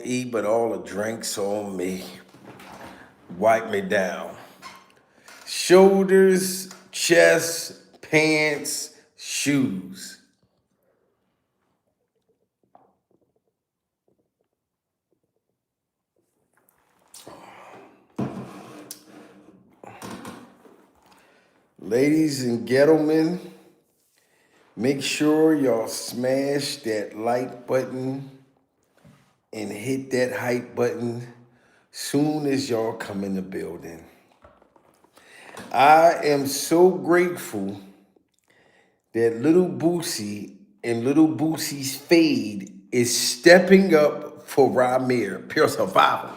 eat, but all the drinks on me. Wipe me down. Shoulders, chest, pants, shoes. Ladies and gentlemen, make sure y'all smash that like button and hit that hype button soon as y'all come in the building. I am so grateful that little Boosie and little Boosie's fade is stepping up for Ramir, pure survival.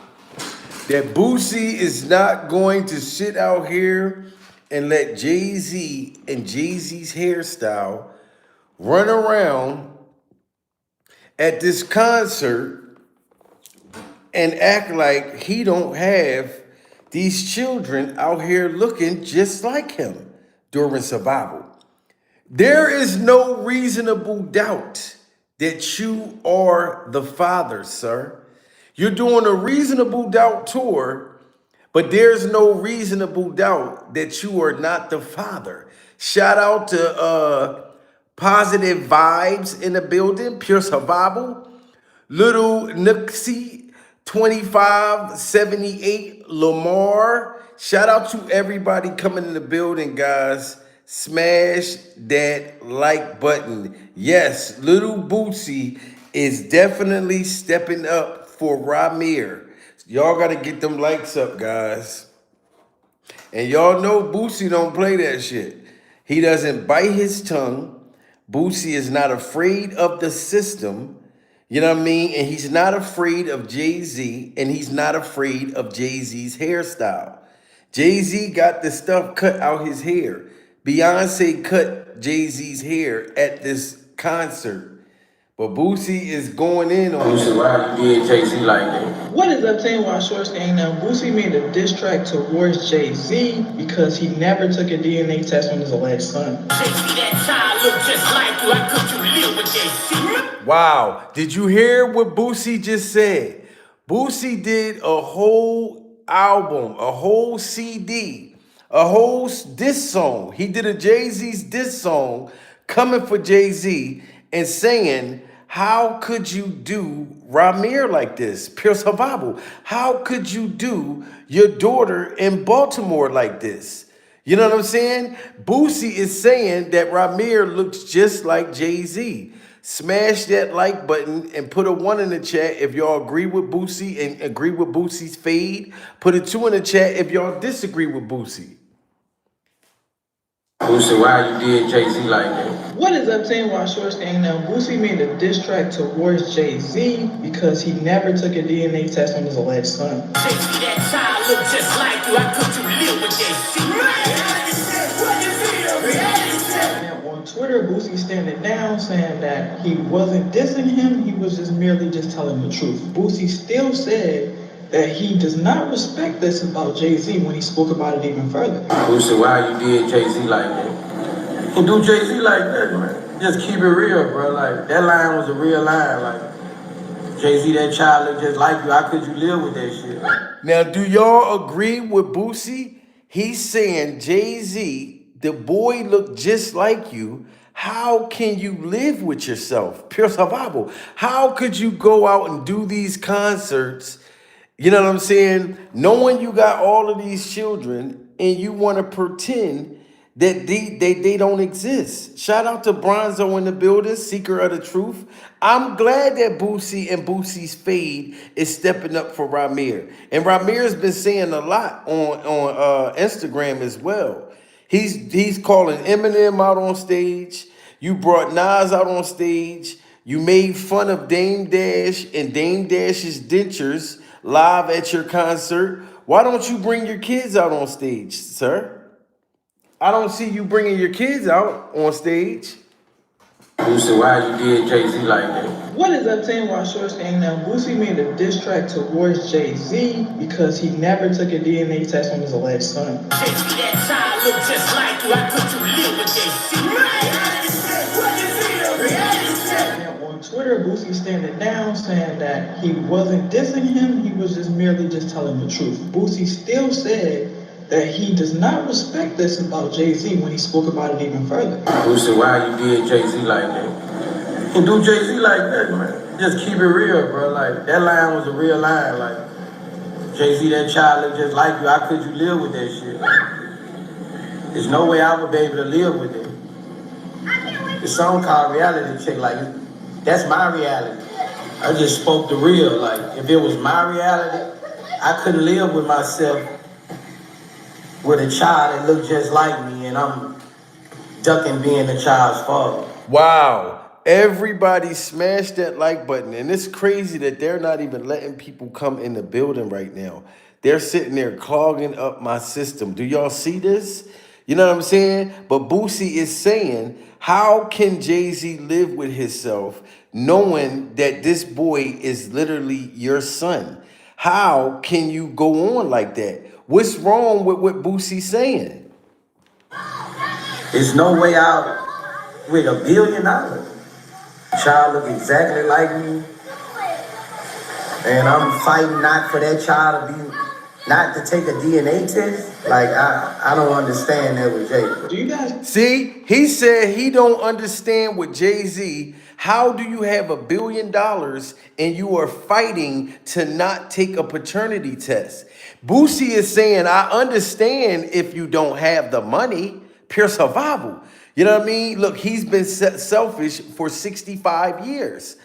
That Boosie is not going to sit out here and let Jay-Z and Jay-Z's hairstyle run around at this concert and act like he don't have these children out here looking just like him during survival. There is no reasonable doubt that you are the father, sir. You're doing a reasonable doubt tour, but there's no reasonable doubt that you are not the father. Shout out to Positive Vibes in the building, Pure Survival, Little Nixie, 2578, Lamar. Shout out to everybody coming in the building, guys. Smash that like button. Yes, little Boosie is definitely stepping up for Ramir. Y'all got to get them likes up, guys. And y'all know Boosie don't play that shit. He doesn't bite his tongue. Boosie is not afraid of the system. You know what I mean? And he's not afraid of Jay-Z, and he's not afraid of Jay-Z's hairstyle. Jay-Z got the stuff cut out his hair. Beyonce cut Jay-Z's hair at this concert. But Boosie is going in on Boosie, why you did Jay-Z like that? What is up, team? While Short staying now, Boosie made a diss track towards Jay-Z because he never took a DNA test on his alleged son. Wow. Did you hear what Boosie just said? Boosie did a whole album, a whole CD, a whole diss song. He did a Jay-Z's diss song coming for Jay-Z and saying, how could you do Ramir like this? Pure survival. How could you do your daughter in Baltimore like this? You know what I'm saying? Boosie is saying that Ramir looks just like Jay-Z. Smash that like button and put a 1 in the chat if y'all agree with Boosie and agree with Boosie's fade. Put a 2 in the chat if y'all disagree with Boosie. Boosie, why you did Jay-Z like that? What is up, team? While Short staying now, Boosie made a diss track towards Jay-Z because he never took a DNA test on his alleged son. That child look just like you. How could you live with Now, on Twitter, Boosie standing down saying that he wasn't dissing him, he was just merely just telling the truth. Boosie still said that he does not respect this about Jay-Z when he spoke about it even further. Boosie, why you did Jay-Z like that? You do Jay-Z like that, man. Just keep it real, bro. Like, that line was a real line. Like, Jay-Z, that child look just like you. How could you live with that shit? Now, do y'all agree with Boosie? He's saying, Jay-Z, the boy look just like you. How can you live with yourself? Pure survival. How could you go out and do these concerts, you know what I'm saying, knowing you got all of these children and you want to pretend that they don't exist? Shout out to Bronzo in the building, seeker of the truth. I'm glad that Boosie and Boosie's fade is stepping up for Ramir. And Ramir's been saying a lot on Instagram as well. He's calling Eminem out on stage. You brought Nas out on stage. You made fun of Dame Dash and Dame Dash's dentures live at your concert. Why don't you bring your kids out on stage, sir? I don't see you bringing your kids out on stage. Boosie, why you did Jay-Z like that? What is up, team? While Short staying now, Boosie made a diss track towards Jay-Z because he never took a DNA test on his alleged son. That child look just like you. How could you live with Now, on Twitter, Boosie standing down saying that he wasn't dissing him, he was just merely just telling the truth. Boosie still said that he does not respect this about Jay-Z when he spoke about it even further. Boosie, why you did Jay-Z like that? And do Jay-Z like that, man. Just keep it real, bro. Like, that line was a real line. Like, Jay-Z, that child look just like you. How could you live with that shit? There's no way I would be able to live with it. The song called Reality Check, like, that's my reality. I just spoke the real. Like, if it was my reality, I couldn't live with myself with a child that looked just like me, and I'm ducking being the child's father. Wow. Everybody smash that like button. And it's crazy that they're not even letting people come in the building right now. They're sitting there clogging up my system. Do y'all see this? You know what I'm saying? But Boosie is saying, how can Jay-Z live with himself knowing that this boy is literally your son? How can you go on like that? What's wrong with what Boosie's saying? There's no way out with $1 billion. Child look exactly like me, and I'm fighting not for that child to be, not to take a DNA test. Like, I don't understand that with Jay. Do you guys See, he said he don't understand with Jay-Z. How do you have $1 billion and you are fighting to not take a paternity test? Boosie is saying, I understand if you don't have the money, pure survival. You know what I mean? Look, he's been selfish for 65 years.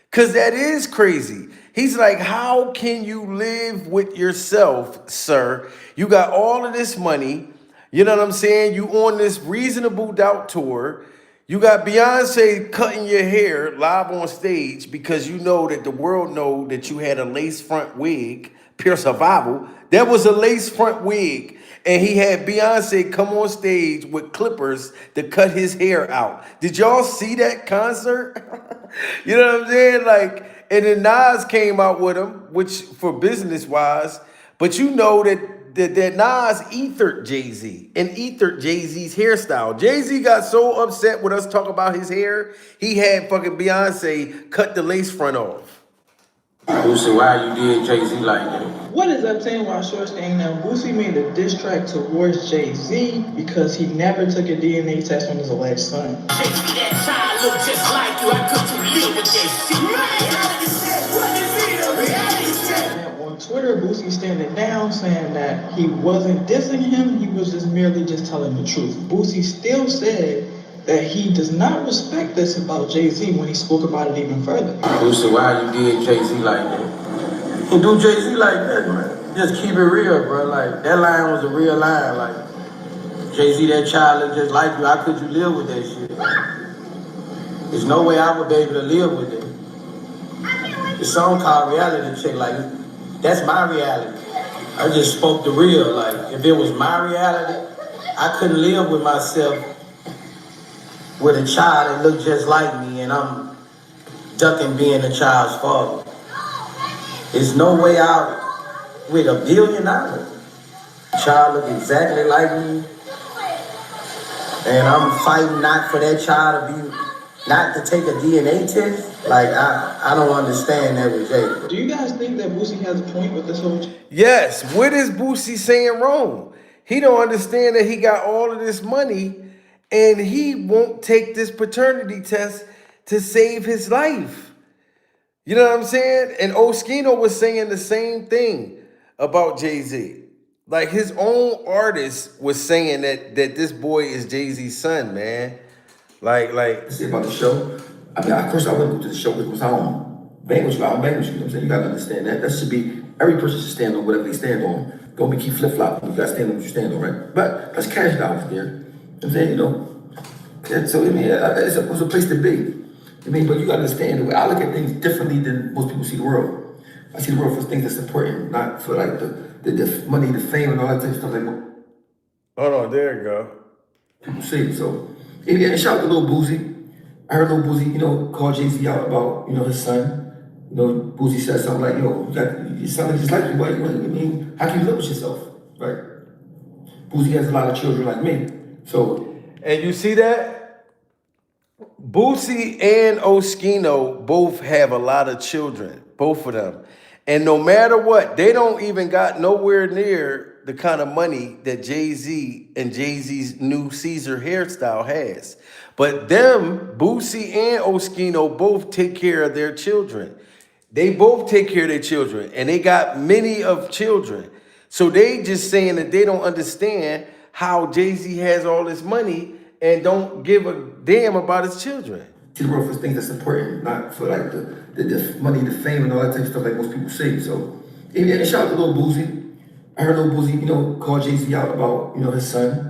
Because that is crazy. He's like, how can you live with yourself, sir? You got all of this money. You know what I'm saying? You on this Reasonable Doubt tour. You got Beyonce cutting your hair live on stage because you know that the world know that you had a lace front wig, pure survival. That was a lace front wig. And he had Beyonce come on stage with clippers to cut his hair out. Did y'all see that concert? You know what I'm saying? Like, and then Nas came out with him, which for business wise, but you know that Nas ethered Jay-Z and ethered Jay-Z's hairstyle. Jay-Z got so upset with us talking about his hair, he had fucking Beyonce cut the lace front off. Boosie, why you did Jay-Z like that? What is Obtained while short staying now? Boosie made a diss track towards Jay-Z because he never took a DNA test on his alleged son. Jay-Z, that child look just like you. How could you live with that shit? And on Twitter, Boosie standing down saying that he wasn't dissing him, he was just merely just telling the truth. Boosie still said that he does not respect this about Jay-Z when he spoke about it even further. Boosie, why you did Jay-Z like that? And do Jay-Z like that, man. Just keep it real, bro. Like, that line was a real line. Like, Jay-Z, that child look just like you. How could you live with that shit? There's no way I would be able to live with it. The song called Reality Check, like, that's my reality. I just spoke the real. Like, if it was my reality, I couldn't live with myself with a child that looked just like me, and I'm ducking being the child's father. There's no way out with $1 billion. Child look exactly like me, and I'm fighting not for that child to be, not to take a DNA test. Like, I don't understand that with Jay. Do you guys think that Boosie has a point with this whole? Yes, what is Boosie saying wrong? He don't understand that he got all of this money and he won't take this paternity test to save his life. You know what I'm saying? And Oskino was saying the same thing about Jay-Z. Like, his own artist was saying that this boy is Jay-Z's son, man. Like. Say about the show. I mean, of course, I wouldn't go to the show because I don't bang with you. I don't bang with you. You know what I'm saying? You gotta understand that. That should be, every person should stand on whatever they stand on. Don't be keep flip flopping. You gotta stand on what you stand on, right? But that's cash dollars there. You know what I'm saying? You know. And so, I mean, it's a place to be. I mean, but you gotta understand the way I look at things differently than most people see the world. I see the world for things that's important, not for like the money, the fame, and all that type of stuff. Like, Hold on, there you go. people see. So, and shout out to Lil Boosie. I heard Lil Boosie, you know, call Jay-Z out about, you know, his son. You know, Boosie said something like, yo, you sound just like you, what? I mean, how can you live with yourself, right? Boosie has a lot of children like me. So. And you see that? Boosie and Oskino both have a lot of children, both of them. And no matter what, they don't even got nowhere near the kind of money that Jay-Z and Jay-Z's new Caesar hairstyle has. But them, Boosie and Oskino, both take care of their children. They both take care of their children, and they got many of children. So they just saying that they don't understand how Jay-Z has all this money and don't give a damn about his children. To the world for things that's important, not for like the money, the fame, and all that type of stuff like most people say. So, and shout out to Lil Boosie. I heard Lil Boosie, call Jay-Z out about, his son.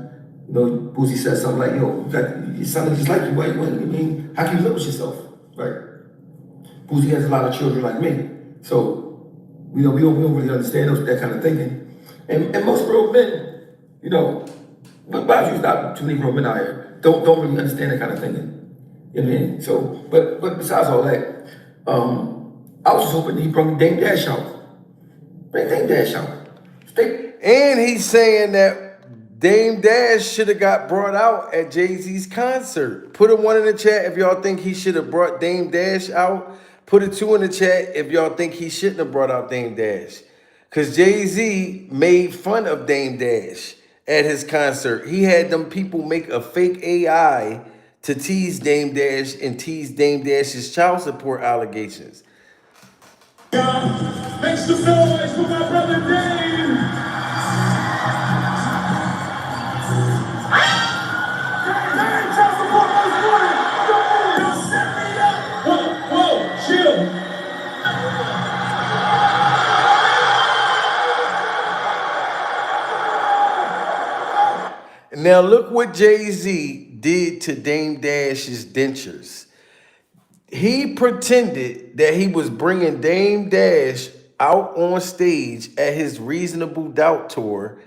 Boosie said something like, you got your son looks just like you. Why you? I mean, how can you live with yourself, right? Boosie has a lot of children like me, so we don't really understand that kind of thinking. And most real men, but there's not too many real men out here don't really understand that kind of thinking. You know what I mean? So, but besides all that, I was just hoping that he brought Dame Dash out. Bring Dame Dash out. And he's saying that Dame Dash should have got brought out at Jay-Z's concert. Put a 1 in the chat if y'all think he should have brought Dame Dash out. Put a 2 in the chat if y'all think he shouldn't have brought out Dame Dash. Because Jay-Z made fun of Dame Dash at his concert. He had them people make a fake AI to tease Dame Dash and tease Dame Dash's child support allegations. Make some noise for my brother Dame. Dame, child support most wanted. Don't set me up. Whoa, chill. Now look what Jay-Z did to Dame Dash's dentures. He pretended that he was bringing Dame Dash out on stage at his Reasonable Doubt tour.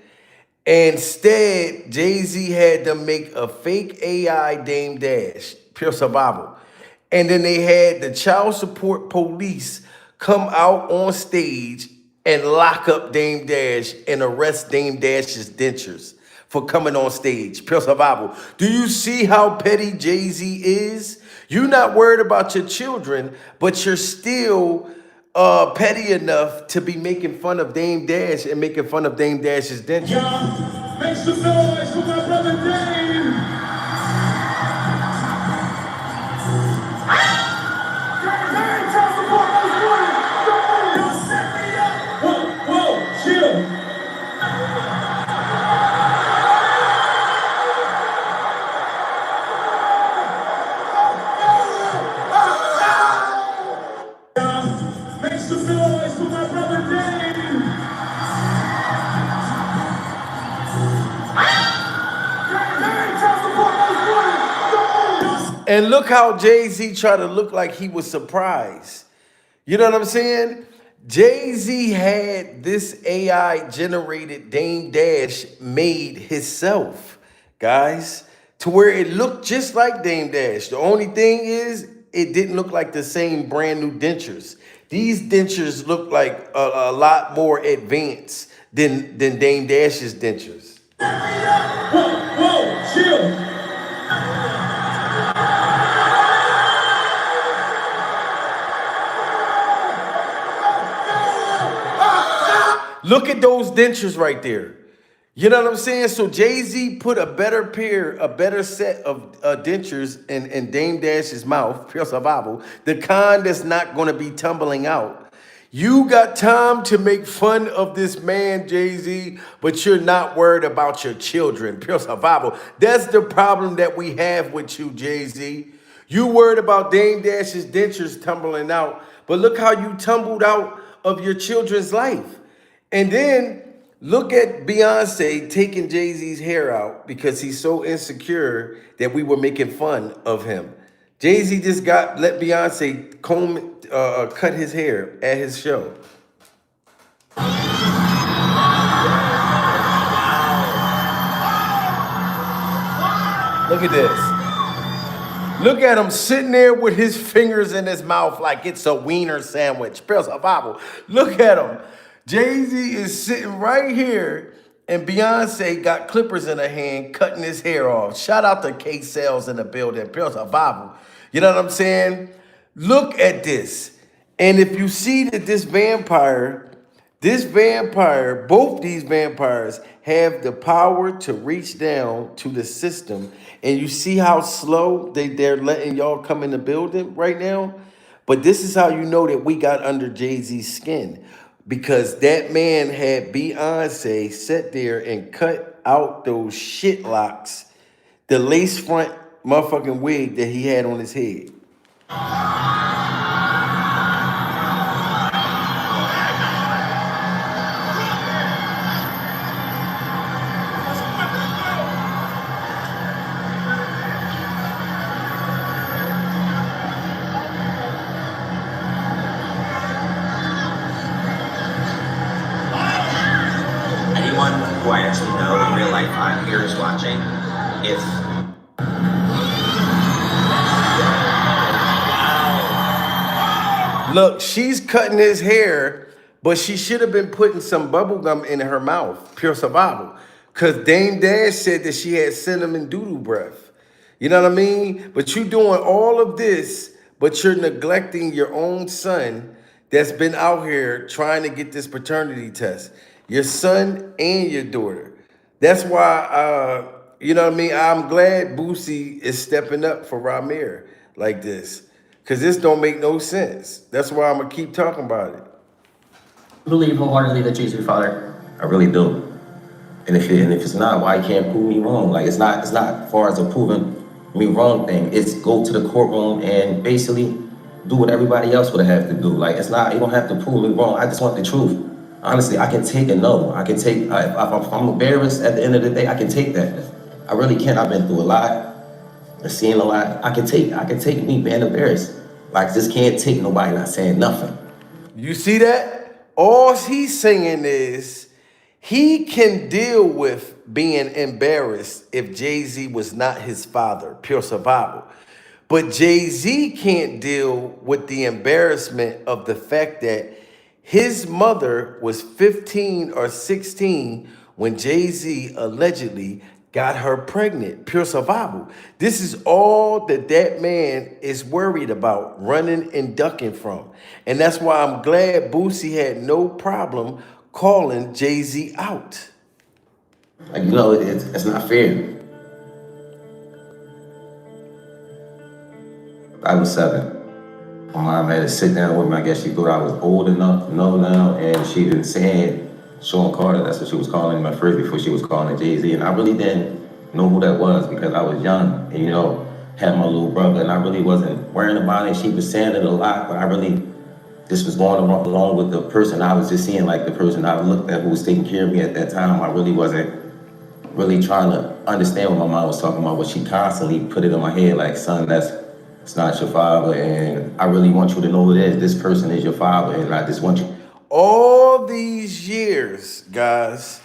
Instead, Jay-Z had them make a fake AI Dame Dash, pure survival. And then they had the child support police come out on stage and lock up Dame Dash and arrest Dame Dash's dentures for coming on stage, pure survival. Do you see how petty Jay-Z is? You're not worried about your children, but you're still petty enough to be making fun of Dame Dash and making fun of Dame Dash's dentures. Y'all, make some noise for my brother Dame. Dame, child support most wanted. Don't set me up. Whoa, chill. Make some noise for my brother Dame. Dame, child support most wanted. And look how Jay-Z tried to look like he was surprised. You know what I'm saying? Jay-Z had this AI generated Dame Dash made himself, guys, to where it looked just like Dame Dash. The only thing is it didn't look like the same brand new dentures. These dentures look like a lot more advanced than Dame Dash's dentures. Whoa, chill. Look at those dentures right there. You know what I'm saying? So Jay-Z put a better set of dentures in Dame Dash's mouth, pure survival, the kind that's not going to be tumbling out. You got time to make fun of this man, Jay-Z, but you're not worried about your children, pure survival. That's the problem that we have with you, Jay-Z. You worried about Dame Dash's dentures tumbling out, but look how you tumbled out of your children's life. And then look at Beyonce taking Jay-Z's hair out because he's so insecure that we were making fun of him. Jay-Z just let Beyonce cut his hair at his show. Look at this. Look at him sitting there with his fingers in his mouth like it's a wiener sandwich. Pure survival. Look at him. Jay-Z is sitting right here and Beyonce got clippers in her hand cutting his hair off. Shout out to K Sales in the building. Pure survival. You know what I'm saying? Look at this. And if you see that this vampire, both these vampires have the power to reach down to the system. And you see how slow they're letting y'all come in the building right now? But this is how you know that we got under Jay-Z's skin. Because that man had Beyonce sit there and cut out those shit locks, the lace front motherfucking wig that he had on his head. Anyone who I actually know in real life on here is watching, if Look, she's cutting his hair, but she should have been putting some bubble gum in her mouth. Pure survival. Because Dame Dash said that she had cinnamon doodle breath. You know what I mean? But you doing all of this, but you're neglecting your own son that's been out here trying to get this paternity test. Your son and your daughter. That's why, you know what I mean? I'm glad Boosie is stepping up for Ramir like this. Because this don't make no sense. That's why I'm going to keep talking about it. I believe wholeheartedly that jayz your father. I really do. And if it's not, why you can't prove me wrong? Like it's not as far as a proving me wrong thing. It's go to the courtroom and basically do what everybody else would have to do. Like it's not, you don't have to prove me wrong. I just want the truth. Honestly, I can take a no. I can take, if I'm embarrassed at the end of the day, I can take that. I really can. I've been through a lot. I've seen a lot. I can take me being embarrassed. Like just can't take nobody not saying nothing. You see that? All he's saying is he can deal with being embarrassed if Jay-Z was not his father, pure survival. But Jay-Z can't deal with the embarrassment of the fact that his mother was 15 or 16 when Jay-Z allegedly got her pregnant. Pure survival. This is all that man is worried about, running and ducking from. And that's why I'm glad Boosie had no problem calling Jay-Z out. Like, you know, it's not fair. I was 7. My mom had to sit down with me. I guess she thought I was old enough to know now, and she didn't say it. Sean Carter, that's what she was calling him at first before she was calling Jay-Z. And I really didn't know who that was because I was young and, you know, had my little brother, and I really wasn't worrying about it. She was saying it a lot, but I really just was going along with the person I was just seeing, like the person I looked at who was taking care of me at that time. I really wasn't really trying to understand what my mom was talking about, but she constantly put it in my head like, son, it's not your father, and I really want you to know who it is. This person is your father, and I just want you. All these years, guys,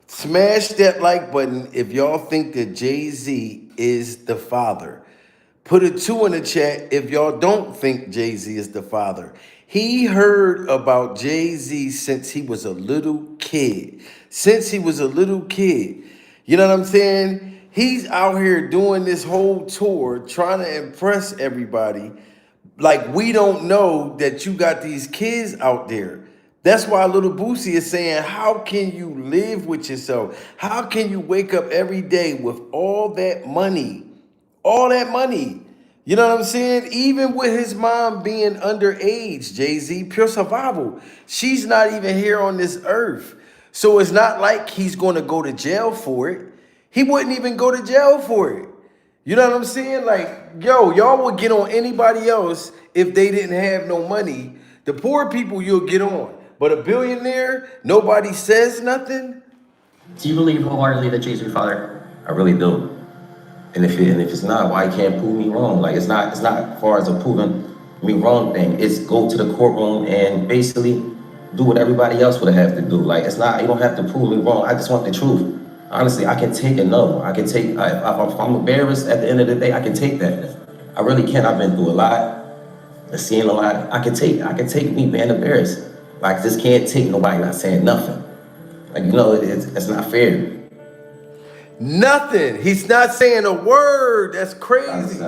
smash that like button if y'all think that Jay-Z is the father. Put a 2 in the chat if y'all don't think Jay-Z is the father. He heard about Jay-Z since he was a little kid. You know what I'm saying? He's out here doing this whole tour, trying to impress everybody. Like, we don't know that you got these kids out there. That's why Little Boosie is saying, how can you live with yourself? How can you wake up every day with all that money? All that money. You know what I'm saying? Even with his mom being underage, Jay-Z, pure survival. She's not even here on this earth. So it's not like he's going to go to jail for it. He wouldn't even go to jail for it. You know what I'm saying? Like, yo, y'all would get on anybody else if they didn't have no money. The poor people you'll get on. But a billionaire, nobody says nothing? Do you believe wholeheartedly that jayz your father? I really do. And if it's not, why you can't prove me wrong? Like it's not as far as a proving me wrong thing. It's go to the courtroom and basically do what everybody else would have to do. Like it's not, you don't have to prove me wrong. I just want the truth. Honestly, I can take a no. I can take, if I'm embarrassed at the end of the day, I can take that. I really can. I've been through a lot. I've seen a lot. I can take me being embarrassed. Like just can't take nobody not saying nothing. Like, you know, it's not fair. Nothing. He's not saying a word. That's crazy.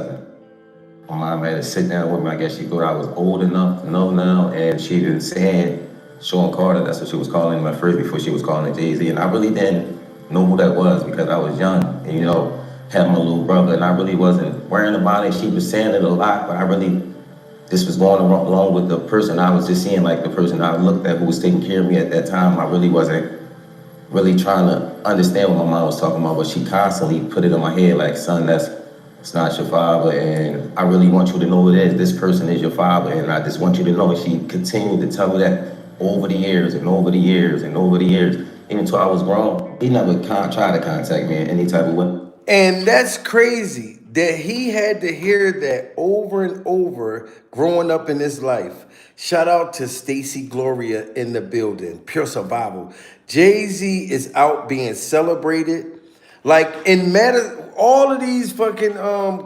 My mom had to sit down with me. I guess she thought I was old enough to know now, and she didn't say Sean Carter. That's what she was calling him at first before she was calling it Jay-Z. And I really didn't know who that was because I was young and, you know, had my little brother, and I really wasn't worrying about it. She was saying it a lot, but I really just was going along with the person I was just seeing, like the person I looked at who was taking care of me at that time. I really wasn't really trying to understand what my mom was talking about, but she constantly put it in my head like, son, it's not your father, and I really want you to know it is. This person is your father, and I just want you to know. And she continued to tell me that over the years and over the years and over the years, even until I was grown. He never tried to contact me in any type of way. And that's crazy that he had to hear that over and over growing up in his life. Shout out to Stacy Gloria in the building. Pure survival. Jay-Z is out being celebrated. Like in matter, all of these fucking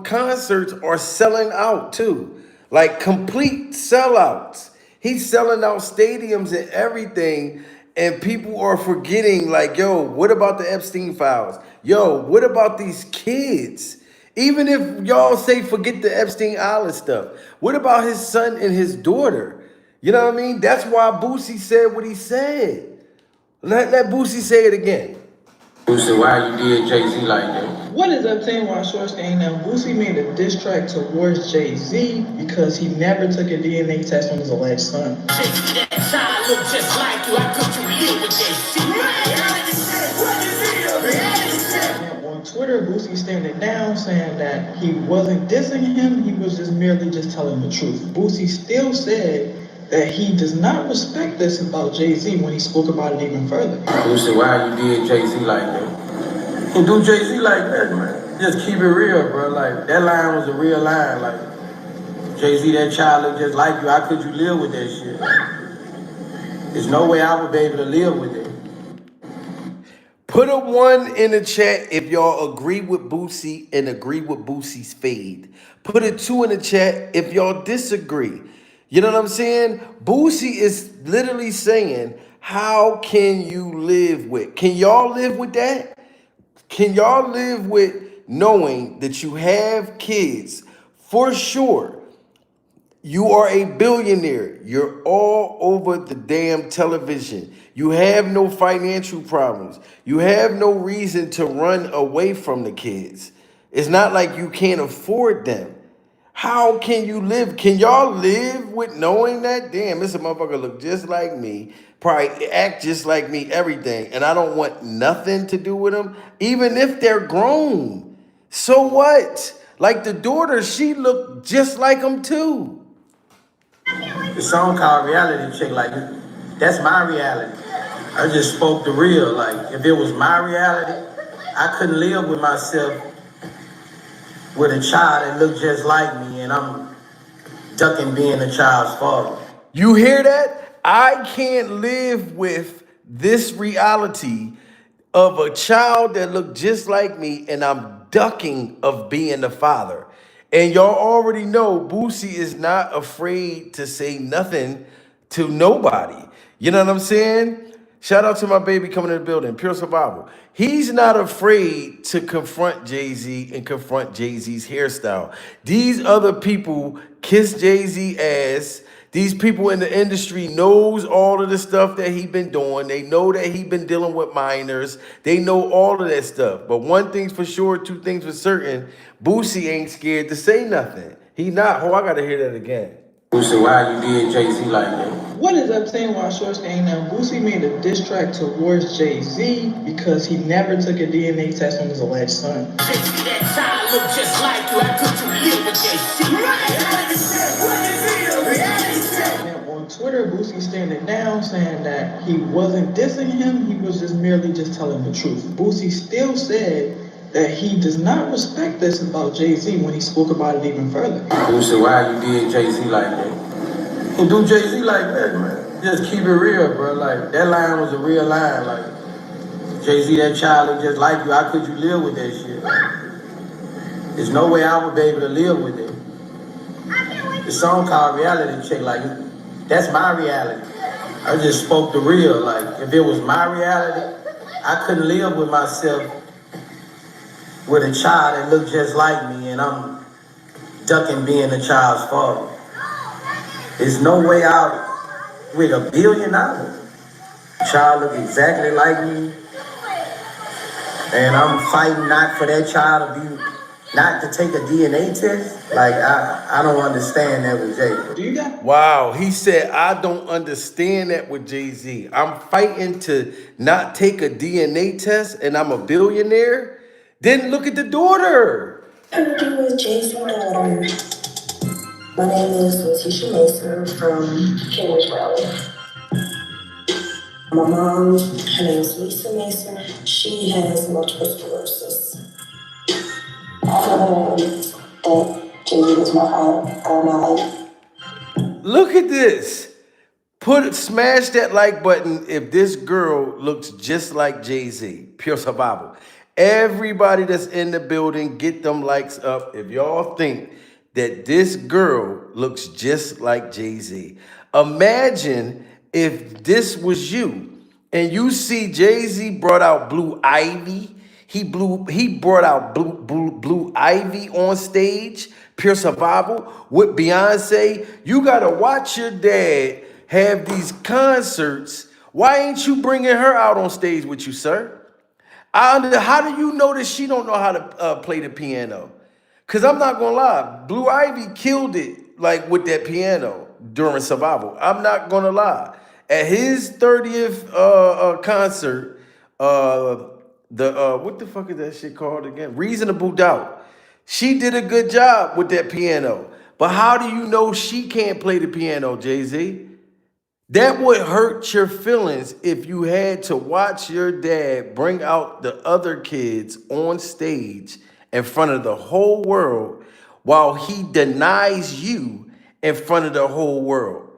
concerts are selling out too. Like complete sellouts. He's selling out stadiums and everything. And people are forgetting, like, yo, what about the Epstein files? Yo, what about these kids? Even if y'all say forget the Epstein Island stuff, what about his son and his daughter? You know what I mean? That's why Boosie said what he said. Let Boosie say it again. Boosie, why you did Jay-Z like that? What is up, team? While Short staying now, Boosie made a diss track towards Jay-Z because he never took a DNA test on his alleged son. That child look just like you. How could you live with Jay-Z? Now, on Twitter, Boosie standing down saying that he wasn't dissing him, he was just merely just telling the truth. Boosie still said that he does not respect this about Jay-Z when he spoke about it even further. Boosie, why you did Jay-Z like that? And do Jay-Z like that, man. Just keep it real, bro. Like, that line was a real line. Like, Jay-Z, that child look just like you. How could you live with that shit? There's no way I would be able to live with it. Put a 1 in the chat if y'all agree with Boosie and agree with Boosie's fade. Put a 2 in the chat if y'all disagree. You know what I'm saying? Boosie is literally saying, how can you live with? Can y'all live with that? Can y'all live with knowing that you have kids? For sure, you are a billionaire. You're all over the damn television. You have no financial problems. You have no reason to run away from the kids. It's not like you can't afford them. How can you live? Can y'all live with knowing that? Damn, this a motherfucker look just like me, probably act just like me, everything, and I don't want nothing to do with them, even if they're grown. So what? Like the daughter, she looked just like them too. The song called Reality Check, like, that's my reality. I just spoke the real. Like, if it was my reality, I couldn't live with myself with a child that looked just like me, and I'm ducking being a child's father. You hear that? I can't live with this reality of a child that looked just like me, and I'm ducking of being the father. And y'all already know Boosie is not afraid to say nothing to nobody. You know what I'm saying? Shout out to my baby coming in the building, Pure Survival. He's not afraid to confront Jay-Z and confront Jay-Z's hairstyle. These other people kiss Jay-Z ass. These people in the industry knows all of the stuff that he been doing. They know that he been dealing with minors. They know all of that stuff. But one thing's for sure, two things for certain. Boosie ain't scared to say nothing. He not. Oh, I gotta hear that again. Boosie, why you did Jay-Z like that? What is up, team? While Short staying now, Boosie made a diss track towards Jay-Z because he never took a DNA test on his alleged son. That child look just like you. How could you live with Jay-Z? Now, on Twitter, Boosie standing down saying that he wasn't dissing him, he was just merely just telling the truth. Boosie still said that he does not respect this about Jay-Z when he spoke about it even further. Boosie, why you did Jay-Z like that? And do Jay-Z like that, man. Just keep it real, bro. Like, that line was a real line. Like, Jay-Z, that child look just like you. How could you live with that shit? There's no way I would be able to live with it. The song called Reality Check, like, that's my reality. I just spoke the real. Like, if it was my reality, I couldn't live with myself with a child that looked just like me, and I'm ducking being a child's father. There's no way out with $1 billion. Child look exactly like me, and I'm fighting not for that child to be, not to take a DNA test. Like I don't understand that with Jay. Do you got? Wow, he said, I don't understand that with Jay-Z. I'm fighting to not take a DNA test and I'm a billionaire? Then look at the daughter. Interview with Jay's daughter. My name is Letitia Mason from Cambridge, Maryland. My mom, her name is Lisa Mason. She has multiple sclerosis. I've never known that Jay was my father all my life. Look at this. Smash that like button if this girl looks just like Jay-Z. Pure survival. Everybody that's in the building, get them likes up if y'all think that this girl looks just like Jay-Z. Imagine if this was you and you see Jay-Z brought out Blue Ivy. He brought out Blue Ivy on stage, Pure Survival, with Beyonce. You gotta watch your dad have these concerts. Why ain't you bringing her out on stage with you, sir? How do you know that she don't know how to play the piano? Because I'm not going to lie. Blue Ivy killed it like with that piano during Survival. I'm not going to lie. At his 30th concert, what the fuck is that shit called again? Reasonable Doubt. She did a good job with that piano. But how do you know she can't play the piano, Jay-Z? That would hurt your feelings if you had to watch your dad bring out the other kids on stage in front of the whole world while he denies you in front of the whole world.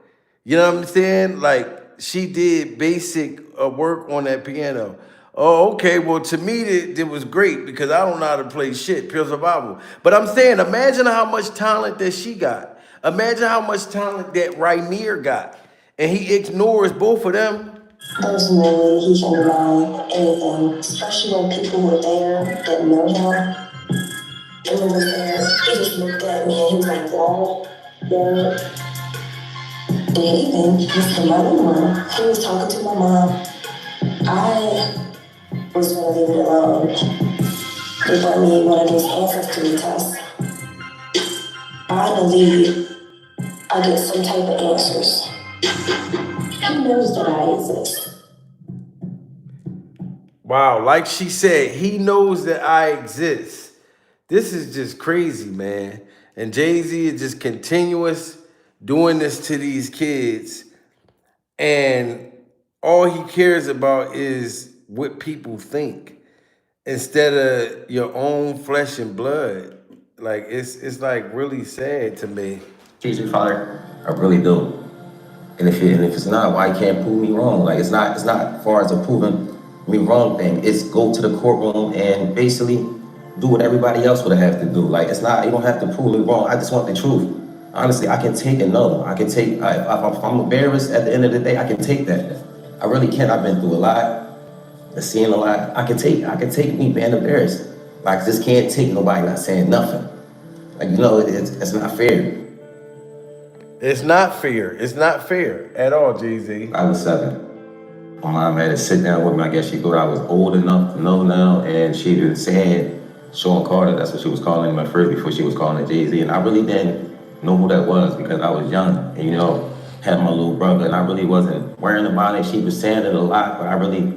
You know what I'm saying? Like, she did basic work on that piano. Oh, okay. Well, to me, it was great because I don't know how to play shit, Pure Survival. But I'm saying, imagine how much talent that she got. Imagine how much talent that Rainier got. And he ignores both of them. There's no way he can deny anything, especially when people were there that know him. And he was there, he just looked at me and he was like, whoa, whoa. And even Mr. Mother, he was talking to my mom. I was gonna leave it alone. They brought me one of those ancestry tests. I believe I get some type of answers. He knows that I exist. Wow, like she said, he knows that I exist. This is just crazy, man. And Jay-Z is just continuous doing this to these kids. And all he cares about is what people think instead of your own flesh and blood. Like, it's like really sad to me. Jay-Z father, I really do. And if it's not, why can't prove me wrong? Like, it's not as far as a proving me wrong thing. It's go to the courtroom and basically do what everybody else would have to do. Like, it's not, you don't have to prove me wrong. I just want the truth. Honestly, I can take a no. I can take, if I'm embarrassed at the end of the day, I can take that. I really can. I've been through a lot. I've seen a lot. I can take me being embarrassed. Like, I just can't take nobody not saying nothing. Like, you know, it's not fair. It's not fair. It's not fair at all, Jay-Z. I was 7. My mom had to sit down with me. I guess she thought I was old enough to know now, and she didn't say Sean Carter. That's what she was calling him at first before she was calling it Jay-Z. And I really didn't know who that was because I was young and, you know, had my little brother, and I really wasn't worrying about it. She was saying it a lot, but I really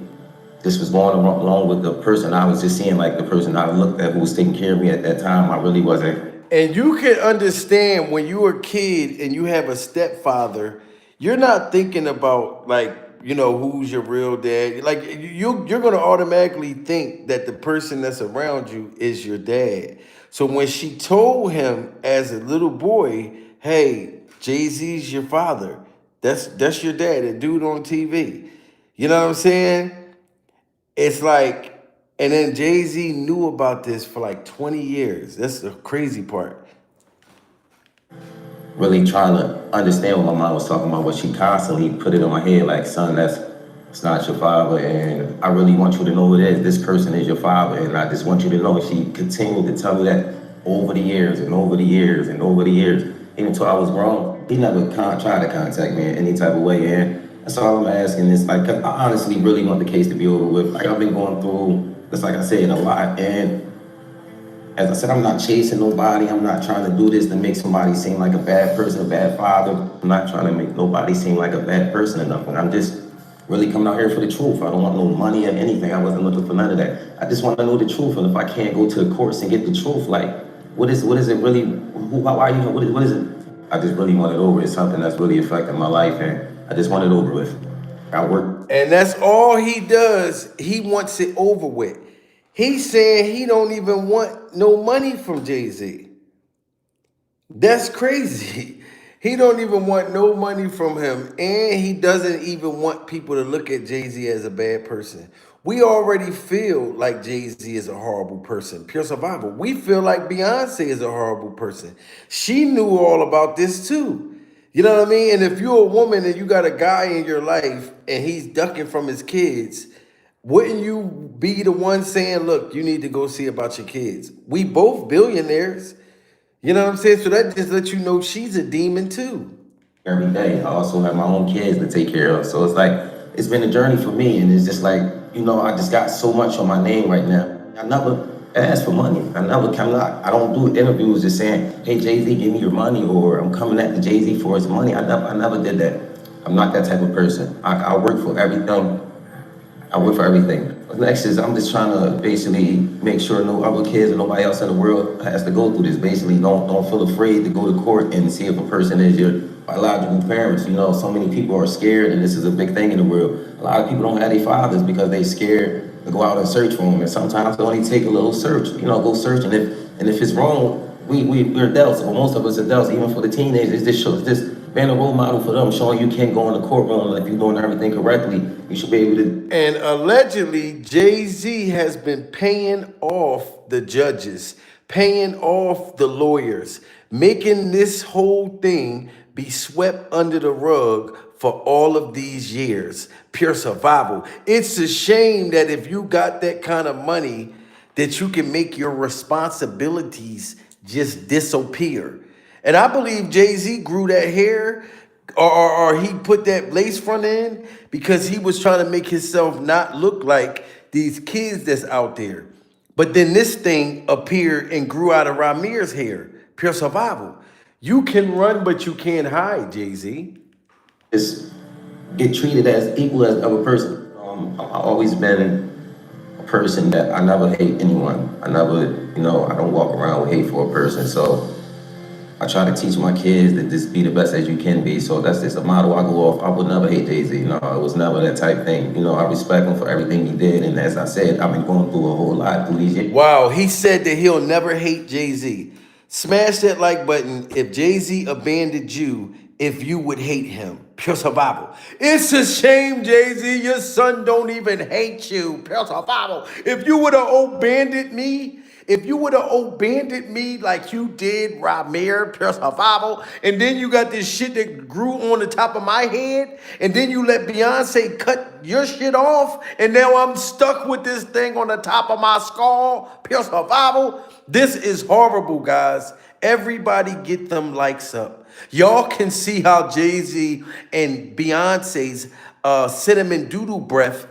just was going along with the person. I was just seeing like the person I looked at who was taking care of me at that time. I really wasn't. And you can understand when you're a kid and you have a stepfather, you're not thinking about like, you know, who's your real dad. Like you're going to automatically think that the person that's around you is your dad. So when she told him as a little boy, hey, Jay-Z's your father. That's your dad, that dude on TV. You know what I'm saying? It's like, and then Jay-Z knew about this for like 20 years. That's the crazy part. Really trying to understand what my mom was talking about, but she constantly put it on my head like, son, it's not your father, and I really want you to know who it is. This person is your father, and I just want you to know. And she continued to tell me that over the years and over the years and over the years, even until I was grown. He never tried to contact me in any type of way, and that's all I'm asking is like, 'cause I honestly really want the case to be over with. Like I've been going through, just like I said, a lot, and as I said, I'm not chasing nobody. I'm not trying to do this to make somebody seem like a bad person, a bad father. I'm not trying to make nobody seem like a bad person or nothing. I'm just really coming out here for the truth. I don't want no money or anything. I wasn't looking for none of that. I just want to know the truth. And if I can't go to the courts and get the truth, like, what is it really? Why you? What is it? I just really want it over. It's something that's really affecting my life, and I just want it over with. I work. And that's all he does. He wants it over with. He's saying he don't even want no money from Jay-Z. That's crazy. He don't even want no money from him, and he doesn't even want people to look at Jay-Z as a bad person. We already feel like Jay-Z is a horrible person. Pure survival. We feel like Beyonce is a horrible person. She knew all about this too. You know what I mean? And if you're a woman and you got a guy in your life and he's ducking from his kids, wouldn't you be the one saying, look, you need to go see about your kids? We both billionaires. You know what I'm saying? So that just lets you know she's a demon too. Every day. I also have my own kids to take care of. So it's like, it's been a journey for me. And it's just like, you know, I just got so much on my name right now. I never asked for money. I don't do interviews just saying, hey, Jay-Z, give me your money, or I'm coming at the Jay-Z for his money. I never did that. I'm not that type of person. I work for everything. I work for everything. Next is I'm just trying to basically make sure no other kids or nobody else in the world has to go through this. Basically, don't feel afraid to go to court and see if a person is your biological parents. You know, so many people are scared, and this is a big thing in the world. A lot of people don't have their fathers because they scared to go out and search for them. And sometimes it only take a little search. You know, go search, and if it's wrong, we're adults, or most of us adults, even for the teenagers. This shows this. Being a role model for them, showing you can't go in the courtroom if you're doing everything correctly. You should be able to. And allegedly, Jay-Z has been paying off the judges, paying off the lawyers, making this whole thing be swept under the rug for all of these years. Pure survival. It's a shame that if you got that kind of money, that you can make your responsibilities just disappear. And I believe Jay-Z grew that hair or he put that lace front in because he was trying to make himself not look like these kids that's out there. But then this thing appeared and grew out of Ramir's hair. Pure survival. You can run, but you can't hide, Jay-Z. Just get treated as equal as other person. I've always been a person that I never hate anyone. I don't walk around with hate for a person. So I try to teach my kids that just be the best as you can be. So that's just a model I go off. I would never hate Jay-Z. No, it was never that type thing. You know, I respect him for everything he did. And as I said, I've been going through a whole lot through these years. Wow, he said that he'll never hate Jay-Z. Smash that like button if Jay-Z abandoned you, if you would hate him. Pure survival. It's a shame, Jay-Z, your son don't even hate you. Pure survival. If you would have abandoned me, like you did Ramir, Pure survival, and then you got this shit that grew on the top of my head, and then you let Beyonce cut your shit off, and now I'm stuck with this thing on the top of my skull. Pure survival. This is horrible, guys. Everybody get them likes up. Y'all can see how Jay-Z and Beyonce's cinnamon doodle breath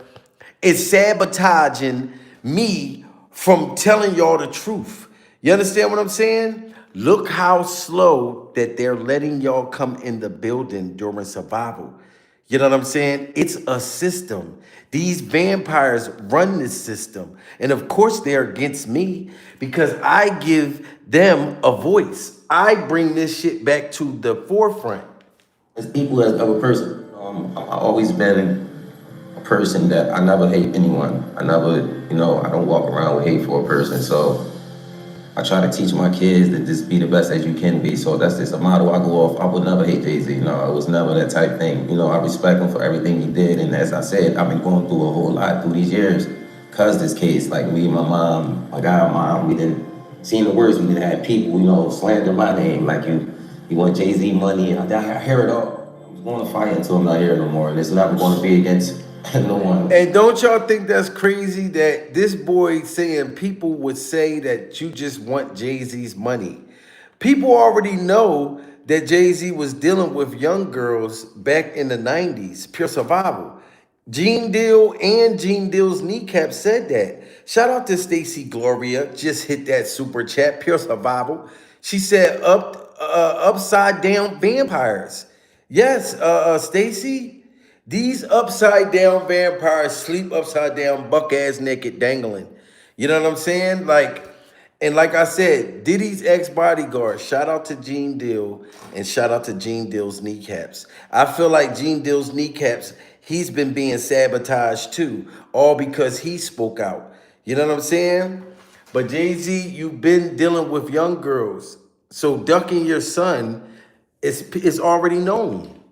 is sabotaging me from telling y'all the truth. You understand what I'm saying? Look how slow that they're letting y'all come in the building during survival. You know what I'm saying? It's a system. These vampires run this system. And of course they're against me because I give them a voice. I bring this shit back to the forefront. As equal as other person. I've always been a person that I never hate anyone. I don't walk around with hate for a person. So I try to teach my kids that just be the best as you can be. So that's just a model I go off. I would never hate Jay-Z. No, it was never that type thing. You know, I respect him for everything he did. And as I said, I've been going through a whole lot through these years. Cause this case, like me and my mom, my God, mom, we didn't see the words. We didn't have people, slander my name. Like you want Jay-Z money. I hear it all. I'm going to fight until I'm not here no more. And it's never going to be against No one. And don't y'all think that's crazy that this boy saying people would say that you just want Jay-Z's money? People already know that Jay-Z was dealing with young girls back in the 90s, pure survival. Gene Deal and Gene Deal's kneecap said that. Shout out to Stacy Gloria, just hit that super chat, pure survival. She said upside down vampires. Yes, Stacy. These upside down vampires sleep upside down, buck ass naked, dangling. You know what I'm saying? And like I said, Diddy's ex-bodyguard, shout out to Gene Deal and shout out to Gene Deal's kneecaps. I feel like Gene Deal's kneecaps, he's been being sabotaged too, all because he spoke out. You know what I'm saying? But Jay-Z, you've been dealing with young girls. So ducking your son is already known.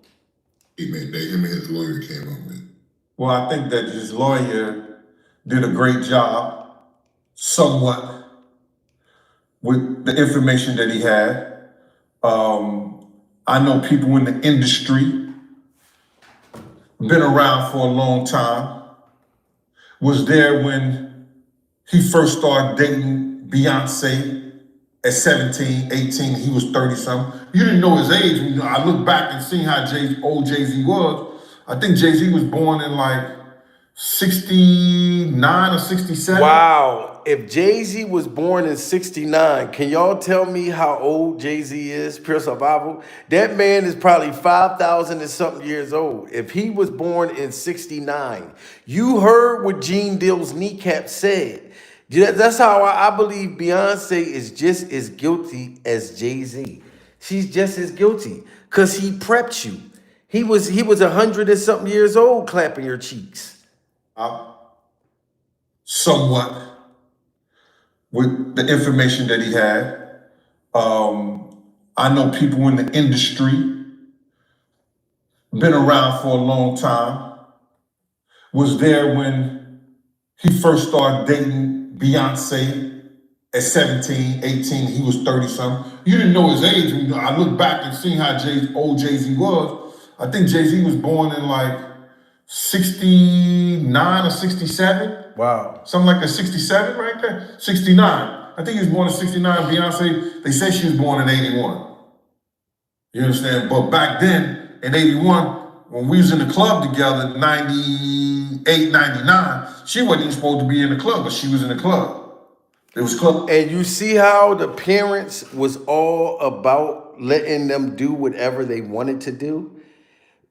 He made that him and his lawyer came up with. Well, I think that his lawyer did a great job, somewhat, with the information that he had. I know people in the industry, been around for a long time, was there when he first started dating Beyonce at 17, 18, he was 30-something. You didn't know his age. When I look back and see how old Jay-Z was, I think Jay-Z was born in like 69 or 67. Wow. If Jay-Z was born in 69, can y'all tell me how old Jay-Z is, pure survival? That man is probably 5,000 and something years old. If he was born in 69, you heard what Gene Deal's kneecap said. That's how I believe Beyonce is just as guilty as Jay-Z. She's just as guilty because he prepped you. He was 100 and something years old clapping your cheeks. Somewhat, with the information that he had. I know people in the industry, been around for a long time, was there when he first started dating Beyonce at 17, 18, he was 30-something. You didn't know his age. When I look back and see how old Jay-Z was, I think Jay-Z was born in like 69 or 67. Wow. Something like a 67 right there. 69. I think he was born in 69. Beyonce, they say she was born in 81. You understand? But back then, in 81, when we was in the club together, 98, 99, she wasn't even supposed to be in the club, but she was in the club. It was club. And you see how the parents was all about letting them do whatever they wanted to do?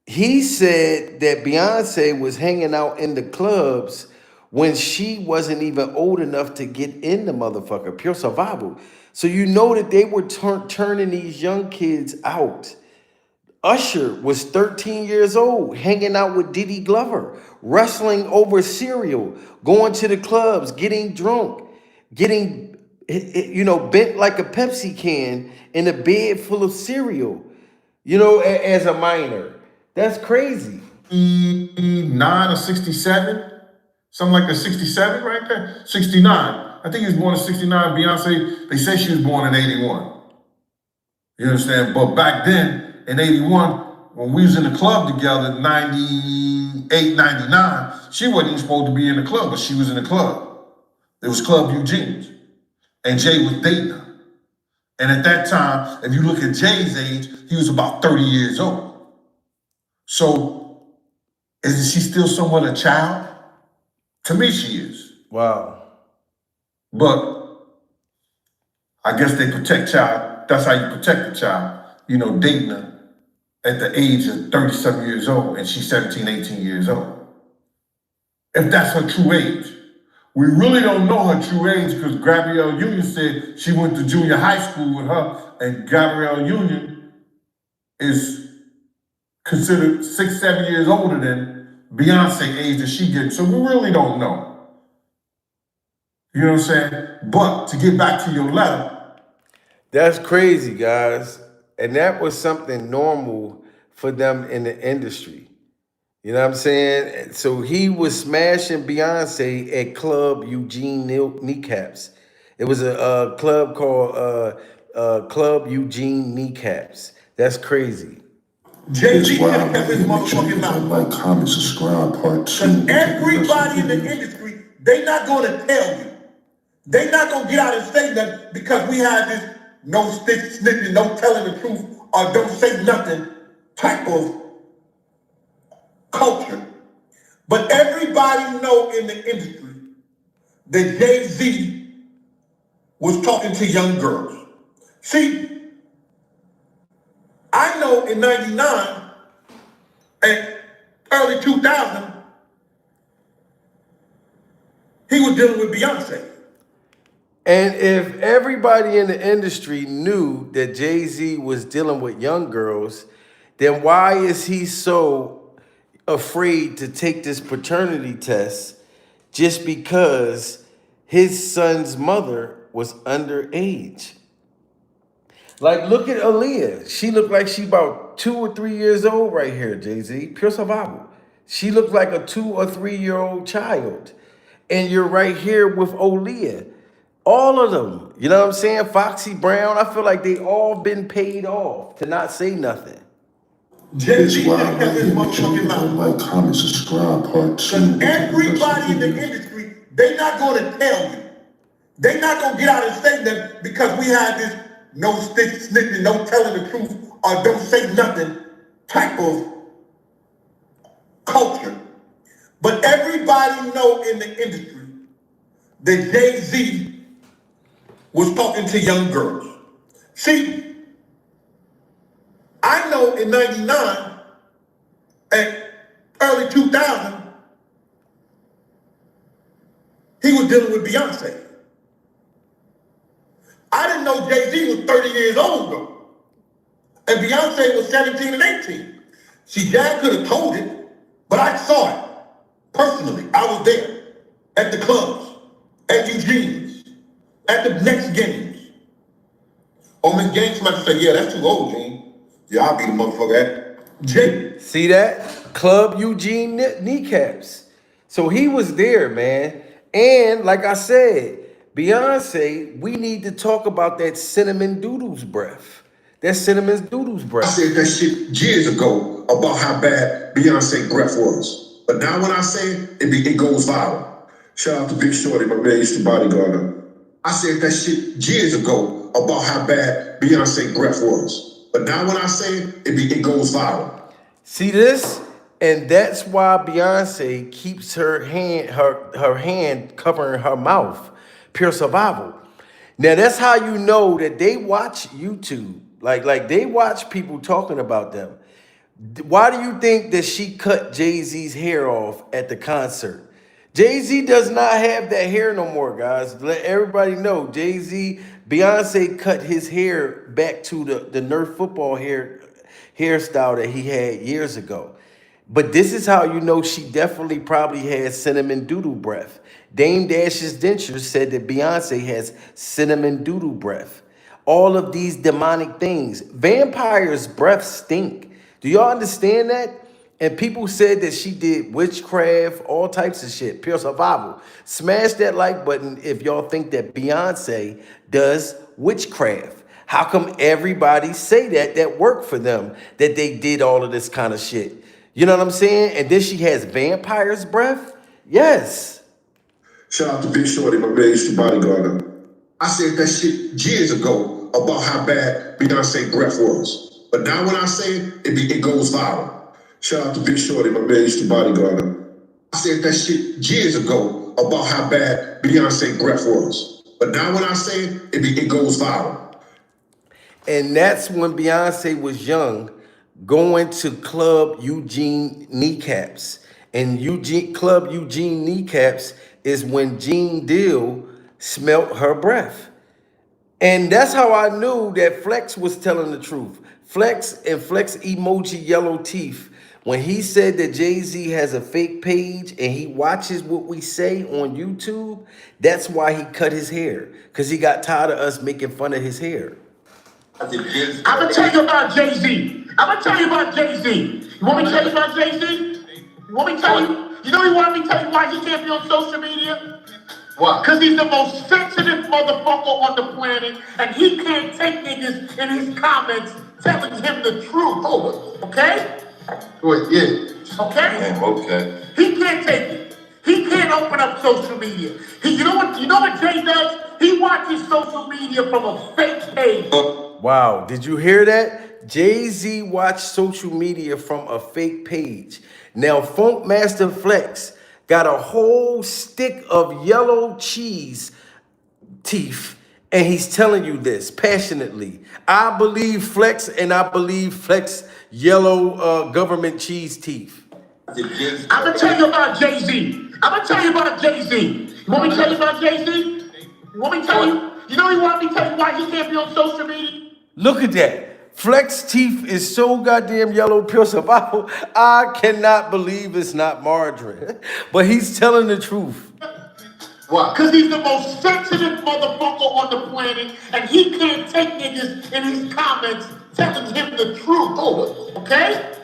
He said that Beyonce was hanging out in the clubs when she wasn't even old enough to get in the motherfucker, pure survival. So you know that they were turning these young kids out. Usher was 13 years old, hanging out with Diddy Glover, wrestling over cereal, going to the clubs, getting drunk, getting, bent like a Pepsi can in a bed full of cereal, as a minor. That's crazy. 9 or 67, something like a 67 right there. 69. I think he was born in 69. Beyonce, they say she was born in 81. You understand? But back then, in 81, when we was in the club together, 98, 99, she wasn't even supposed to be in the club, but she was in the club. It was Club Eugene's. And Jay was dating her. And at that time, if you look at Jay's age, he was about 30 years old. So, isn't she still somewhat a child? To me, she is. Wow. But I guess they protect child. That's how you protect a child. Dating her at the age of 30-something years old, and she's 17, 18 years old. If that's her true age. We really don't know her true age because Gabrielle Union said she went to junior high school with her, and Gabrielle Union is considered 6, 7 years older than Beyonce age that she gets. So we really don't know. You know what I'm saying? But to get back to your letter. That's crazy, guys. And that was something normal for them in the industry. You know what I'm saying? So he was smashing Beyonce at Club Eugene Kneecaps. It was a club called Club Eugene Kneecaps. That's crazy. Jay-Z should have kept his motherfucking mouth. Like, comment, subscribe, part 2. Because everybody in the industry, they not going to tell you. They not going to get out and say that because we have this no snitching, no telling the truth, or don't say nothing type of culture. But everybody know in the industry that Jay-Z was talking to young girls. See, I know in 99 and early 2000, he was dealing with Beyonce. And if everybody in the industry knew that Jay-Z was dealing with young girls, then why is he so afraid to take this paternity test just because his son's mother was underage? Like, look at Aaliyah. She looked like she about 2 or 3 years old right here, Jay-Z. Pure survival. She looked like a 2 or 3 year old child. And you're right here with Aaliyah. All of them. You know what I'm saying? Foxy Brown, I feel like they all been paid off to not say nothing. Jay-Z should have kept his motherfucking mouth. Like, comment, subscribe, part 2. Because everybody in the industry, they not going to tell you. They not going to get out and say that because we have this no snitching, no telling the truth, or don't say nothing type of culture. But everybody know in the industry that Jay-Z was talking to young girls. See, I know in 99 and early 2000, he was dealing with Beyonce. I didn't know Jay-Z was 30 years old though. And Beyonce was 17 and 18. See, Dad could have told it, but I saw it personally. I was there at the clubs, at Eugene's, at the next games. Oh, Miss Gaines might say, yeah, that's too old, Gene. Yeah, I'll be the motherfucker at Jay. See that? Club Eugene kneecaps. So he was there, man. And like I said, Beyonce, we need to talk about that cinnamon doodles breath. That cinnamon doodles breath. I said that shit years ago about how bad Beyonce breath was. But now when I say it goes viral. Shout out to Big Shorty, my man used to bodyguard her. I said that shit years ago about how bad Beyonce breath was. But now when I say it goes viral. See this? And that's why Beyonce keeps her hand covering her mouth. Pure survival. Now that's how you know that they watch YouTube. Like they watch people talking about them. Why do you think that she cut Jay-Z's hair off at the concert? Jay-Z does not have that hair no more, guys. Let everybody know. Jay-Z, Beyonce cut his hair back to the Nerf football hairstyle that he had years ago. But this is how you know she definitely probably had cinnamon doodle breath. Dame Dash's dentures said that Beyonce has cinnamon doodle breath. All of these demonic things. Vampires' breath stink. Do y'all understand that? And people said that she did witchcraft, all types of shit. Pure survival. Smash that like button if y'all think that Beyonce does witchcraft. How come everybody say that worked for them, that they did all of this kind of shit? You know what I'm saying? And then she has vampire's breath? Yes. Shout out to Big Shorty, my man used to bodyguard her. I said that shit years ago about how bad Beyonce breath was. But now when I say it goes viral. Shout out to Big Shorty, my man used to bodyguard her. I said that shit years ago about how bad Beyonce breath was. But now when I say it goes viral. And that's when Beyonce was young, going to Club Eugene kneecaps. And Club Eugene kneecaps is when Gene Deal smelt her breath. And that's how I knew that Flex was telling the truth. Flex and Flex emoji yellow teeth. When he said that Jay-Z has a fake page and he watches what we say on YouTube, that's why he cut his hair. Because he got tired of us making fun of his hair. I'm going to tell you about Jay-Z. You want me to tell you about Jay-Z? You want me to tell you? You know he wanted me to tell you why he can't be on social media? Why? Because he's the most sensitive motherfucker on the planet, and he can't take niggas in his comments telling him the truth. Okay? Wait, yeah. Okay? Yeah, okay. He can't take it. He can't open up social media. You know what Jay does? He watches social media from a fake page. Wow, did you hear that? Jay-Z watched social media from a fake page. Now, Funk Master Flex got a whole stick of yellow cheese teeth, and he's telling you this passionately. I believe Flex, and I believe Flex yellow government cheese teeth. I'm gonna tell you about Jay-Z. I'm gonna tell you about Jay-Z. You want me to tell you about Jay-Z? You want me to tell you? You know you want me to tell you why he can't be on social media? Look at that. Flex teeth is so goddamn yellow, pure survival. I cannot believe it's not margarine. But he's telling the truth. Why? Because he's the most sensitive motherfucker on the planet, and he can't take niggas in his comments telling him the truth. Okay?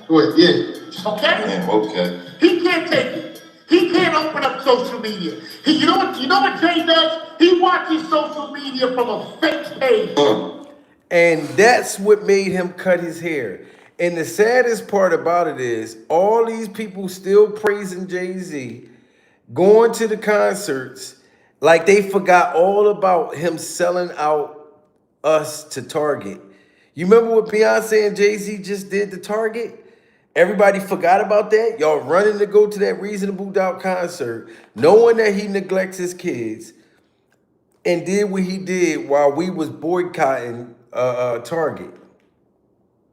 Wait, yeah. Okay? Yeah, okay. He can't take it. He can't open up social media. You know what Jay does? He watches social media from a fake page. And that's what made him cut his hair. And the saddest part about it is all these people still praising Jay-Z, going to the concerts, like they forgot all about him selling out us to Target. You remember what Beyonce and Jay-Z just did to Target? Everybody forgot about that? Y'all running to go to that Reasonable Doubt concert, knowing that he neglects his kids, and did what he did while we was boycotting Target.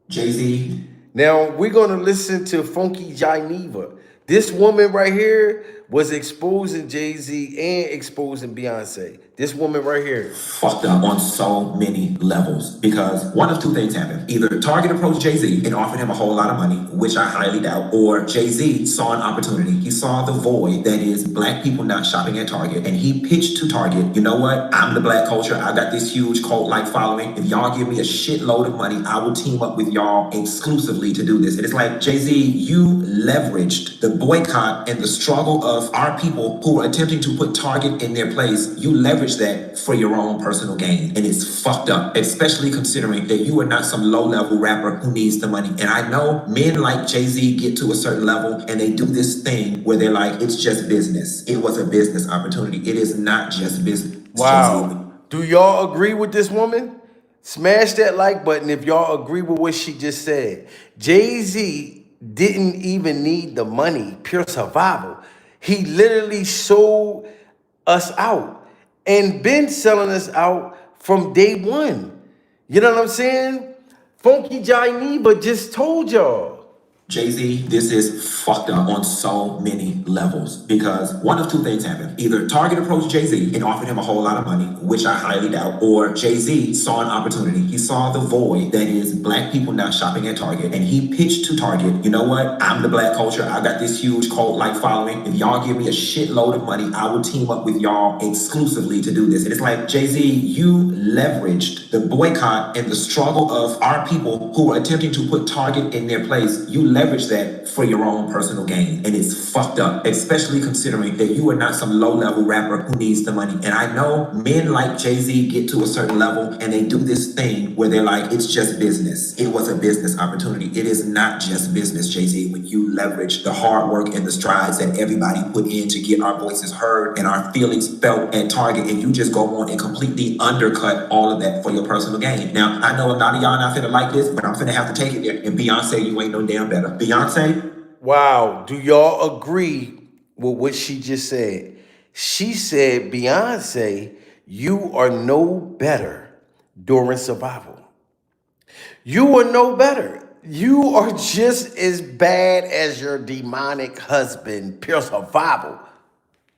Jay-Z. Now we're gonna listen to Funky Geneva. This woman right here was exposing Jay-Z and exposing Beyonce. This woman right here. Fucked up on so many levels because one of two things happened. Either Target approached Jay-Z and offered him a whole lot of money, which I highly doubt, or Jay-Z saw an opportunity. He saw the void that is black people not shopping at Target, and he pitched to Target, you know what? I'm the black culture. I got this huge cult-like following. If y'all give me a shitload of money, I will team up with y'all exclusively to do this. And it's like, Jay-Z, you leveraged the boycott and the struggle of our people who were attempting to put Target in their place. You leveraged that for your own personal gain, and it's fucked up, especially considering that you are not some low-level rapper who needs the money. And I know men like Jay-Z get to a certain level and they do this thing where they're like, it's just business. It was a business opportunity. It is not just business. Wow. Jay-Z. Do y'all agree with this woman? Smash that like button if y'all agree with what she just said. Jay-Z didn't even need the money, pure survival. He literally sold us out and been selling us out from day one. You know what I'm saying? Funky Geneva just told y'all. Jay-Z, this is fucked up on so many levels because one of two things happened. Either Target approached Jay-Z and offered him a whole lot of money, which I highly doubt, or Jay-Z saw an opportunity. He saw the void that is black people not shopping at Target, and he pitched to Target, you know what? I'm the black culture. I got this huge cult-like following. If y'all give me a shitload of money, I will team up with y'all exclusively to do this. And it's like, Jay-Z, you leveraged the boycott and the struggle of our people who were attempting to put Target in their place. You leverage that for your own personal gain, and it's fucked up, especially considering that you are not some low-level rapper who needs the money. And I know men like Jay-Z get to a certain level and they do this thing where they're like, it's just business. It was a business opportunity. It is not just business, Jay-Z, when you leverage the hard work and the strides that everybody put in to get our voices heard and our feelings felt at Target, and you just go on and completely undercut all of that for your personal gain. Now, I know a lot of y'all not finna like this, but I'm finna have to take it there. And Beyonce, you ain't no damn better. Beyonce? Wow, do y'all agree with what she just said? She said, Beyonce, you are no better during survival. You are no better. You are just as bad as your demonic husband, pure survival.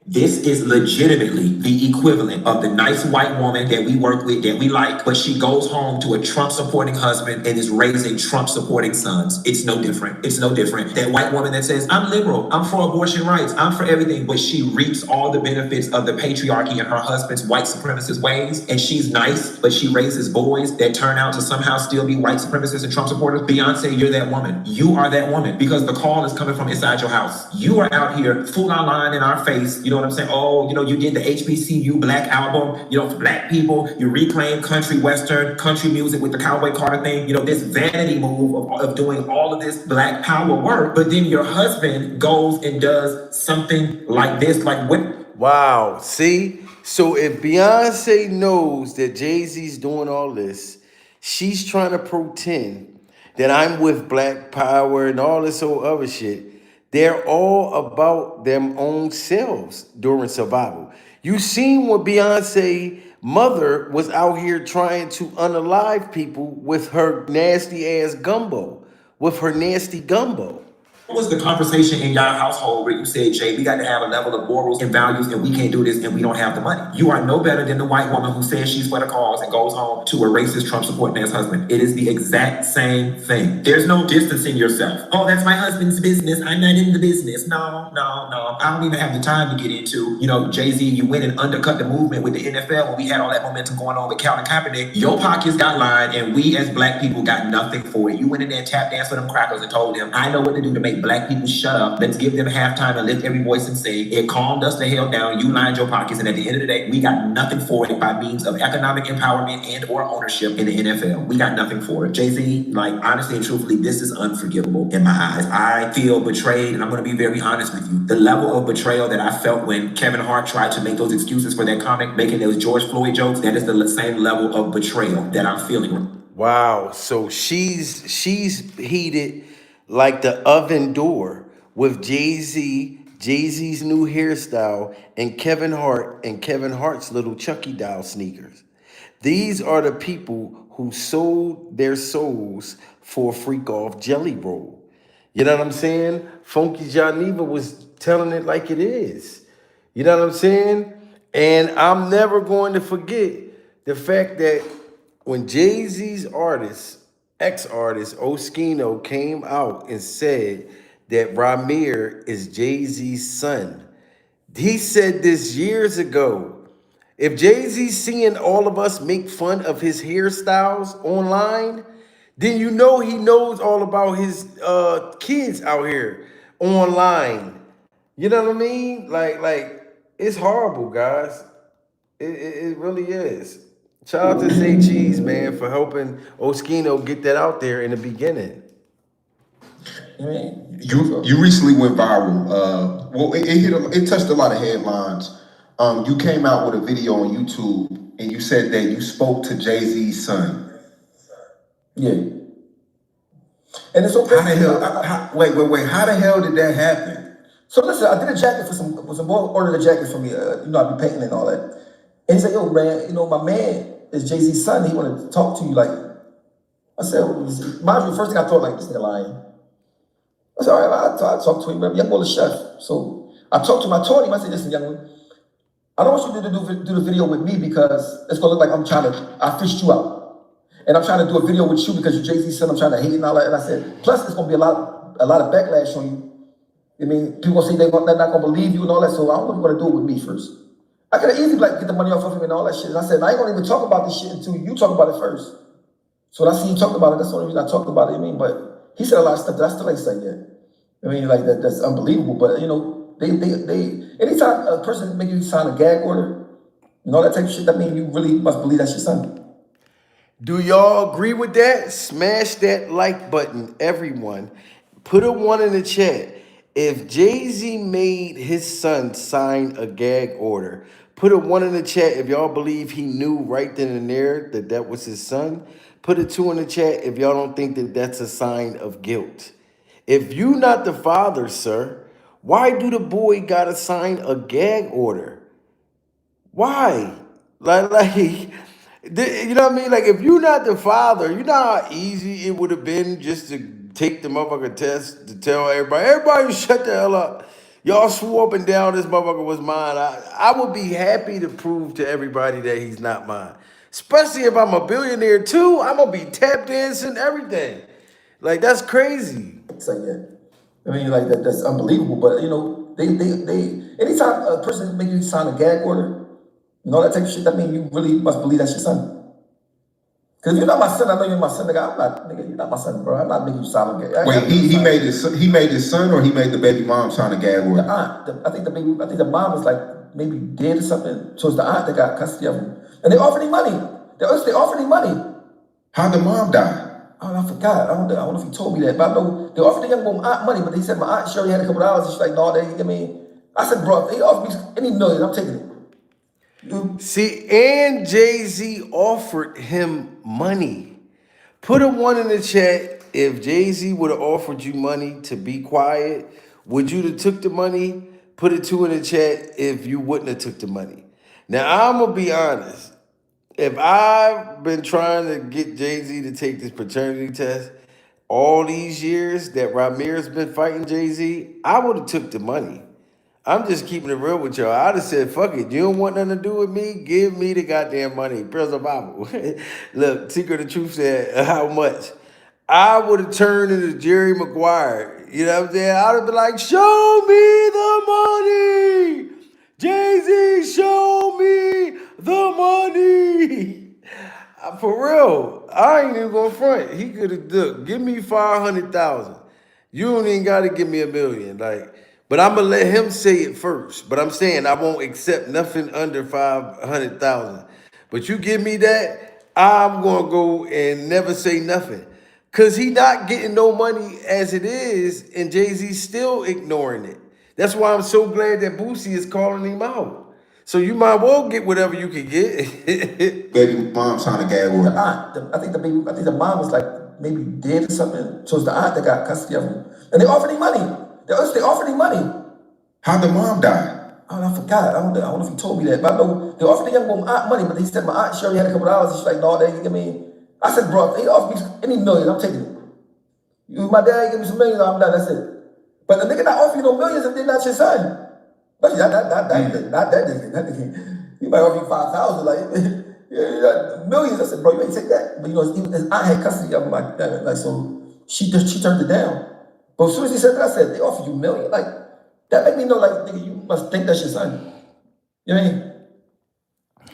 This is legitimately the equivalent of the nice white woman that we work with, that we like, but she goes home to a Trump-supporting husband and is raising Trump-supporting sons. It's no different. It's no different. That white woman that says, I'm liberal, I'm for abortion rights, I'm for everything, but she reaps all the benefits of the patriarchy and her husband's white supremacist ways, and she's nice, but she raises boys that turn out to somehow still be white supremacists and Trump supporters. Beyonce, you're that woman. You are that woman, because the call is coming from inside your house. You are out here full on lying in our face, know what I'm saying? Oh, you did the HBCU Black album, for Black people. You reclaim country western, country music with the Cowboy Carter thing. This vanity move of doing all of this Black power work. But then your husband goes and does something like this, like what? Wow. See? So if Beyonce knows that Jay-Z's doing all this, she's trying to pretend that I'm with Black Power and all this old other shit. They're all about them own selves during survival. You seen what Beyonce mother was out here trying to unalive people with her nasty ass gumbo, with her nasty gumbo. What was the conversation in your household where you said, Jay, we got to have a level of morals and values and we can't do this and we don't have the money? You are no better than the white woman who says she's for the cause and goes home to a racist Trump supporting ass husband. It is the exact same thing. There's no distancing yourself. Oh, that's my husband's business. I'm not in the business. No. I don't even have the time to get into, Jay-Z, you went and undercut the movement with the NFL when we had all that momentum going on with Colin Kaepernick. Your pockets got lined and we as Black people got nothing for it. You went in there and tap danced for them crackers and told them, I know what to do to make Black people shut up. Let's give them halftime and lift every voice and say, it calmed us the hell down. You lined your pockets. And at the end of the day, we got nothing for it by means of economic empowerment and or ownership in the NFL. We got nothing for it. Jay-Z, honestly and truthfully, this is unforgivable in my eyes. I feel betrayed, and I'm going to be very honest with you. The level of betrayal that I felt when Kevin Hart tried to make those excuses for that comic, making those George Floyd jokes, that is the same level of betrayal that I'm feeling. Wow. So she's heated like the oven door with Jay-Z's new hairstyle, and Kevin Hart's little Chucky doll sneakers. These are the people who sold their souls for a freak off jelly roll. You know what I'm saying? Funky Janiva was telling it like it is. You know what I'm saying? And I'm never going to forget the fact that when Jay-Z's ex-artist Oskino came out and said that Ramir is Jay-Z's son. He said this years ago. If Jay-Z's seeing all of us make fun of his hairstyles online, then he knows all about his kids out here online. You know what I mean? Like it's horrible, guys. It really is. Shout out to Say Cheese, man, for helping Oskino get that out there in the beginning. You recently went viral. It touched a lot of headlines. You came out with a video on YouTube and you said that you spoke to Jay-Z's son. Yeah. And it's okay. How the hell? Wait. How the hell did that happen? So listen, I did a jacket for some boy ordered a jacket for me. I be painting and all that. And he said, yo, man, my man is Jay-Z's son. He wanted to talk to you. I said, mind you, the first thing I thought, this nigga lying. I said, all right, I'll talk to him. Young boy, the chef. So I talked to him. I told him, I said, listen, young man, I don't want you to do the video with me because it's going to look like I fished you out. And I'm trying to do a video with you because you're Jay-Z's son. I'm trying to hate and all that. And I said, plus it's going to be a lot of backlash on you. I mean, people say they're not going to believe you and all that. So I don't know if you're going to do it with me first. I could have easily get the money off of him and all that shit. And I said, I ain't gonna even talk about this shit until you talk about it first. So when I see you talk about it, that's the only reason I talked about it. But he said a lot of stuff that I still ain't said yet. That's unbelievable. But they anytime a person make you sign a gag order and all that type of shit, that means you really must believe that's your son. Do y'all agree with that? Smash that like button, everyone. Put a 1 in the chat. If Jay-Z made his son sign a gag order, put a 1 in the chat if y'all believe he knew right then and there that was his son. Put a 2 in the chat if y'all don't think that that's a sign of guilt. If you not the father, sir, why do the boy gotta sign a gag order? Why? You know what I mean? If you're not the father, you know how easy it would have been just to take the motherfucker test to tell everybody shut the hell up. Y'all swore up and down this motherfucker was mine. I would be happy to prove to everybody that he's not mine. Especially if I'm a billionaire too, I'm gonna be tap dancing, everything. That's crazy. So yeah, I mean that's unbelievable. But they anytime a person make you sign a gag order and all that type of shit, that means you really must believe that's your son. Cause you're not my son. I know you're my son, nigga. I'm not, nigga. You're not my son, bro. I'm not making you sound gay. Wait, he made his son, or he made the baby mom sign a gag order? The aunt. I think the mom is like maybe dead or something. So it's the aunt that got custody of him, and they offered him money. They offered him money. How'd the mom die? Oh, I forgot. I don't know if he told me that, but I know they offered the young woman aunt money, but he said my aunt Sherry had a couple dollars. And she's like, no, I said, bro, if they offer me any million, I'm taking it. See, and Jay-Z offered him money. Put a 1 in the chat if Jay-Z would have offered you money to be quiet. Would you have took the money? Put a 2 in the chat if you wouldn't have took the money. Now, I'm going to be honest. If I've been trying to get Jay-Z to take this paternity test all these years that Ramirez been fighting Jay-Z, I would have took the money. I'm just keeping it real with y'all. I'd have said, fuck it. You don't want nothing to do with me? Give me the goddamn money. Pure Bible. Look, Secret of Truth said, how much? I would have turned into Jerry Maguire. You know what I'm saying? I'd have been like, show me the money. Jay-Z, show me the money. For real. I ain't even going to front. He could have, look, give me 500,000. You don't even got to give me $1 million. But I'm going to let him say it first. But I'm saying I won't accept nothing under 500,000. But you give me that, I'm going to go and never say nothing. Because he not getting no money as it is, and Jay-Z's still ignoring it. That's why I'm so glad that Boosie is calling him out. So you might well get whatever you can get. Baby mom signed a gag order. The aunt. I think the mom was like maybe dead or something. So it's the aunt that got custody of him, and they offered him money. They offered him money. How'd the mom die? Oh, I forgot. I don't know if he told me that, but I know they offered the young woman aunt money, but he said my aunt Sherry had a couple dollars. And she's like, no, I said, bro, if they offer me any million, I'm taking it. My dad give me some millions, I'm done. That's it. But the nigga not offer you no millions if they're not your son. But not that nigga. He might offer you 5,000, like millions. I said, bro, you ain't take that. But his aunt had custody of him like that. Like so, she turned it down. But as soon as he said that, I said, they offer you $1 million. Like that made me know, like nigga, you must think that's your son. You know what I mean?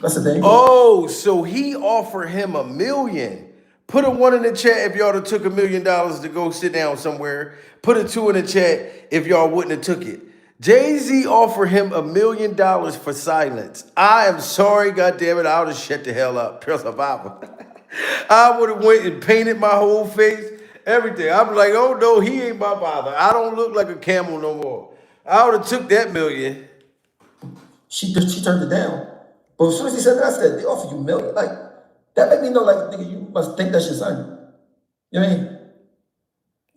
That's the thing. Oh, so he offered him $1 million. Put a 1 in the chat if y'all have took $1 million to go sit down somewhere. Put a 2 in the chat if y'all wouldn't have took it. Jay-Z offered him $1 million for silence. I am sorry, goddammit, I would have shut the hell up. Pure survival. I would have went and painted my whole face, everything. I'd be like, oh no, he ain't my father. I don't look like a camel no more. I would have took that $1 million. She turned it down. But as soon as he said that, I said, they offer you $1 million. Like, that made me know, like, nigga, you must think that's your son. You know what I mean?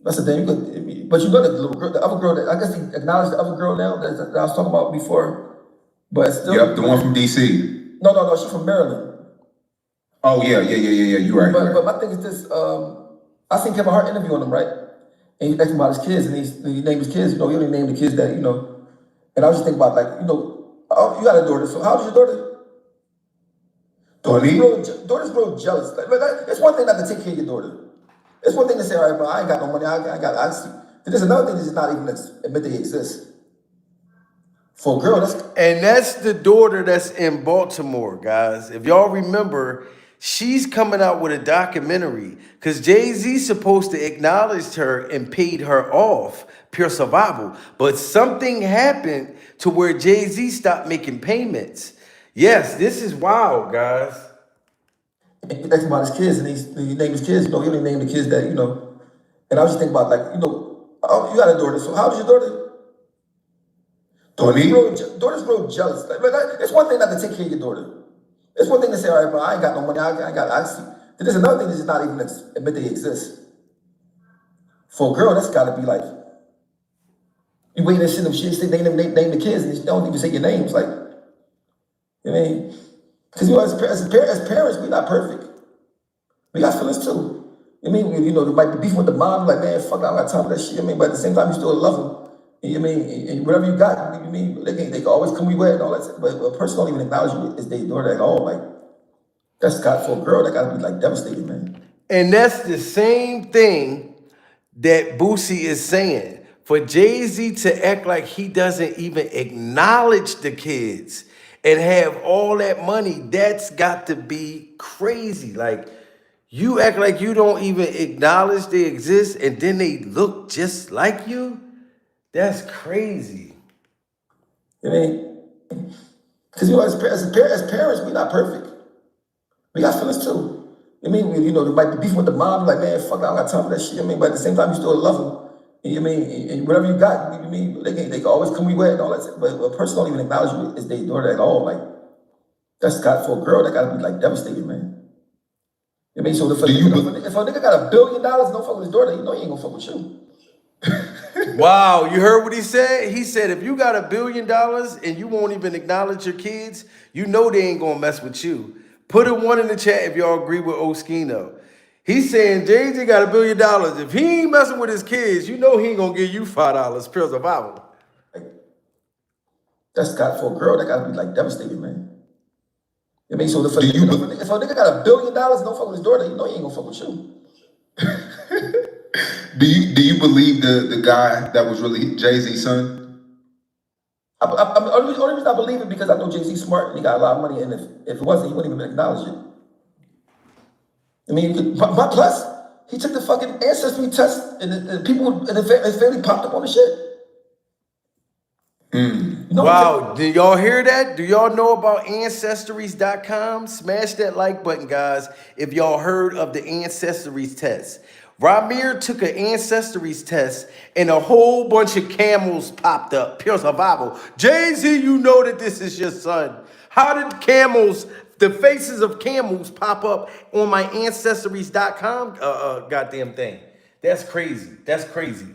That's the thing. But you know the little girl, the other girl, I guess he acknowledged the other girl now that I was talking about before. But still. Yep, the one from DC. No, she's from Maryland. Oh, yeah, you're right. But my thing is this, I seen Kevin Hart interviewing him, right? And he asked him about his kids, and he named his kids, he only named the kids that, And I was just thinking about, like, oh, you got a daughter, so how old is your daughter? Daughters grow jealous. It's one thing not to take care of your daughter. It's one thing to say, all right, but I ain't got no money. I see. There's another thing that's not even admit they exist. For a girl, that's the daughter that's in Baltimore, guys. If y'all remember, she's coming out with a documentary because Jay-Z supposed to acknowledge her and paid her off, Pure Survival. But something happened to where Jay-Z stopped making payments. Yes, this is wild, guys. He asked about his kids, and he named his kids. He only named the kids that, And I was just thinking about, like, oh, you got a daughter, so how old is your daughter? Daughters grow jealous. It's one thing not to take care of your daughter. It's one thing to say, all right, but I ain't got no money. I see. There's another thing that's not even admit they exist. For a girl, that's got to be like, you wait and sit them shit, they name the kids, and they don't even say your names, like. You know what I mean? Because as parents, we're not perfect. We got feelings too. You know what I mean? There might be beef with the mom, like, man, fuck, I don't got time for that shit. But at the same time, you still love them. You know what I mean? And whatever you got, they can always come your way and all that. But a person don't even acknowledge you as their daughter at all. Like, that's got for a girl, that got to be like devastating, man. And that's the same thing that Boosie is saying. For Jay-Z to act like he doesn't even acknowledge the kids and have all that money, that's got to be crazy. Like, You act like you don't even acknowledge they exist, and then they look just like you? That's crazy. I mean, because you know, as parents, we're not perfect. We got feelings too. I mean, you know, there might be beef with the mom, like, man, fuck, I don't got time for that shit. I mean, but at the same time, you still love them. I mean, and whatever you got, I mean, they can always come your way and all that. But a person don't even acknowledge you as their daughter at all. Like, that's got for a girl, that gotta be like devastating, man. I mean, so if a nigga got $1 billion, don't fuck with his daughter, you know he ain't gonna fuck with you. Wow, you heard what he said? He said if you got $1 billion and you won't even acknowledge your kids, you know they ain't gonna mess with you. Put a 1 in the chat if y'all agree with Oskino. He's saying Jay-Z got $1 billion. If he ain't messing with his kids, you know he ain't gonna give you $5 pure survival. Like, that's got for a girl, that gotta be like devastating, man. I mean, so if a nigga got $1 billion, don't fuck with his daughter, you know he ain't gonna fuck with you. Do you believe the guy that was really Jay-Z's son? Only reason I believe it because I know Jay-Z's smart and he got a lot of money, and if it wasn't, he wouldn't even acknowledge it. I mean, but plus, he took the fucking ancestry test, and the people in his family popped up on the shit. You know, wow, did y'all hear that? Do y'all know about Ancestries.com? Smash that like button, guys, if y'all heard of the Ancestries test. Ramir took an Ancestries test and a whole bunch of camels popped up. Pure survival. Jay-Z, you know that this is your son. How did camels, the faces of camels, pop up on my Ancestries.com goddamn thing? That's crazy. That's crazy.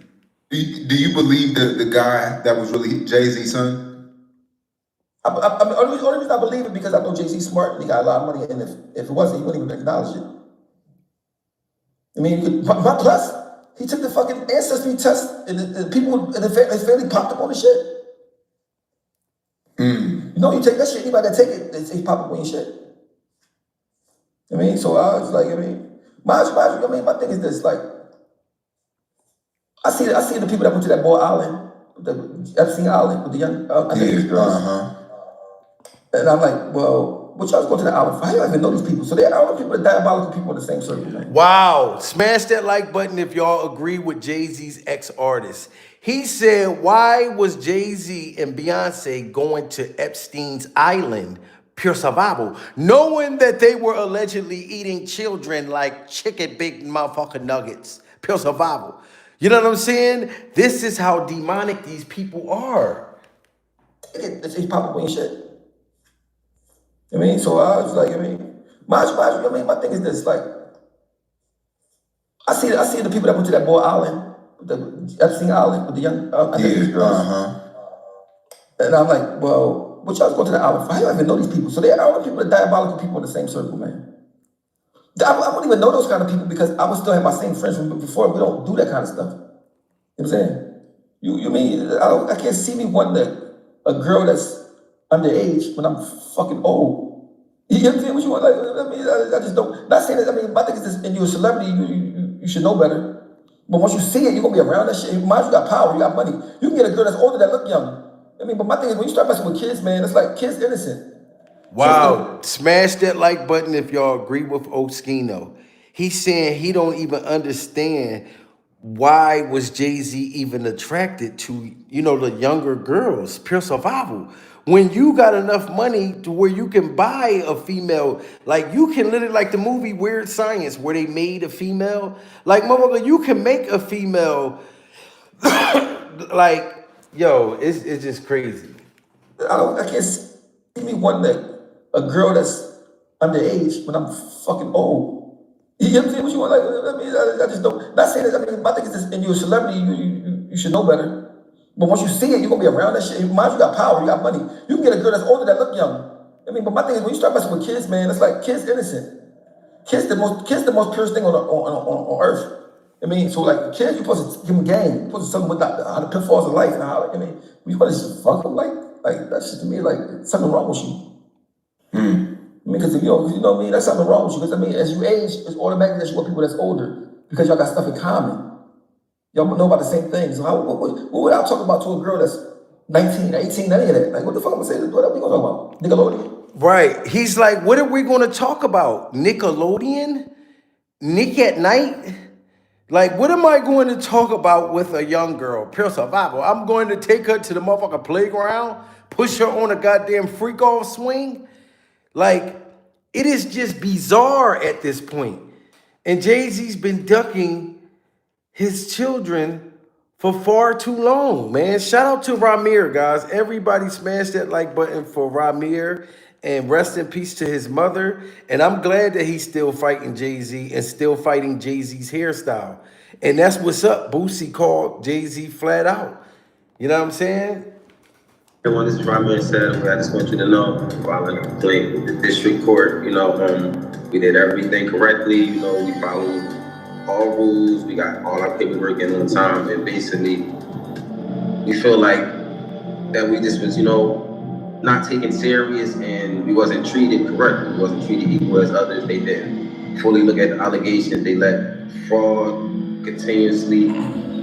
Do you believe the guy that was really Jay-Z's son? Only reason I believe it because I know Jay-Z's smart and he got a lot of money, and if it wasn't, he wouldn't even acknowledge it. I mean, but plus, he took the fucking ancestry test, and the people in his family popped up on the shit. You know, you take that shit, anybody that take it, he pop up on your shit. I mean, so I was like, I mean, my thing is this, like, I see the people that went to that boy island, the Epstein Island with the young underage girls. And I'm like, well, what y'all going to the island for? I don't even know these people. So they're all the people, the diabolical people in the same circle, man. Wow. Smash that like button if y'all agree with Jay-Z's ex-artist. He said, why was Jay-Z and Beyonce going to Epstein's Island? Pure survival. Knowing that they were allegedly eating children like chicken big motherfucking nuggets. Pure survival. You know what I'm saying? This is how demonic these people are. He pop up on your shit. I mean, so I was like, I mean, my thing is this, like, I see the people that went to that boy island, the Epstein Island with the young underage girls. And I'm like, well, what y'all going to the island for? I don't even know these people. So they're all the people, the diabolical people in the same circle, man. I wouldn't even know those kind of people because I would still have my same friends from before. We don't do that kind of stuff. You know what I'm saying? You mean, I can't see me wanting a girl that's underage when I'm fucking old. You know what I'm saying? What you want? Like, I mean, I just don't. Not saying that. I mean, my thing is this: and you're a celebrity, you should know better. But once you see it, you're gonna be around that shit. Mind you got power, you got money. You can get a girl that's older that look young. I mean, but my thing is when you start messing with kids, man, it's like kids innocent. Wow. Smash that like button if y'all agree with Oskino. He's saying he don't even understand why was Jay-Z even attracted to, you know, the younger girls. Pure survival. When you got enough money to where you can buy a female, like you can literally, like the movie Weird Science where they made a female, like motherfucker, you can make a female like, yo, it's just crazy. I can't see me wanting a girl that's underage when I'm fucking old. You know what I'm saying? What you want? Like, I mean, I just don't. Not saying that. I mean, my thing is this: and you're a celebrity, you should know better. But once you see it, you're gonna be around that shit. Mind you got power, you got money. You can get a girl that's older that look young. I mean, but my thing is when you start messing with kids, man, it's like kids innocent. Kids the most purest thing on earth. I mean, so like kids, you're supposed to give them game. You're supposed to tell them what the pitfalls of life and how. Like, I mean, you supposed to just fuck them like that's just to me like something wrong with you. I mean, because you know what I mean. That's something wrong with you. Because I mean, as you age, it's automatically that you want people that's older because y'all got stuff in common. Y'all know about the same things. So what would I talk about to a girl that's 19, 18, none of that? Like, what the fuck am I saying? What are we gonna talk about? Nickelodeon? Right. He's like, what are we going to talk about? Nickelodeon? Nick at Night? Like, what am I going to talk about with a young girl? Pure survival. I'm going to take her to the motherfucking playground, push her on a goddamn freak off swing. Like, it is just bizarre at this point. And Jay-Z's been ducking his children for far too long, man. Shout out to Ramir, guys. Everybody smash that like button for Ramir, and rest in peace to his mother. And I'm glad that he's still fighting Jay-Z and still fighting Jay-Z's hairstyle. And that's what's up. Boosie called Jay-Z flat out. You know what I'm saying? Everyone, this is Ramir said, I just want you to know, while I played with the district court, we did everything correctly. We followed all rules. We got all our paperwork in on time. And basically, we feel like that we just was, not taken serious, and we wasn't treated correctly. We wasn't treated equal as others. They didn't fully look at the allegations. They let fraud continuously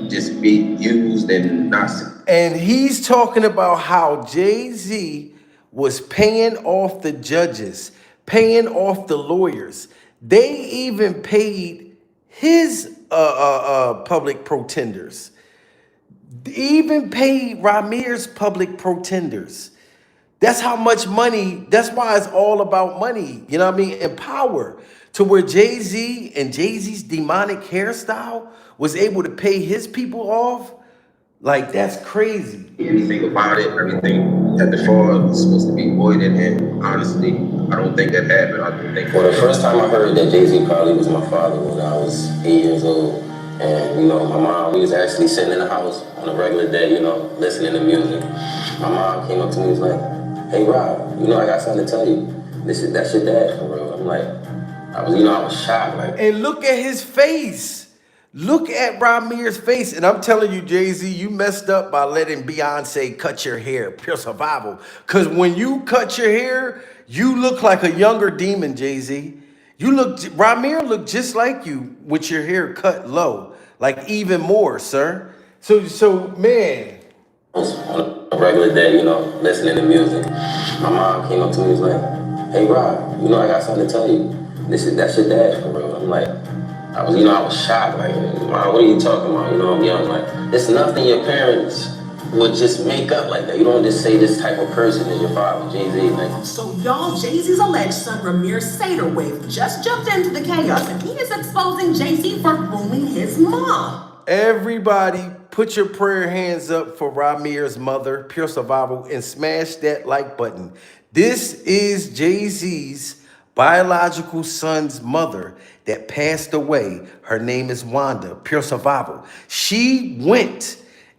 just be used and not. And he's talking about how Jay-Z was paying off the judges, paying off the lawyers. They even paid his public pretenders. Even paid Ramir's public pretenders. That's how much money, that's why it's all about money, you know what I mean, and power. To where Jay-Z and Jay-Z's demonic hairstyle was able to pay his people off. Like, that's crazy. Anything about it, everything that the fraud was supposed to be avoided, and honestly, I don't think that happened. I don't think. Well, the first time I heard that Jay-Z probably was my father when I was 8 years old. And, my mom, we was actually sitting in the house on a regular day, listening to music. My mom came up to me and was like, "Hey, Rob, I got something to tell you. That's your dad for real." I'm like, I was shocked. Like, and look at his face. Look at Ramir's face. And I'm telling you, Jay-Z, you messed up by letting Beyonce cut your hair. Pure survival. Because when you cut your hair, you look like a younger demon, Jay-Z. Ramir looked just like you with your hair cut low. Like, even more, sir. So man. On a regular day, listening to music. My mom came up to me and was like, "Hey, Rob, I got something to tell you. That's your dad for real." I'm like, I was shocked. Like, Mom, what are you talking about? I'm young. Like, it's nothing your parents would just make up like that. You don't just say this type of person is your father, Jay-Z. Like, so y'all, Jay-Z's alleged son Ramir Saterwave just jumped into the chaos, and he is exposing Jay-Z for grooming his mom. Everybody, put your prayer hands up for Ramir's mother, Pure Survival, and smash that like button. This is Jay-Z's biological son's mother that passed away. Her name is Wanda, Pure Survival. She went,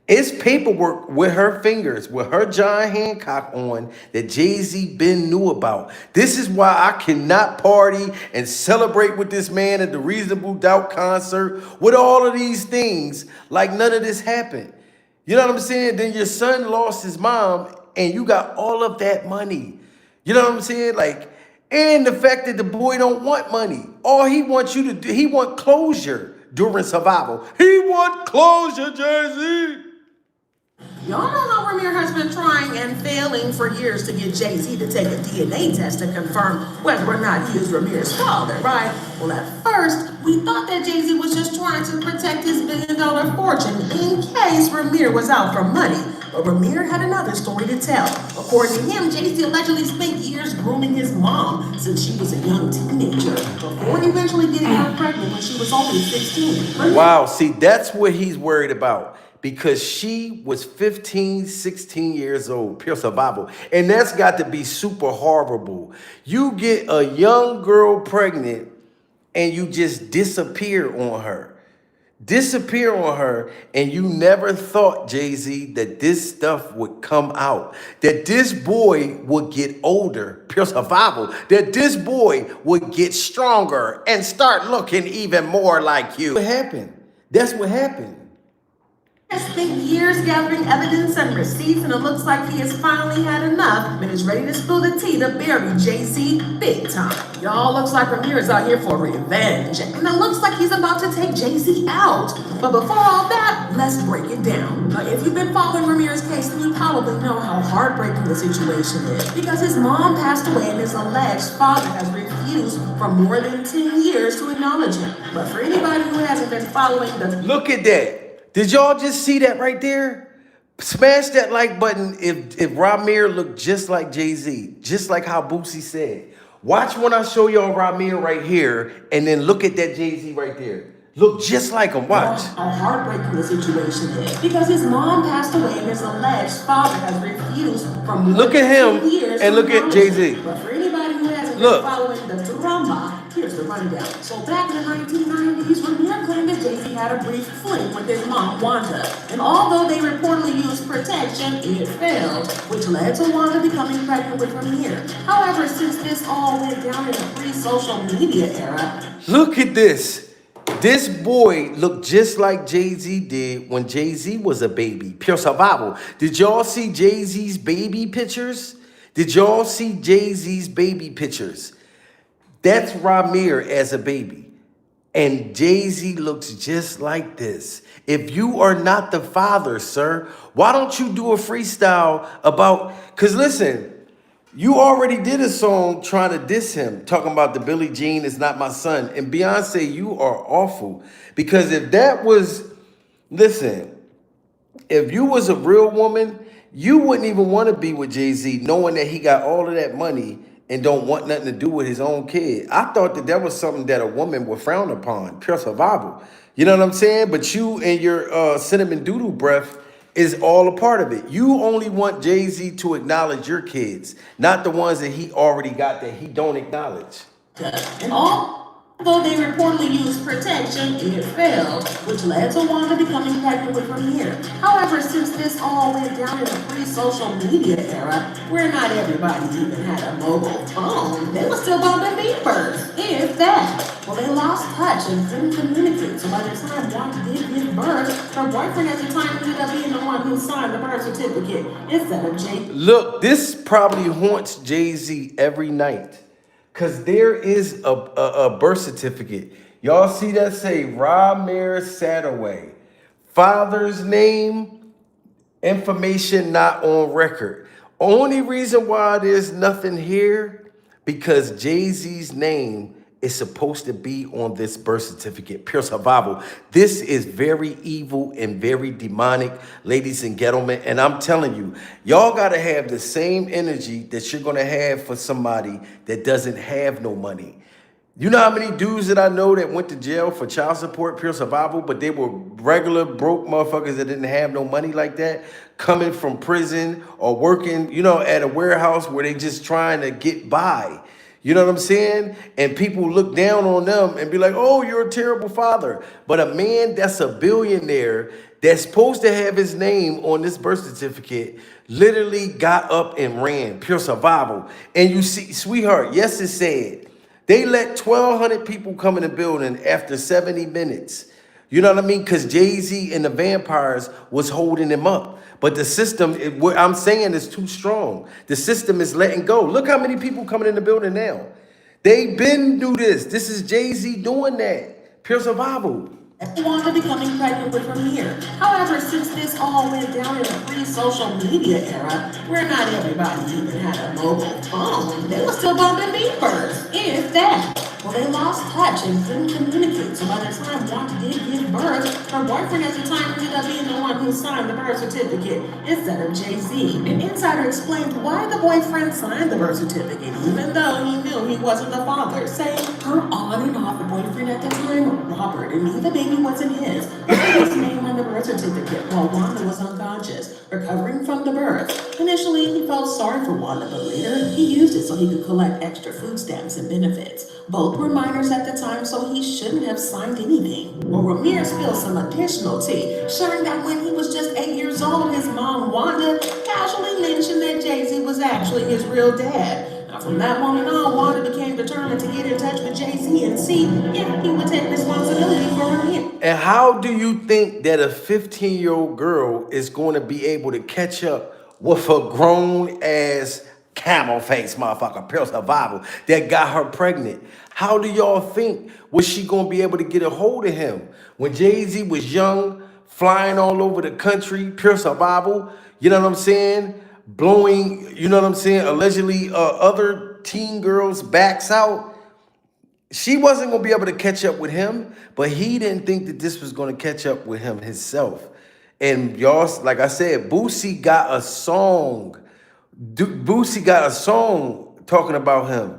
it's paperwork with her fingers, with her John Hancock on, that Jay-Z been knew about. This is why I cannot party and celebrate with this man at the Reasonable Doubt concert with all of these things like none of this happened. You know what I'm saying? Then your son lost his mom and you got all of that money. You know what I'm saying? Like, and the fact that the boy don't want money. All he wants you to do, he want closure during survival. He want closure, Jay-Z. Y'all know how Ramir has been trying and failing for years to get Jay-Z to take a DNA test to confirm whether or not he is Ramir's father, right? Well, at first, we thought that Jay-Z was just trying to protect his billion-dollar fortune in case Ramir was out for money. But Ramir had another story to tell. According to him, Jay-Z allegedly spent years grooming his mom since she was a young teenager, before eventually getting her pregnant when she was only 16. Wow, see, that's what he's worried about. Because she was 15, 16 years old, Pure Survival. And that's got to be super horrible. You get a young girl pregnant and you just disappear on her. Disappear on her, and you never thought, Jay-Z, that this stuff would come out. That this boy would get older, Pure Survival. That this boy would get stronger and start looking even more like you. What happened? That's what happened. He has spent years gathering evidence and receipts, and it looks like he has finally had enough and is ready to spill the tea to bury Jay-Z big time. Y'all, looks like Ramir is out here for revenge, and it looks like he's about to take Jay-Z out. But before all that, let's break it down. Now, if you've been following Ramir's case, then you probably know how heartbreaking the situation is, because his mom passed away and his alleged father has refused refused for more than 10 years to acknowledge him. But for anybody who hasn't been following the... Look at that. Did y'all just see that right there? Smash that like button if Ramir looked just like Jay-Z, just like how Boosie said. Watch when I show y'all Ramir right here, and then look at that Jay-Z right there. Look just like him. Watch. How heartbreaking the situation is because his mom passed away and his alleged father has refused for more Look than at him 10 years and to look at acknowledge Jay-Z. him. But for anybody who hasn't Look. been following the drama, here's the rundown. So back in the 1990s, Ramir claimed that Jay-Z had a brief fling with his mom, Wanda. And although they reportedly used protection, it failed, which led to Wanda becoming pregnant with Ramir. However, since this all went down in the pre-social media era... Look at this. This boy looked just like Jay-Z did when Jay-Z was a baby. Pure survival. Did y'all see Jay-Z's baby pictures? Did y'all see Jay-Z's baby pictures? That's Ramir as a baby. And Jay-Z looks just like this. If you are not the father, sir, why don't you do a freestyle about... Because listen... You already did a song trying to diss him, talking about the Billie Jean is not my son. And Beyonce, you are awful. Because if that was, listen, if you was a real woman, you wouldn't even want to be with Jay-Z knowing that he got all of that money and don't want nothing to do with his own kid. I thought that was something that a woman would frown upon, pure survival. You know what I'm saying? But you and your cinnamon doodle breath is all a part of it. You only want Jay-Z to acknowledge your kids, not the ones that he already got that he don't acknowledge. And although they reportedly used protection, it failed, which led to Wanda becoming pregnant with Ramir. However, since this all went down in the pre-social media era, where not everybody even had a mobile phone, they were still bumping beepers, if that. Well, they lost touch and couldn't communicate, so by the time Wanda did give birth, her boyfriend at the time ended up being the one who signed the birth certificate instead of Jay. Look, this probably haunts Jay-Z every night. Because there is a birth certificate. Y'all see that say Ramir Satterway. Father's name, information not on record. Only reason why there's nothing here, because Jay-Z's name is supposed to be on this birth certificate. Pure survival. This is very evil and very demonic, ladies and gentlemen. And I'm telling you, y'all got to have the same energy that you're going to have for somebody that doesn't have no money. You know how many dudes that I know that went to jail for child support, pure survival, but they were regular broke motherfuckers that didn't have no money like that, coming from prison or working, you know, at a warehouse where they just trying to get by. You know what I'm saying? And people look down on them and be like, oh, you're a terrible father. But a man that's a billionaire that's supposed to have his name on this birth certificate literally got up and ran. Pure survival. And you see, sweetheart, yes, it's sad. They let 1,200 people come in the building after 70 minutes. You know what I mean? Because Jay-Z and the Vampires was holding him up. But the system, what I'm saying, is too strong. The system is letting go. Look how many people coming in the building now. They been do this. This is Jay-Z doing that. Pure survival. Wanda becoming pregnant with Ramir. However, since this all went down in the pre-social media era, where not everybody even had a mobile phone, they were still bumping beepers, if that. Well, they lost touch and couldn't communicate, so by the time Wanda did give birth, her boyfriend at the time ended up being the one who signed the birth certificate instead of Jay-Z. An insider explained why the boyfriend signed the birth certificate, even though he knew he wasn't the father, saying her on and off boyfriend at the time, Robert, and knew the baby wasn't his, but his name on the birth certificate while Wanda was unconscious, recovering from the birth. Initially, he felt sorry for Wanda, but later he used it so he could collect extra food stamps and benefits. Both were minors at the time, so he shouldn't have signed anything. Well, Ramir spilled some additional tea, sharing that when he was just 8 years old, his mom, Wanda, casually mentioned that Jay-Z was actually his real dad. Now, from that moment on, Wanda became determined to get in touch with Jay-Z and see if he would take responsibility for Ramir. And how do you think that a 15-year-old girl is going to be able to catch up with a grown-ass camel face motherfucker, pure survival, that got her pregnant? How do y'all think was she going to be able to get a hold of him? When Jay-Z was young, flying all over the country, pure survival, you know what I'm saying? Blowing, you know what I'm saying, allegedly other teen girls' backs out. she wasn't gonna be able to catch up with him, but he didn't think that this was gonna catch up with him himself. And y'all, like I said, Boosie got a song. Boosie got a song talking about him.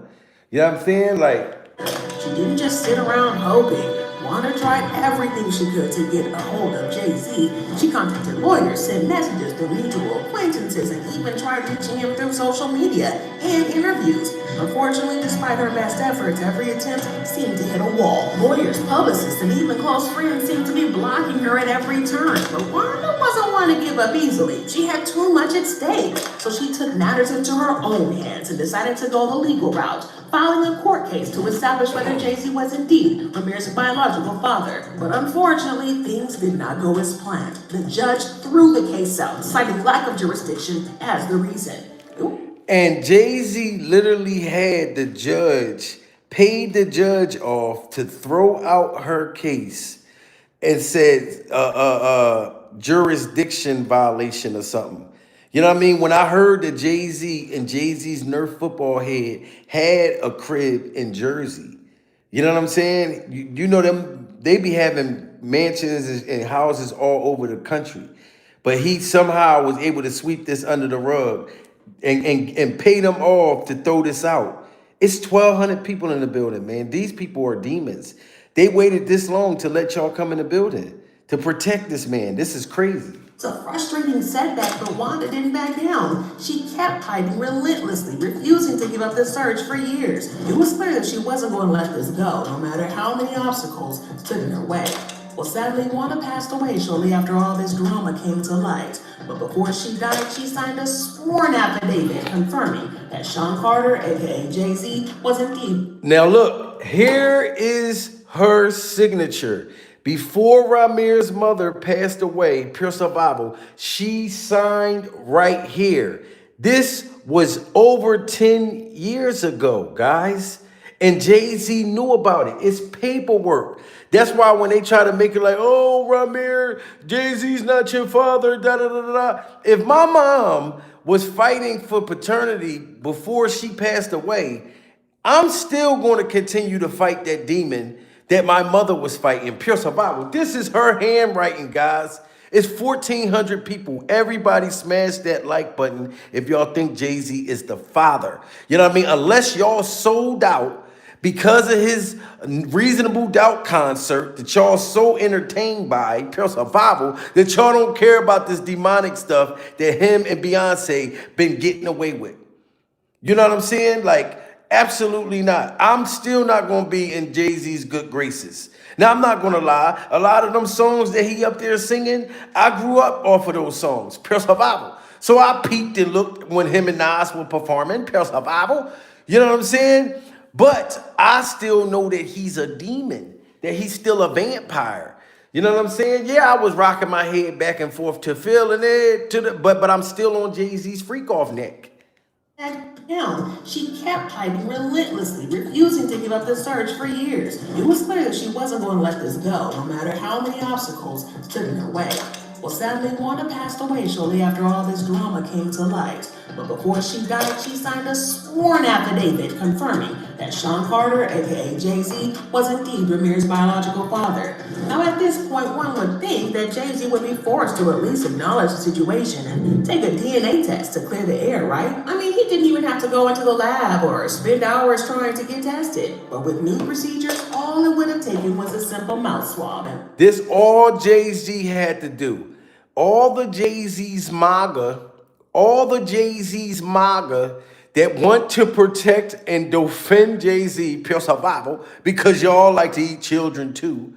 You know what I'm saying? Like, She didn't just sit around hoping. Wanda tried everything she could to get a hold of Jay-Z. She contacted lawyers, sent messages to mutual acquaintances, and even tried reaching him through social media and interviews. Unfortunately, despite her best efforts, every attempt seemed to hit a wall. Lawyers, publicists, and even close friends seemed to be blocking her at every turn. But Wanda wasn't one to give up easily. She had too much at stake, so she took matters into her own hands and decided to go the legal route, filing a court case to establish whether Jay-Z was indeed Ramirez's biological father. But unfortunately, things did not go as planned. The judge threw the case out, citing lack of jurisdiction as the reason. and Jay-Z literally had the judge, paid the judge off to throw out her case and said jurisdiction violation or something. You know what I mean? When I heard that Jay-Z and Jay-Z's Nerf football head had a crib in Jersey, you know what I'm saying? You know them, they be having mansions and houses all over the country. But he somehow was able to sweep this under the rug and pay them off to throw this out. It's 1,200 people in the building, man. These people are demons. They waited this long to let y'all come in the building to protect this man. This is crazy. It's a frustrating setback, but Wanda didn't back down. She kept fighting relentlessly, refusing to give up the search for years. It was clear that she wasn't going to let this go, no matter how many obstacles stood in her way. Well, sadly, Wanda passed away shortly after all this drama came to light. But before she died, she signed a sworn affidavit confirming that Sean Carter, aka Jay-Z, was indeed. Now look, here is her signature. Before Ramirez's mother passed away, pure survival, she signed right here. This was over 10 years ago, guys. And Jay-Z knew about it. It's paperwork. That's why when they try to make it like, oh, Ramirez, Jay-Z's not your father, da-da-da-da. If my mom was fighting for paternity before she passed away, I'm still going to continue to fight that demon that my mother was fighting. Pure survival. This is her handwriting, guys. It's 1,400 people. Everybody smash that like button if y'all think Jay-Z is the father. You know what I mean? Unless y'all sold out because of his Reasonable Doubt concert that y'all so entertained by, pure survival, that y'all don't care about this demonic stuff that him and Beyonce been getting away with. You know what I'm saying? Like, absolutely not. I'm still not going to be in Jay-Z's good graces. Now, I'm not going to lie. A lot of them songs that he up there singing, I grew up off of those songs, pure survival. So I peeked and looked when him and Nas were performing, pure survival. You know what I'm saying? But I still know that he's a demon, that he's still a vampire. You know what I'm saying? Yeah, I was rocking my head back and forth to feeling it, but I'm still on Jay-Z's freak off neck. Down. She kept fighting relentlessly, refusing to give up the search for years. It was clear that she wasn't going to let this go, no matter how many obstacles stood in her way. Well, sadly, Wanda passed away shortly after all this drama came to light. But before she died, she signed a sworn affidavit confirming that Sean Carter, aka Jay-Z, was indeed Ramirez's biological father. Now, at this point, one would think that Jay-Z would be forced to at least acknowledge the situation and take a DNA test to clear the air, right? I mean, he didn't even have to go into the lab or spend hours trying to get tested. But with new procedures, all it would have taken was a simple mouth swab. This all Jay-Z had to do. All the Jay-Z's MAGA that want to protect and defend Jay-Z, pure survival, because y'all like to eat children too.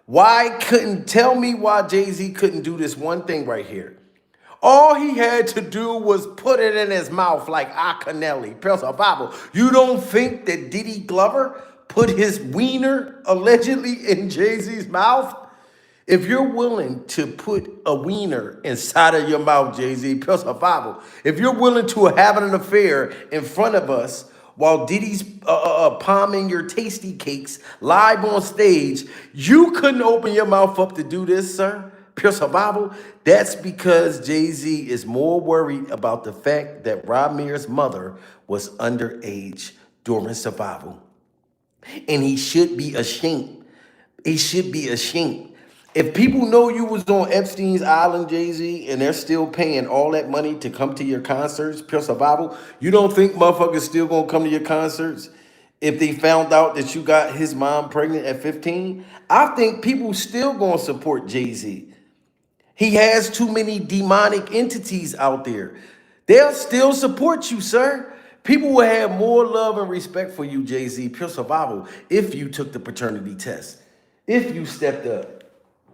Why Jay-Z couldn't do this one thing right here? All he had to do was put it in his mouth like Akinelli, pure survival. You don't think that Diddy Glover put his wiener allegedly in Jay-Z's mouth? If you're willing to put a wiener inside of your mouth, Jay-Z, pure survival, if you're willing to have an affair in front of us while Diddy's palming your tasty cakes live on stage, you couldn't open your mouth up to do this, sir? Pure survival? That's because Jay-Z is more worried about the fact that Ramirez's mother was underage during survival. And he should be ashamed. He should be ashamed. If people know you was on Epstein's Island, Jay-Z, and they're still paying all that money to come to your concerts, Pure Survival, you don't think motherfuckers still gonna come to your concerts if they found out that you got his mom pregnant at 15? I think people still gonna support Jay-Z. He has too many demonic entities out there. They'll still support you, sir. People will have more love and respect for you, Jay-Z, Pure Survival, if you took the paternity test, if you stepped up.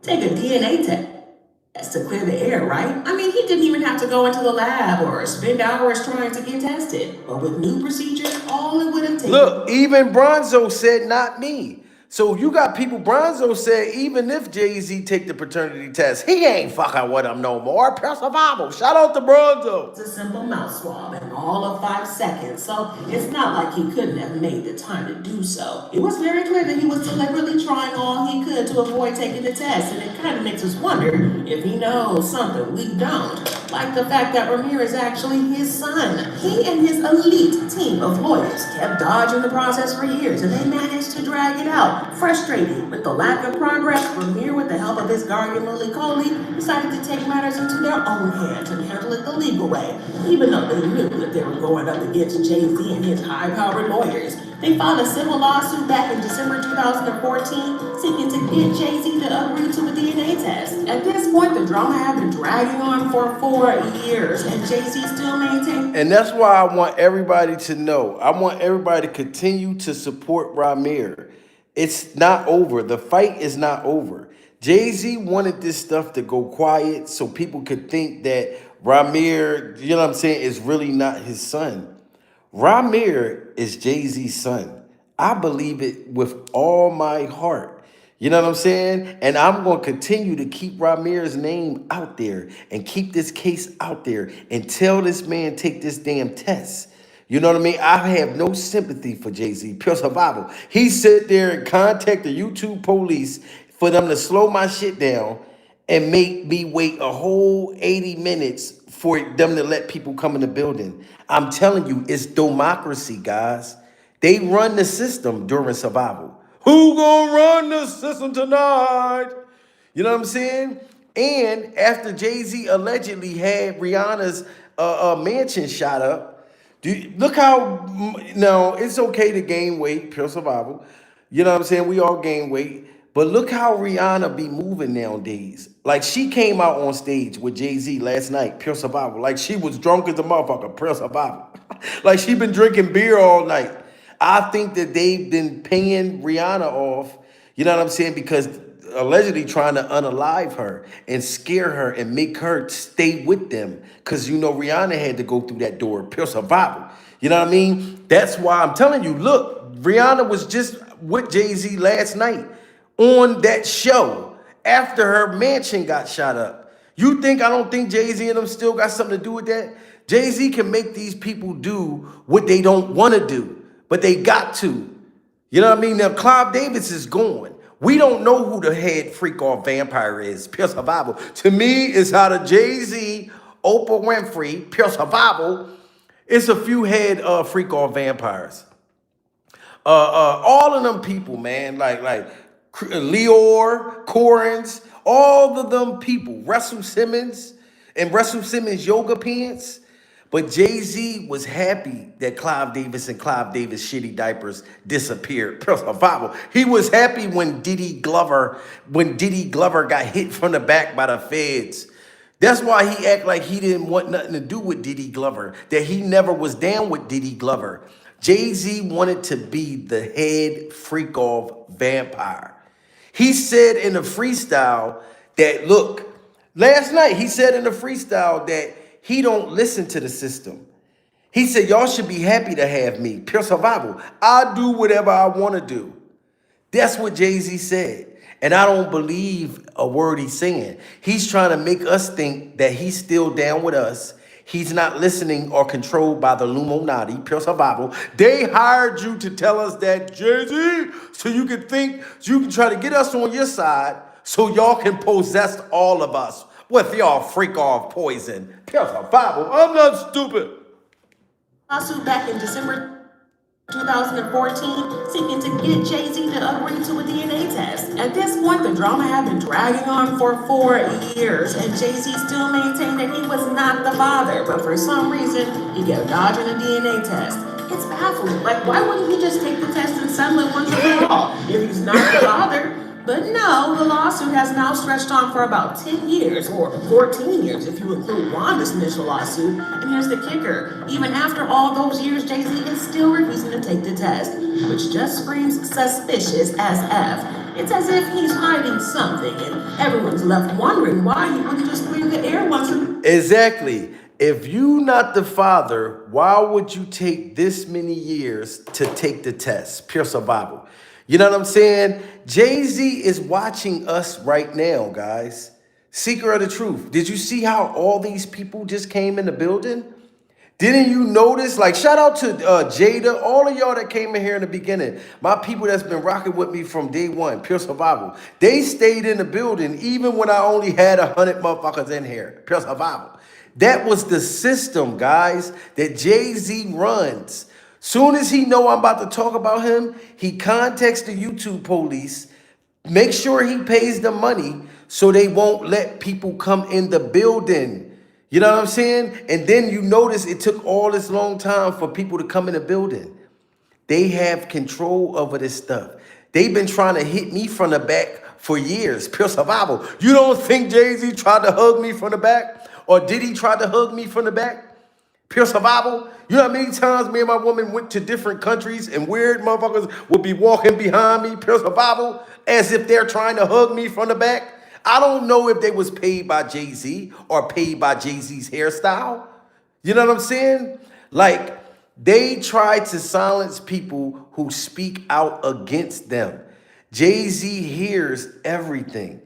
Take a DNA test to clear the air, right? I mean, he didn't even have to go into the lab or spend hours trying to get tested. But with new procedures, all it would have taken... Look, even Bronzo said, not me. So you got people, Bronzo said, even if Jay-Z take the paternity test, he ain't fucking with him no more. Pure Survival. Shout out to Bronzo. It's a simple mouth swab in all of 5 seconds, so it's not like he couldn't have made the time to do so. It was very clear that he was deliberately trying all he could to avoid taking the test, and it kind of makes us wonder if he knows something we don't. Like the fact that Ramir is actually his son. He and his elite team of lawyers kept dodging the process for years, and they managed to drag it out. Frustrated with the lack of progress, Ramir, with the help of his guardian Lily Coley, decided to take matters into their own hands and handle it the legal way. Even though they knew that they were going up against Jay-Z and his high-powered lawyers, they filed a civil lawsuit back in December 2014, seeking to get Jay-Z to agree to a DNA test. At this point, the drama had been dragging on for 4 years, and Jay-Z still maintained. And that's why I want everybody to know. I want everybody to continue to support Ramir. It's not over. The fight is not over. Jay-Z wanted this stuff to go quiet so people could think that Ramir, you know what I'm saying, is really not his son. Ramir is Jay-Z's son. I believe it with all my heart. You know what I'm saying? And I'm going to continue to keep Ramir's name out there and keep this case out there until this man take this damn test. You know what I mean? I have no sympathy for Jay-Z, Pure Survival. He sit there and contact the YouTube police for them to slow my shit down and make me wait a whole 80 minutes for them to let people come in the building. I'm telling you, it's democracy, guys. They run the system during survival. Who gonna run the system tonight? You know what I'm saying? And after Jay-Z allegedly had Rihanna's mansion shot up, look how, now it's okay to gain weight, Pure Survival. You know what I'm saying? We all gain weight. But look how Rihanna be moving nowadays. Like, she came out on stage with Jay-Z last night, Pure Survival. Like, she was drunk as a motherfucker, Pure Survival. Like, she been drinking beer all night. I think that they've been paying Rihanna off, you know what I'm saying? Because allegedly trying to unalive her and scare her and make her stay with them. Because, you know, Rihanna had to go through that door, Pure Survival. You know what I mean? That's why I'm telling you, look, Rihanna was just with Jay-Z last night on that show after her mansion got shot up. You think I don't think Jay-Z and them still got something to do with that? Jay-Z can make these people do what they don't want to do, but they got to. You know what I mean? Now, Clive Davis is gone. We don't know who the head freak-off vampire is, Pure Survival. To me, it's out of Jay-Z, Oprah Winfrey, Pure Survival. It's a few head freak-off vampires. All of them people, man, like Leor, Corins, all of them people, Russell Simmons and Russell Simmons yoga pants. But Jay-Z was happy that Clive Davis and Clive Davis shitty diapers disappeared. Pure Survival. He was happy when Diddy Glover got hit from the back by the feds. That's why he act like he didn't want nothing to do with Diddy Glover, that he never was down with Diddy Glover. Jay-Z wanted to be the head freak-off vampire. He said in the freestyle that, look, last night he said in the freestyle that he don't listen to the system. He said, y'all should be happy to have me. Pure Survival. I do whatever I want to do. That's what Jay-Z said. And I don't believe a word he's saying. He's trying to make us think that he's still down with us. He's not listening or controlled by the Illuminati, Pure Survival. They hired you to tell us that, Jay-Z, so you can think, so you can try to get us on your side so y'all can possess all of us with y'all freak-off poison. Pure Survival. I'm not stupid. Lawsuit back in December 2014, seeking to get Jay-Z to agree to a DNA test. At this point, the drama had been dragging on for 4 years, and Jay-Z still maintained that he was not the father, but for some reason, he kept dodging a DNA test. It's baffling. Like, why wouldn't he just take the test and settle it once and for all if he's not the father? But no, the lawsuit has now stretched on for about 10 years, or 14 years if you include Wanda's initial lawsuit. And here's the kicker. Even after all those years, Jay-Z is still refusing to take the test, which just screams suspicious as F. It's as if he's hiding something, and everyone's left wondering why he wouldn't just clear the air once and... Exactly. If you not the father, why would you take this many years to take the test? Pure survival. You know what I'm saying? Jay-Z is watching us right now, guys. Seeker of the truth. Did you see how all these people just came in the building? Didn't you notice? Like, shout out to Jada, all of y'all that came in here in the beginning. My people that's been rocking with me from day one, Pure Survival. They stayed in the building even when I only had 100 motherfuckers in here. Pure Survival. That was the system, guys, that Jay-Z runs. Soon as he know I'm about to talk about him, he contacts the YouTube police, make sure he pays the money so they won't let people come in the building. You know what I'm saying? And then you notice it took all this long time for people to come in the building. They have control over this stuff. They've been trying to hit me from the back for years. Pure survival. You don't think Jay-Z tried to hug me from the back? Or did he try to hug me from the back? Pure survival. You know how many times me and my woman went to different countries and weird motherfuckers would be walking behind me, pure survival, as if they're trying to hug me from the back? I don't know if they was paid by Jay-Z or paid by Jay-Z's hairstyle. You know what I'm saying? Like, they try to silence people who speak out against them. Jay-Z hears everything.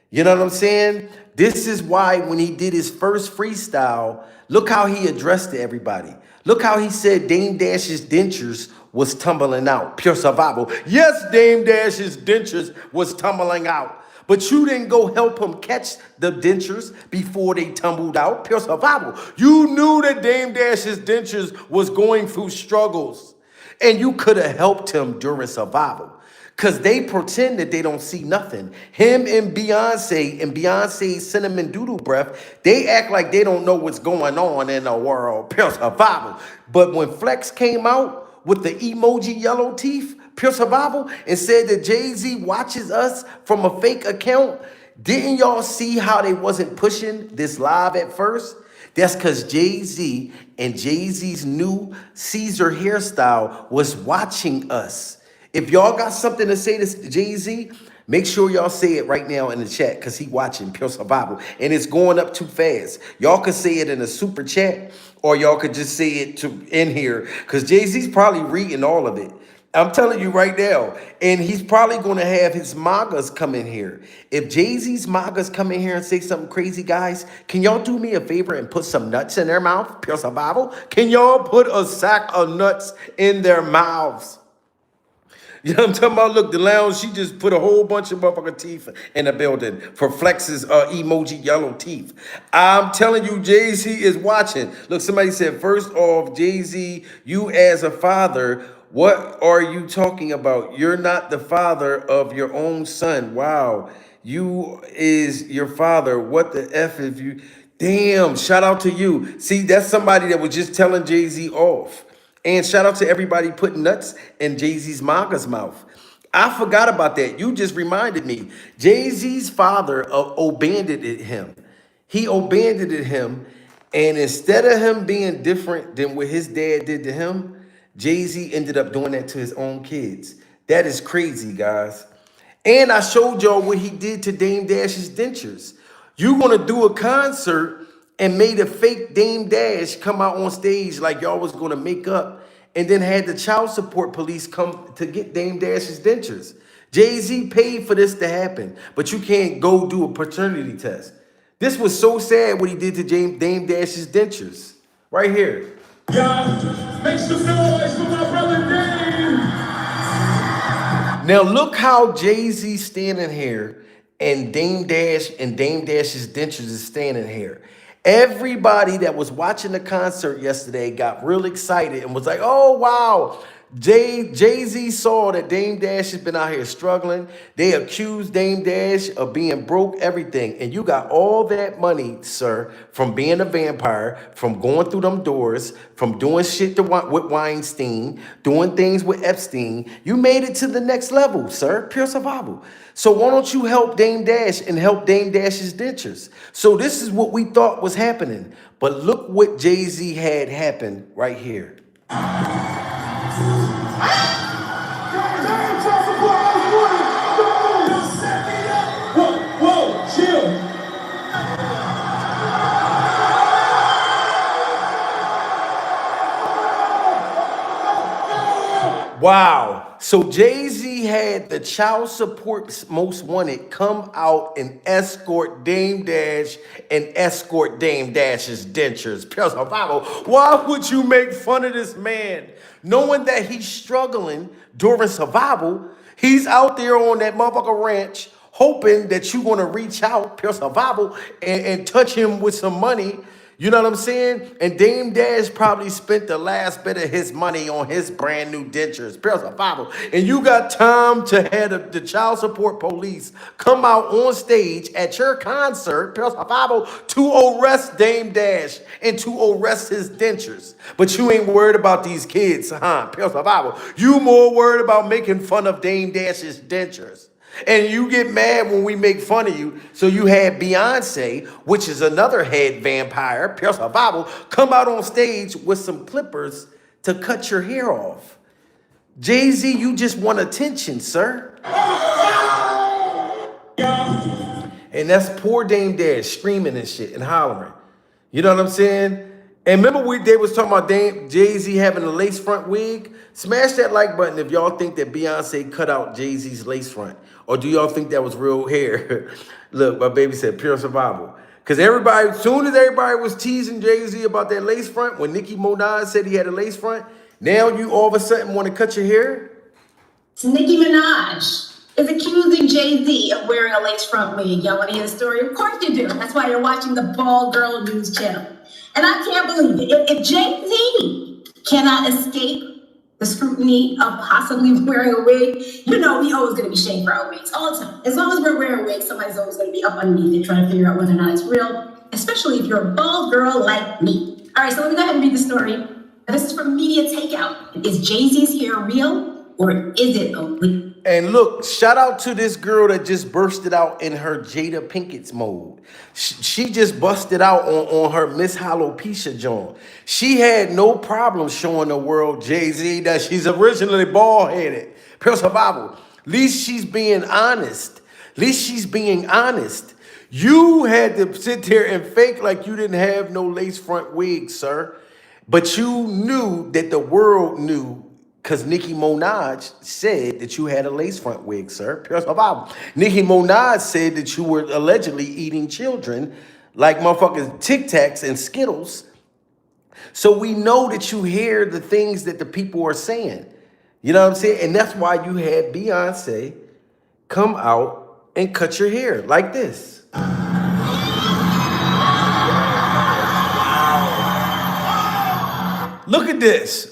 You know what I'm saying? This is why when he did his first freestyle, look how he addressed everybody. Look how he said Dame Dash's dentures was tumbling out. Pure survival. Yes, Dame Dash's dentures was tumbling out. But you didn't go help him catch the dentures before they tumbled out. Pure survival. You knew that Dame Dash's dentures was going through struggles. And you could have helped him during survival. Because they pretend that they don't see nothing. Him and Beyonce's cinnamon doodle breath, they act like they don't know what's going on in the world. Pure survival. But when Flex came out with the emoji yellow teeth, pure survival, and said that Jay-Z watches us from a fake account, didn't y'all see how they wasn't pushing this live at first? That's because Jay-Z and Jay-Z's new Caesar hairstyle was watching us. If y'all got something to say to Jay-Z, make sure y'all say it right now in the chat because he watching Pure Survival. And it's going up too fast. Y'all could say it in a super chat or y'all could just say it in here because Jay-Z's probably reading all of it. I'm telling you right now. And he's probably going to have his MAGAs come in here. If Jay-Z's MAGAs come in here and say something crazy, guys, can y'all do me a favor and put some nuts in their mouth? Pure Survival. Can y'all put a sack of nuts in their mouths? You know what I'm talking about? Look, the lounge, she just put a whole bunch of motherfucking teeth in the building for Flex's emoji yellow teeth. I'm telling you, Jay-Z is watching. Look, somebody said, first off, Jay-Z, you as a father, what are you talking about? You're not the father of your own son. Wow. You is your father. What the F if you... Damn, shout out to you. See, that's somebody that was just telling Jay-Z off. And shout out to everybody putting nuts in Jay-Z's MAGA's mouth. I forgot about that. You just reminded me. Jay-Z's father abandoned him. He abandoned him. And instead of him being different than what his dad did to him, Jay-Z ended up doing that to his own kids. That is crazy, guys. And I showed y'all what he did to Dame Dash's dentures. You want to do a concert and made a fake Dame Dash come out on stage like y'all was going to make up and then had the child support police come to get Dame Dash's dentures. Jay-Z paid for this to happen, but you can't go do a paternity test. This was so sad what he did to Dame Dash's dentures. Right here. Y'all, make some noise for my brother Dame. Now look how Jay-Z standing here and Dame Dash and Dame Dash's dentures is standing here. Everybody that was watching the concert yesterday got real excited and was like, oh, wow, Jay-Z saw that Dame Dash has been out here struggling. They accused Dame Dash of being broke, everything. And you got all that money, sir, from being a vampire, from going through them doors, from doing shit with Weinstein, doing things with Epstein. You made it to the next level, sir. Pure survival. So why don't you help Dame Dash and help Dame Dash's dentures? So this is what we thought was happening. But look what Jay-Z had happen right here. Whoa, chill. Wow. So Jay-Z had the child support most wanted come out and escort Dame Dash and escort Dame Dash's dentures. Pure survival. Why would you make fun of this man? Knowing that he's struggling during survival, he's out there on that motherfucker ranch hoping that you're going to reach out, pure survival, and touch him with some money. You know what I'm saying? And Dame Dash probably spent the last bit of his money on his brand new dentures, pure survival. And you got time to have the child support police come out on stage at your concert, pure survival, to arrest Dame Dash and to arrest his dentures. But you ain't worried about these kids, huh? Pure survival. You more worried about making fun of Dame Dash's dentures. And you get mad when we make fun of you. So you had Beyonce, which is another head vampire, pure survival, come out on stage with some clippers to cut your hair off. Jay-Z, you just want attention, sir. And that's poor Dame Dash screaming and shit and hollering. You know what I'm saying? And remember they was talking about Jay-Z having a lace front wig? Smash that like button if y'all think that Beyonce cut out Jay-Z's lace front. Or do y'all think that was real hair? Look, my baby said pure survival. Because as soon as everybody was teasing Jay-Z about that lace front, when Nicki Minaj said he had a lace front, now you all of a sudden want to cut your hair? Nicki Minaj is accusing Jay-Z of wearing a lace front wig. Y'all want to hear the story? Of course you do. That's why you're watching the Bald Girl News channel. And I can't believe it. If Jay-Z cannot escape the scrutiny of possibly wearing a wig, you know we always going to be shamed for our wigs all the time. As long as we're wearing wigs, somebody's always going to be up underneath it trying to figure out whether or not it's real, especially if you're a bald girl like me. All right, so let me go ahead and read the story. This is from Media Takeout. Is Jay-Z's hair real or is it a wig? And look, shout out to this girl that just bursted out in her Jada Pinkett's mode. She just busted out on her Miss Alopecia joint. She had no problem showing the world, Jay-Z, that she's originally bald-headed. Pure survival. At least she's being honest. At least she's being honest. You had to sit there and fake like you didn't have no lace front wig, sir. But you knew that the world knew because Nicki Minaj said that you had a lace front wig, sir. Pure survival. Nicki Minaj said that you were allegedly eating children like motherfucking Tic Tacs and Skittles. So we know that you hear the things that the people are saying. You know what I'm saying? And that's why you had Beyonce come out and cut your hair like this. Look at this.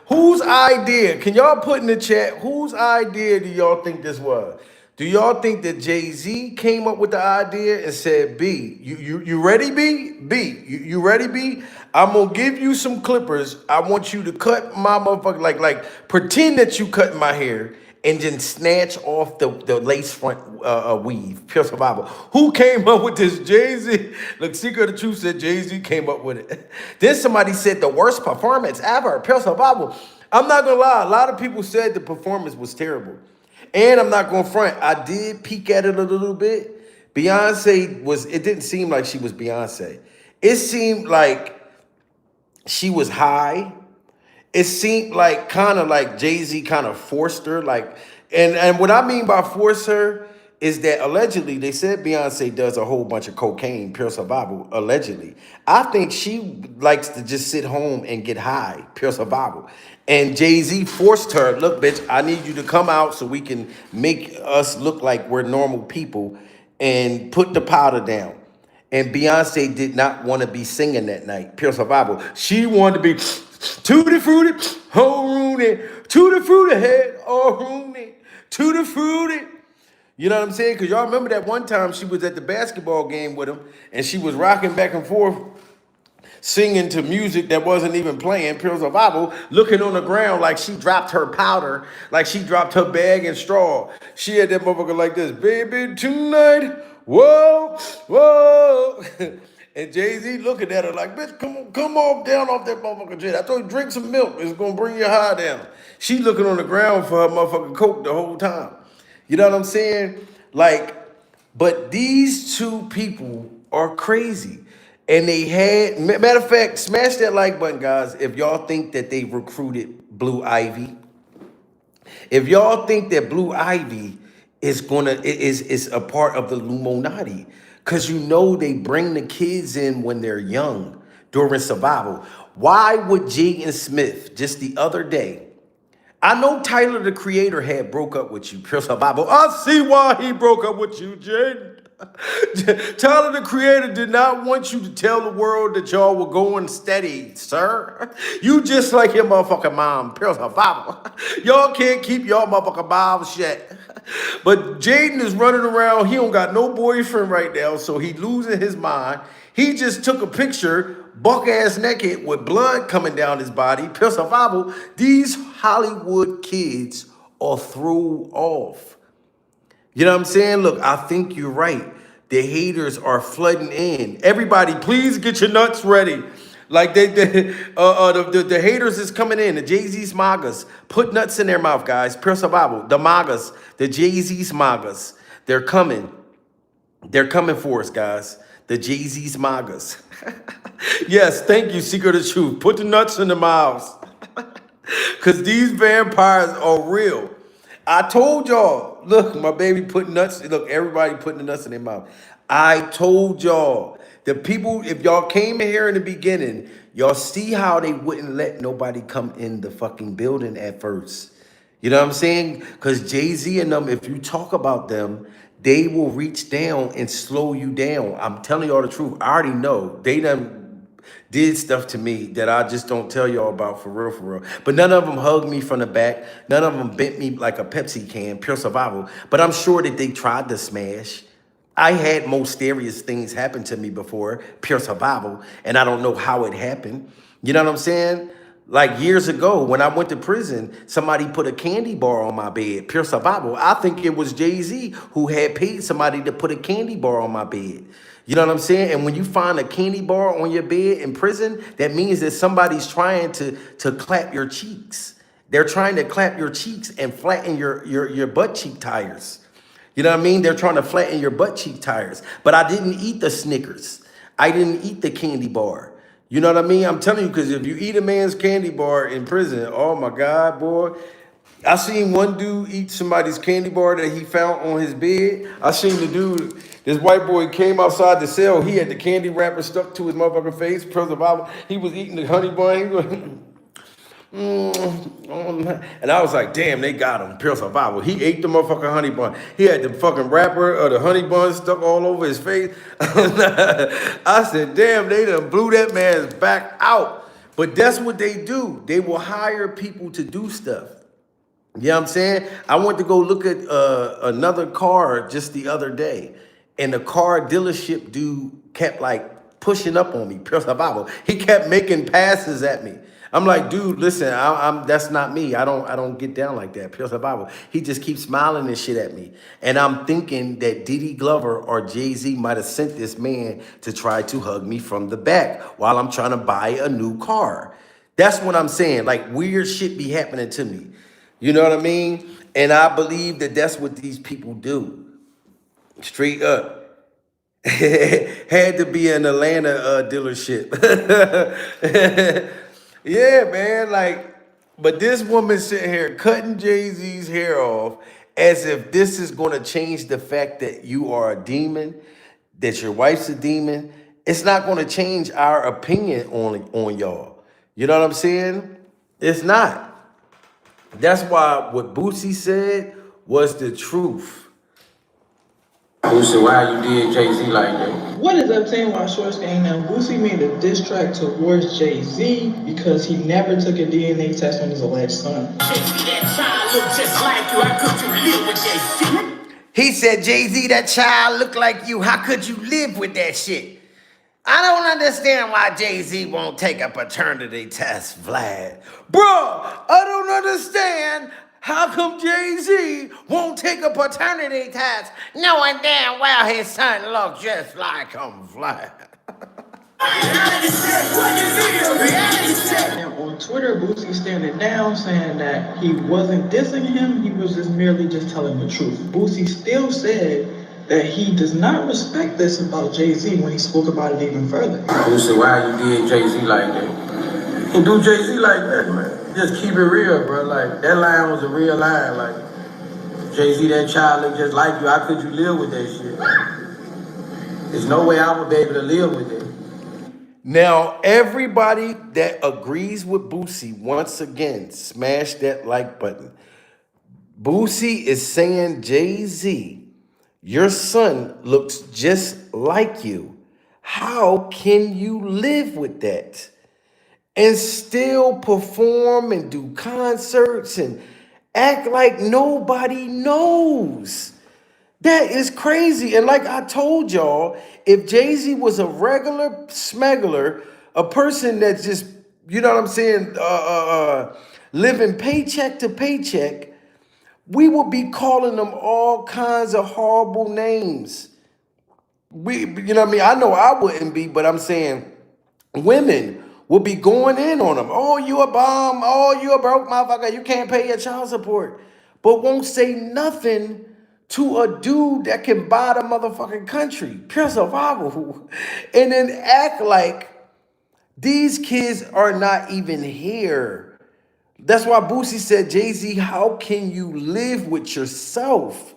Whose idea? Can y'all put in the chat, whose idea do y'all think this was? Do y'all think that Jay-Z came up with the idea and said, B, you ready, B? B, you ready, B? I'm going to give you some clippers. I want you to cut my motherfucker, like pretend that you cut my hair and then snatch off the lace front weave. Pure survival. Who came up with this? Jay-Z. Look, Secret of the Truth said Jay-Z came up with it. Then somebody said the worst performance ever. Pure survival. I'm not going to lie. A lot of people said the performance was terrible. And I'm not going to front. I did peek at it a little bit. Beyonce it didn't seem like she was Beyonce. It seemed like she was high. It seemed like kind of like Jay-Z kind of forced her. And what I mean by force her is that allegedly they said Beyonce does a whole bunch of cocaine, pure survival, allegedly. I think she likes to just sit home and get high, pure survival. And Jay-Z forced her, look, bitch, I need you to come out so we can make us look like we're normal people and put the powder down. And Beyonce did not want to be singing that night, pure survival. She wanted to be Tutti Frutti, Ho Rooney, Tutti frutti head, oh Rooney, tutti frutti. You know what I'm saying? Because y'all remember that one time she was at the basketball game with him and she was rocking back and forth, singing to music that wasn't even playing, Pure Survival, looking on the ground like she dropped her powder, like she dropped her bag and straw. She had that motherfucker like this, baby, tonight, whoa, whoa. And Jay-Z looking at her like, bitch, come on down off that motherfucking jet. I told you, drink some milk. It's going to bring your high down. She looking on the ground for her motherfucking coke the whole time. You know what I'm saying? Like, but these two people are crazy. And they had, matter of fact, smash that like button, guys, if y'all think that they recruited Blue Ivy. If y'all think that Blue Ivy is a part of the Illuminati, because you know they bring the kids in when they're young during survival. Why would Jaden Smith just the other day? I know Tyler the Creator had broke up with you, Pure Survival. I see why he broke up with you, Jaden. Tyler the Creator did not want you to tell the world that y'all were going steady, sir. You just like your motherfucking mom, Pure Survival. Y'all can't keep y'all motherfucking mouths shut. But Jaden is running around. He don't got no boyfriend right now, so he losing his mind. He just took a picture, buck ass naked, with blood coming down his body. Pure Survival. These Hollywood kids are thrown off. You know what I'm saying? Look, I think you're right. The haters are flooding in. Everybody, please get your nuts ready. Like the haters is coming in. The Jay-Z's MAGAs. Put nuts in their mouth, guys. Pure Survival. The MAGAs. The Jay-Z's MAGAs. They're coming. They're coming for us, guys. The Jay-Z's MAGAs. Yes, thank you, Secret of Truth. Put the nuts in the mouths. Because these vampires are real. I told y'all, look, my baby put nuts, look, everybody putting the nuts in their mouth. I told y'all, the people, if y'all came in here in the beginning, y'all see how they wouldn't let nobody come in the fucking building at first. You know what I'm saying? Because Jay-Z and them, if you talk about them, they will reach down and slow you down. I'm telling y'all the truth. I already know. They done did stuff to me that I just don't tell y'all about for real, for real. But none of them hugged me from the back. None of them bent me like a Pepsi can, Pure Survival. But I'm sure that they tried to smash. I had most serious things happen to me before, Pure Survival, and I don't know how it happened. You know what I'm saying? Like years ago, when I went to prison, somebody put a candy bar on my bed, Pure Survival. I think it was Jay-Z who had paid somebody to put a candy bar on my bed. You know what I'm saying? And when you find a candy bar on your bed in prison, that means that somebody's trying to clap your cheeks. They're trying to clap your cheeks and flatten your butt cheek tires. You know what I mean? They're trying to flatten your butt cheek tires. But I didn't eat the Snickers. I didn't eat the candy bar. You know what I mean? I'm telling you, because if you eat a man's candy bar in prison, oh my God, boy. I seen one dude eat somebody's candy bar that he found on his bed. I seen the dude, this white boy came outside the cell. He had the candy wrapper stuck to his motherfucking face. Pure Survival. He was eating the honey bun. He was, and I was like, damn, they got him. Pure Survival. He ate the motherfucking honey bun. He had the fucking wrapper of the honey bun stuck all over his face. I said, damn, they done blew that man's back out. But that's what they do. They will hire people to do stuff. You know what I'm saying? I went to go look at another car just the other day, and the car dealership dude kept like pushing up on me, Pure Survival. He kept making passes at me. I'm like, dude, listen, that's not me. I don't get down like that, Pure Survival. He just keeps smiling and shit at me. And I'm thinking that Diddy Glover or Jay-Z might have sent this man to try to hug me from the back while I'm trying to buy a new car. That's what I'm saying. Like, weird shit be happening to me. You know what I mean? And I believe that that's what these people do. Straight up. Had to be an Atlanta dealership. Yeah, man. Like, but this woman sitting here cutting Jay-Z's hair off as if this is going to change the fact that you are a demon, that your wife's a demon. It's not going to change our opinion on y'all. You know what I'm saying? It's not. That's why what Boosie said was the truth. Boosie, why you did Jay-Z like that? What is obtained while short staying now? Boosie made a diss track towards Jay-Z because he never took a DNA test on his alleged son. He said, Jay-Z, that child look like you. How could you live with that shit? I don't understand why Jay-Z won't take a paternity test, Vlad. Bro, I don't understand how come Jay-Z won't take a paternity test knowing damn well his son looks just like him, Vlad. And on Twitter, Boosie standing down saying that he wasn't dissing him, he was just merely just telling the truth. Boosie still said that he does not respect this about Jay-Z when he spoke about it even further. Boosie, why you did Jay-Z like that? And do Jay-Z like that, man. Just keep it real, bro. Like, that line was a real line. Like, Jay-Z, that child look just like you. How could you live with that shit? There's no way I would be able to live with it. Now, everybody that agrees with Boosie, once again, smash that like button. Boosie is saying, Jay-Z, your son looks just like you. How can you live with that and still perform and do concerts and act like nobody knows? That is crazy. And like I told y'all, if Jay-Z was a regular smuggler, a person that's just, you know what I'm saying, living paycheck to paycheck, we would be calling them all kinds of horrible names. You know what I mean? I know I wouldn't be, but I'm saying women would be going in on them. Oh, you a bum. Oh, you a broke motherfucker. You can't pay your child support. But won't say nothing to a dude that can buy the motherfucking country. Pure survival. And then act like these kids are not even here. That's why Boosie said, Jay-Z, how can you live with yourself?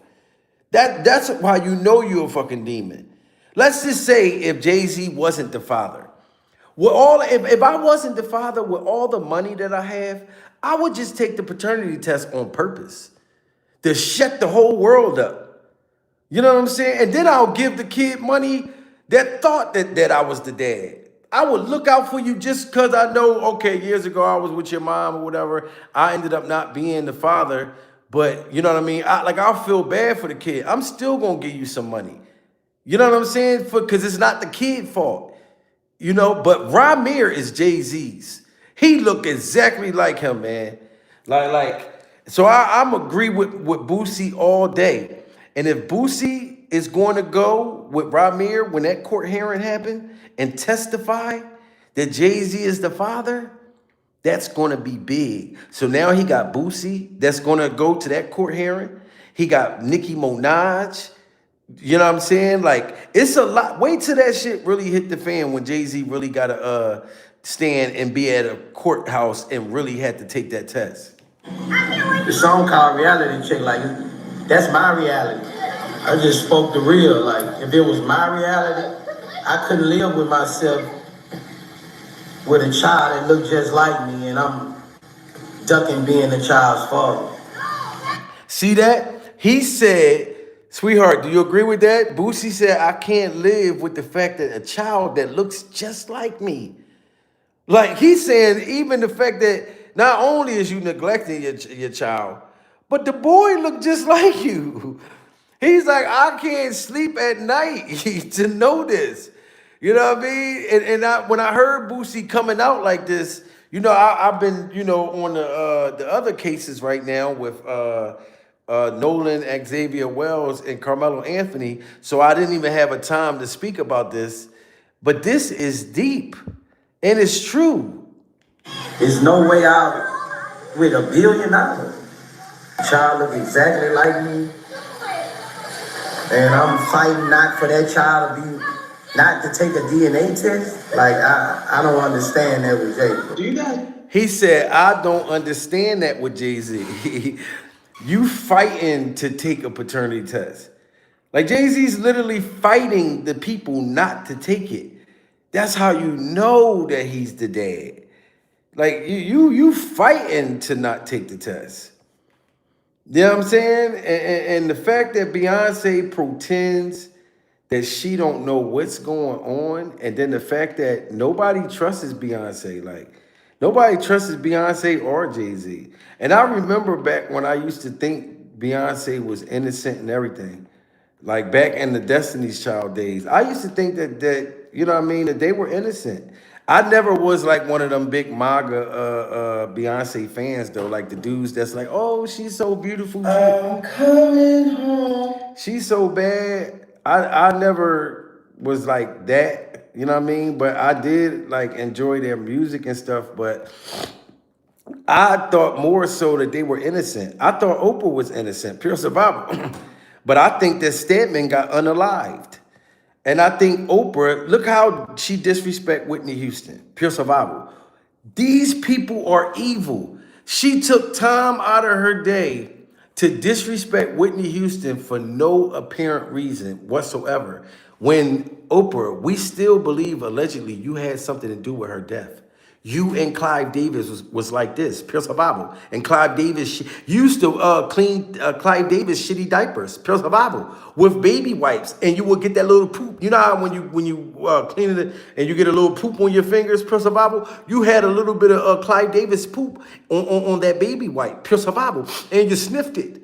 That's why you know you're a fucking demon. Let's just say if Jay-Z wasn't the father. If I wasn't the father with all the money that I have, I would just take the paternity test on purpose to shut the whole world up. You know what I'm saying? And then I'll give the kid money that thought that I was the dad. I would look out for you just because I know, okay, years ago I was with your mom or whatever. I ended up not being the father, but you know what I mean? I'll feel bad for the kid. I'm still going to give you some money. You know what I'm saying? Because it's not the kid's fault. You know, but Ramir is Jay-Z's. He look exactly like him, man. So I'm agree with Boosie all day. And if Boosie is going to go with Ramir when that court hearing happened and testify that Jay-Z is the father, that's going to be big. So now he got Boosie that's going to go to that court hearing. He got Nicki Minaj. You know what I'm saying? Like, it's a lot. Wait till that shit really hit the fan when Jay-Z really got to stand and be at a courthouse and really had to take that test. The song called Reality Check, like, that's my reality. I just spoke the real. Like, if it was my reality, I couldn't live with myself with a child that looked just like me, and I'm ducking being the child's father. See that? He said, sweetheart, do you agree with that? Boosie said, I can't live with the fact that a child that looks just like me. Like, he's saying even the fact that not only is you neglecting your child, but the boy look just like you. He's like, I can't sleep at night to know this. You know what I mean? And when I heard Boosie coming out like this, you know, I've been, you know, on the other cases right now with Nolan, Xavier Wells, and Carmelo Anthony. So I didn't even have a time to speak about this. But this is deep. And it's true. There's no way out with $1 billion. Child look exactly like me. And I'm fighting not for that child to be, not to take a DNA test. Like, I don't understand that with Jay. Do you guys? He said, I don't understand that with Jay-Z. You fighting to take a paternity test. Like, Jay-Z's literally fighting the people not to take it. That's how you know that he's the dad. Like, you fighting to not take the test. You know what I'm saying? And the fact that Beyonce pretends that she don't know what's going on, and then the fact that nobody trusts Beyonce, like nobody trusts Beyonce or Jay-Z. And I remember back when I used to think Beyonce was innocent and everything, like back in the Destiny's Child days. I used to think that you know what I mean, that they were innocent. I never was like one of them big MAGA Beyonce fans though, like the dudes that's like, oh, she's so beautiful. I'm coming home. She's so bad. I never was like that, you know what I mean? But I did like enjoy their music and stuff, but I thought more so that they were innocent. I thought Oprah was innocent, pure survival. But I think that Stedman got unalived. And I think Oprah, look how she disrespect Whitney Houston, pure survival. These people are evil. She took time out of her day to disrespect Whitney Houston for no apparent reason whatsoever. When Oprah, we still believe allegedly you had something to do with her death. You and Clive Davis was like this, pure survival. And Clive Davis used to clean Clive Davis shitty diapers, pure survival, with baby wipes, and you would get that little poop. You know how when you clean it and you get a little poop on your fingers, pure survival. You had a little bit of Clive Davis poop on that baby wipe, pure survival, and you sniffed it,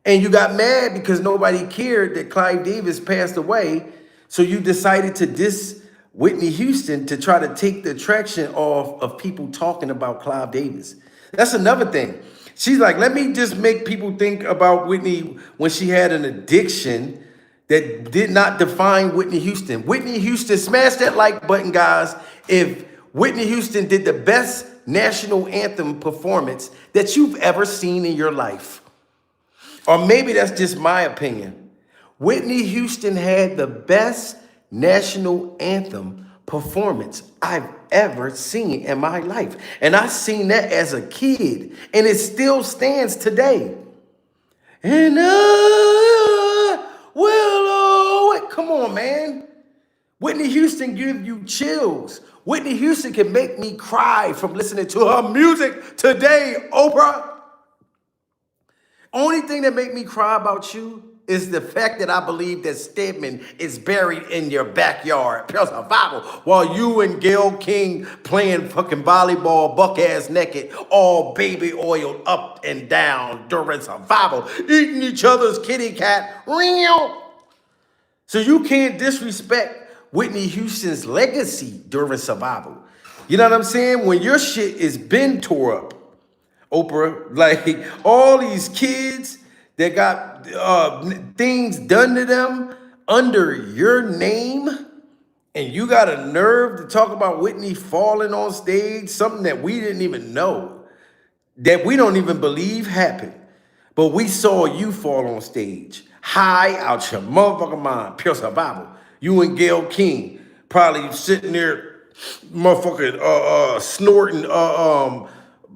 and you got mad because nobody cared that Clive Davis passed away, so you decided to diss Whitney Houston to try to take the attraction off of people talking about Clive Davis. That's another thing. She's like, let me just make people think about Whitney when she had an addiction that did not define Whitney Houston. Whitney Houston, smash that like button, guys. If Whitney Houston did the best national anthem performance that you've ever seen in your life, or maybe that's just my opinion, Whitney Houston had the best national anthem performance I've ever seen in my life. And I seen that as a kid, and it still stands today. And I will always, come on, man. Whitney Houston give you chills. Whitney Houston can make me cry from listening to her music today, Oprah. Only thing that make me cry about you is the fact that I believe that Stedman is buried in your backyard, pure survival, while you and Gayle King playing fucking volleyball, buck-ass naked, all baby oiled up and down during survival, eating each other's kitty cat. So you can't disrespect Whitney Houston's legacy during survival. You know what I'm saying? When your shit is been tore up, Oprah, like all these kids that got things done to them under your name, and you got a nerve to talk about Whitney falling on stage, something that we didn't even know, that we don't even believe happened, but we saw you fall on stage, high out your motherfucking mind, pure survival. You and Gayle King probably sitting there, motherfucking snorting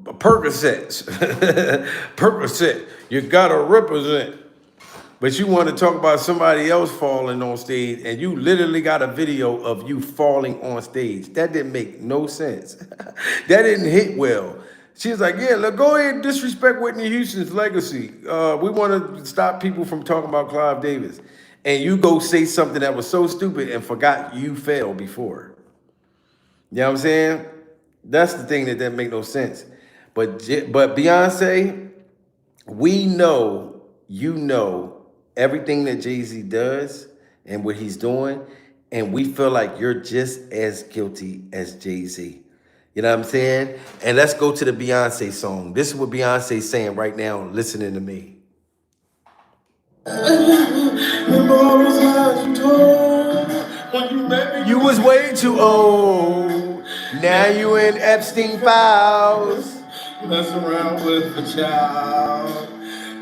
Percocets. Percocet, you gotta represent. But you want to talk about somebody else falling on stage, and you literally got a video of you falling on stage. That didn't make no sense. That didn't hit well. She's like, yeah, look, go ahead and disrespect Whitney Houston's legacy. We want to stop people from talking about Clive Davis. And you go say something that was so stupid and forgot you failed before. You know what I'm saying? That's the thing that make no sense. But Beyonce, we know, you know everything that Jay-Z does and what he's doing, and we feel like you're just as guilty as Jay-Z. You know what I'm saying? And let's go to the Beyonce song. This is what Beyonce's saying right now, listening to me. You was way too old. Now you in Epstein files. Mess around with the child.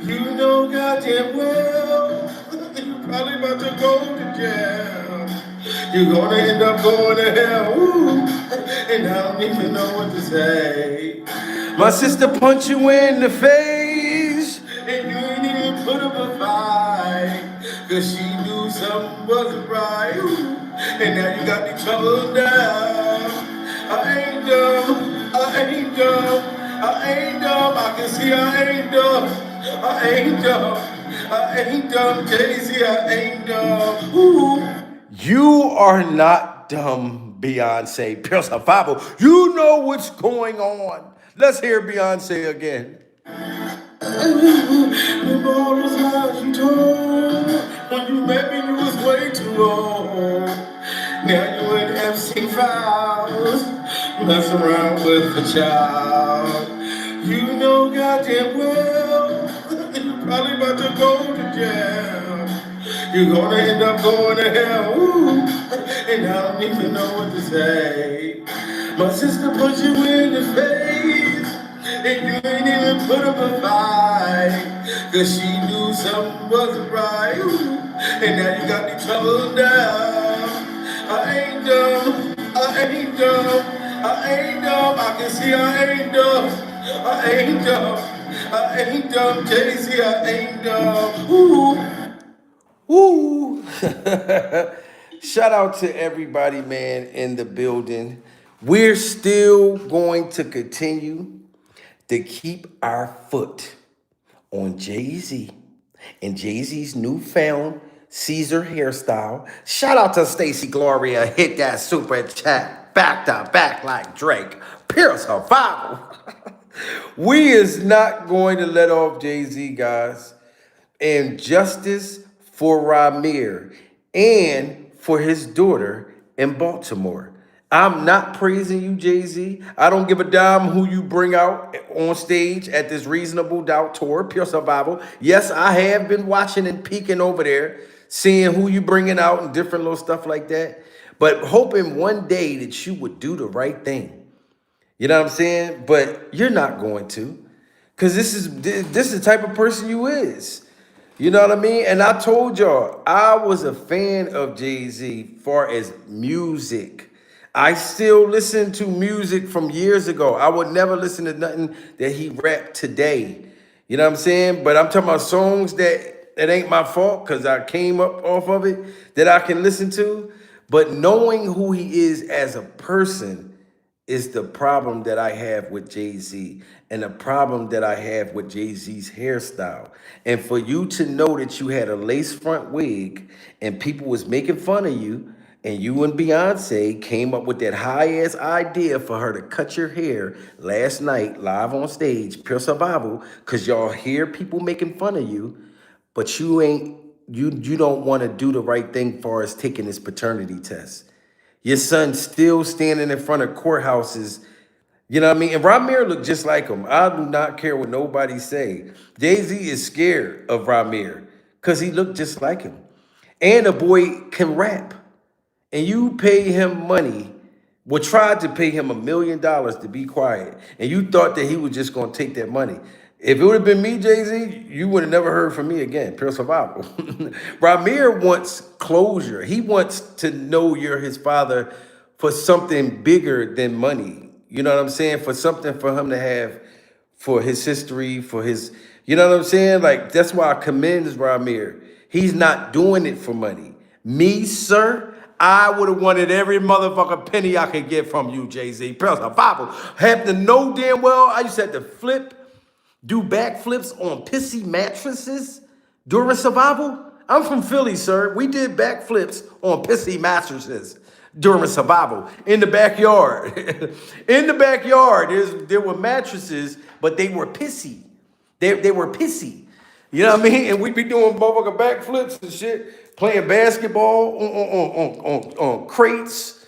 You know goddamn well you probably about to go to jail. You're gonna end up going to hell. Ooh. And I don't even know what to say. My sister punched you in the face, and you ain't even put up a fight, cause she knew something wasn't right. Ooh. And now you got me troubled down. I ain't dumb, I ain't dumb. I can see I ain't dumb. I ain't dumb. I ain't dumb. Jay-Z, I ain't dumb. Ooh. You are not dumb, Beyonce. Pure survival. You know what's going on. Let's hear Beyonce again. The ball was high, you told. When you met me, you was way too old. Now you in FC files, mess around with a child. You know goddamn well, you probably about to go to jail. You're gonna end up going to hell, ooh, and I don't even know what to say. My sister put you in the face, and you ain't even put up a fight, cause she knew something wasn't right, ooh, and now you got me troubled down. I ain't dumb, I ain't dumb, I ain't dumb, I can see I ain't dumb, I ain't dumb, I ain't dumb, Jay-Z, I ain't dumb, ooh. Woo! Shout out to everybody, man, in the building. We're still going to continue to keep our foot on Jay-Z and Jay-Z's newfound Caesar hairstyle. Shout out to Stacy Gloria. Hit that super chat back to back like Drake. Pure survival. We is not going to let off Jay-Z, guys. And justice for Ramir and for his daughter in Baltimore. I'm not praising you, Jay-Z. I don't give a damn who you bring out on stage at this Reasonable Doubt tour, Pure Survival. Yes, I have been watching and peeking over there, seeing who you bringing out and different little stuff like that. But hoping one day that you would do the right thing. You know what I'm saying? But you're not going to. Because this is the type of person you is. You know what I mean? And I told y'all, I was a fan of Jay-Z far as music. I still listen to music from years ago. I would never listen to nothing that he rapped today. You know what I'm saying? But I'm talking about songs that ain't my fault because I came up off of it that I can listen to. But knowing who he is as a person is the problem that I have with Jay-Z and the problem that I have with Jay-Z's hairstyle. And for you to know that you had a lace front wig and people was making fun of you and you and Beyonce came up with that high-ass idea for her to cut your hair last night live on stage, Pure Survival, because y'all hear people making fun of you, but you don't want to do the right thing for us taking this paternity test. Your son's still standing in front of courthouses. You know what I mean? And Ramir looked just like him. I do not care what nobody say. Jay-Z is scared of Ramir because he looked just like him. And the boy can rap. And you pay him money, well, tried to pay him $1 million to be quiet. And you thought that he was just going to take that money. If it would have been me, Jay-Z, you would have never heard from me again. Pure survival. Ramir wants closure. He wants to know you're his father for something bigger than money. You know what I'm saying? For something for him to have, for his history, for his, you know what I'm saying? Like, that's why I commend Ramir. He's not doing it for money. Me, sir, I would have wanted every motherfucking penny I could get from you, Jay-Z. Pure survival. Have to know damn well I used to have to do backflips on pissy mattresses during survival? I'm from Philly, sir. We did backflips on pissy mattresses during survival in the backyard. In the backyard, there were mattresses, but they were pissy. They were pissy. You know what I mean? And we'd be doing motherfucking backflips and shit, playing basketball on crates.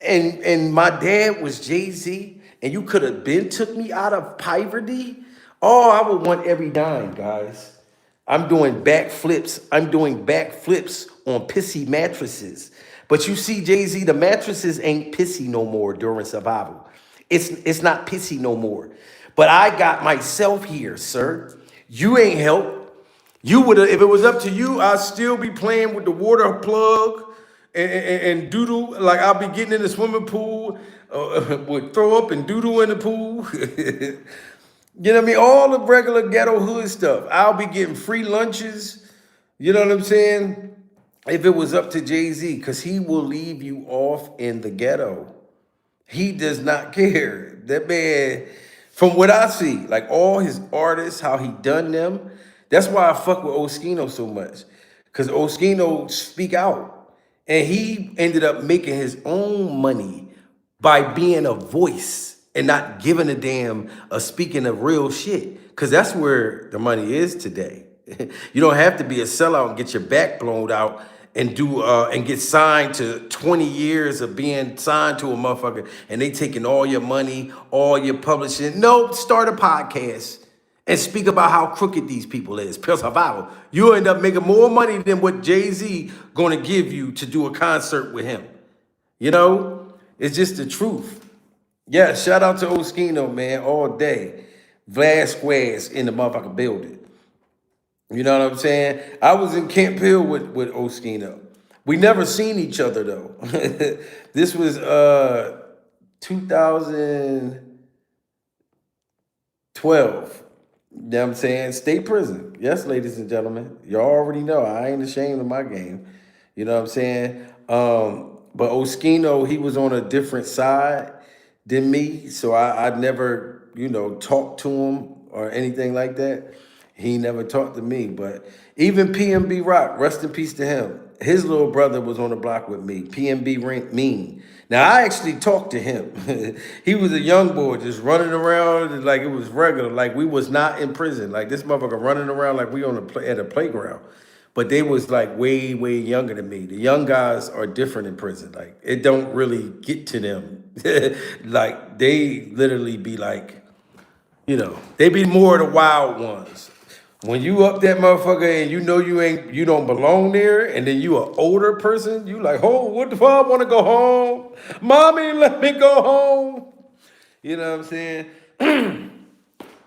And my dad was Jay-Z, and you could have been took me out of poverty. Oh, I would want every dime, guys. I'm doing backflips. I'm doing backflips on pissy mattresses. But you see, Jay-Z, the mattresses ain't pissy no more during survival. It's not pissy no more. But I got myself here, sir. You ain't helped. You would have, if it was up to you, I'd still be playing with the water plug and doodle. Like I'll be getting in the swimming pool, would throw up and doodle in the pool. You know what I mean? All the regular ghetto hood stuff. I'll be getting free lunches. You know what I'm saying? If it was up to Jay-Z, because he will leave you off in the ghetto. He does not care. That man, From what I see, like all his artists, how he done them. That's why I fuck with Oskino so much. Cause Oskino speak out. And he ended up making his own money by being a voice and not giving a damn of speaking of real shit. Cause that's where the money is today. You don't have to be a sellout and get your back blown out and do and get signed to 20 years of being signed to a motherfucker and they taking all your money, all your publishing. No, start a podcast and speak about how crooked these people is. Pure survival. You'll end up making more money than what Jay-Z gonna give you to do a concert with him. You know, it's just the truth. Yeah, shout out to Oskino, man, all day. Vlad Squares in the motherfucking building. You know what I'm saying? I was in Camp Hill with Oskino. We never seen each other though. This was 2012. You know what I'm saying? State prison. Yes, ladies and gentlemen. Y'all already know I ain't ashamed of my game. You know what I'm saying? But Oskino, he was on a different side than me. So I never, you know, talked to him or anything like that. He never talked to me, but even PNB Rock, rest in peace to him. His little brother was on the block with me, PNB Mean. Now, I actually talked to him. He was a young boy just running around like it was regular, like we was not in prison. Like this motherfucker running around like we at a playground. But they was like way, way younger than me. The young guys are different in prison. Like it don't really get to them. Like they literally be like, you know, they be more of the wild ones. When you up that motherfucker and you know you don't belong there, and then you an older person, you like, oh, what the fuck? I want to go home. Mommy, let me go home. You know what I'm saying?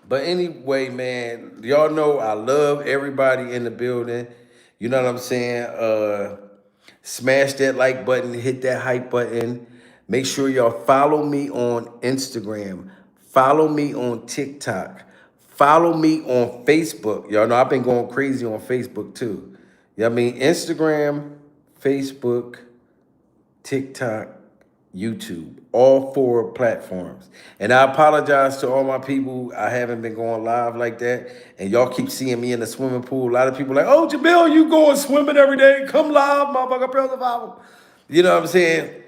But anyway, man, y'all know I love everybody in the building. You know what I'm saying? Smash that like button, hit that hype button. Make sure y'all follow me on Instagram. Follow me on TikTok. Follow me on Facebook. Y'all know I've been going crazy on Facebook too. You know what I mean? Instagram, Facebook, TikTok, YouTube. All 4 platforms. And I apologize to all my people. I haven't been going live like that. And y'all keep seeing me in the swimming pool. A lot of people like, oh, Jamil, you going swimming every day. Come live, motherfucker, Pure Survival. You know what I'm saying?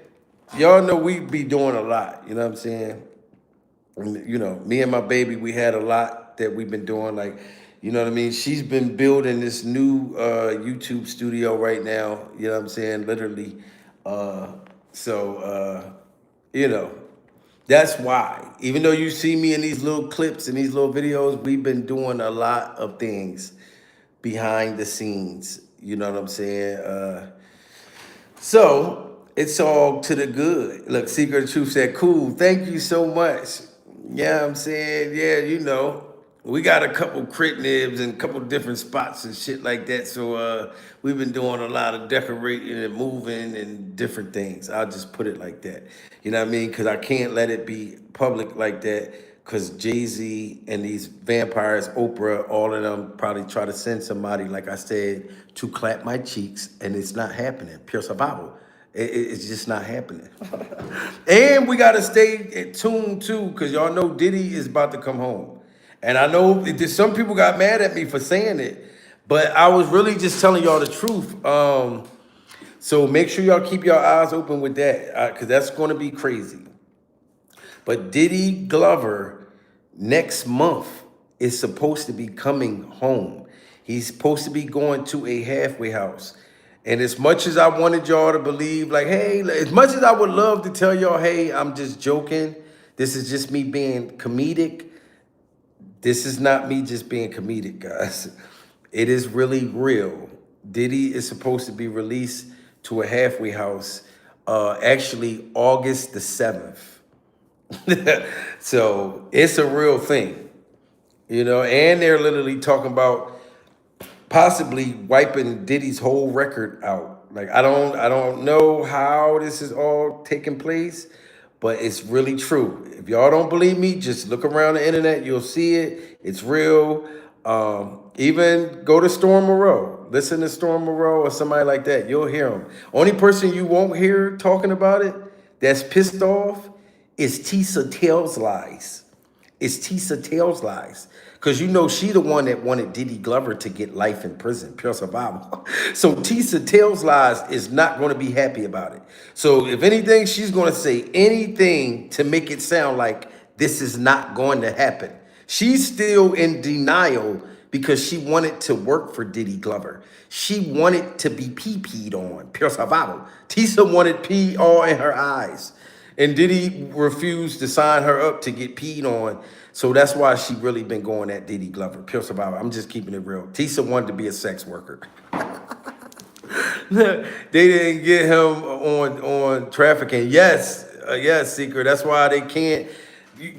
Y'all know we be doing a lot. You know what I'm saying? You know, me and my baby, we had a lot that we've been doing, like, you know what I mean? She's been building this new YouTube studio right now, you know what I'm saying? Literally. You know, that's why. Even though you see me in these little clips and these little videos, we've been doing a lot of things behind the scenes, you know what I'm saying? So it's all to the good. Look, Secret of Truth said, cool, thank you so much. Yeah, I'm saying, yeah, you know, we got a couple crit nibs and a couple different spots and shit like that. So we've been doing a lot of decorating and moving and different things. I'll just put it like that. You know what I mean? Because I can't let it be public like that. Because Jay-Z and these vampires, Oprah, all of them probably try to send somebody, like I said, to clap my cheeks. And it's not happening. Pure survival. It's just not happening. And we got to stay tuned too, because y'all know Diddy is about to come home. And I know some people got mad at me for saying it, but I was really just telling y'all the truth. So make sure y'all keep your eyes open with that, because that's going to be crazy. But Diddy Glover next month is supposed to be coming home. He's supposed to be going to a halfway house. And as much as I wanted y'all to believe, like, hey, as much as I would love to tell y'all, hey, I'm just joking. This is just me being comedic. This is not me just being comedic, guys. It is really real. Diddy is supposed to be released to a halfway house, actually August the 7th. So it's a real thing, you know, and they're literally talking about possibly wiping Diddy's whole record out. Like, I don't know how this is all taking place, but it's really true. If y'all don't believe me, just look around the internet. You'll see it. It's real. Even go to Storm Moreau. Listen to Storm Moreau or somebody like that. You'll hear them. Only person you won't hear talking about it that's pissed off is Tisa Tells Lies. is Tisa tells lies. Because you know she the one that wanted Diddy Glover to get life in prison, pure survival. So Tisa tells lies is not going to be happy about it. So if anything, she's going to say anything to make it sound like this is not going to happen. She's still in denial because she wanted to work for Diddy Glover. She wanted to be pee-peed on, pure survival. Tisa wanted pee all in her eyes. And Diddy refused to sign her up to get peed on. So that's why she really been going at Diddy Glover, pure survival. I'm just keeping it real. Tisa wanted to be a sex worker. They didn't get him on trafficking. Yes, yes, Secret. That's why they can't.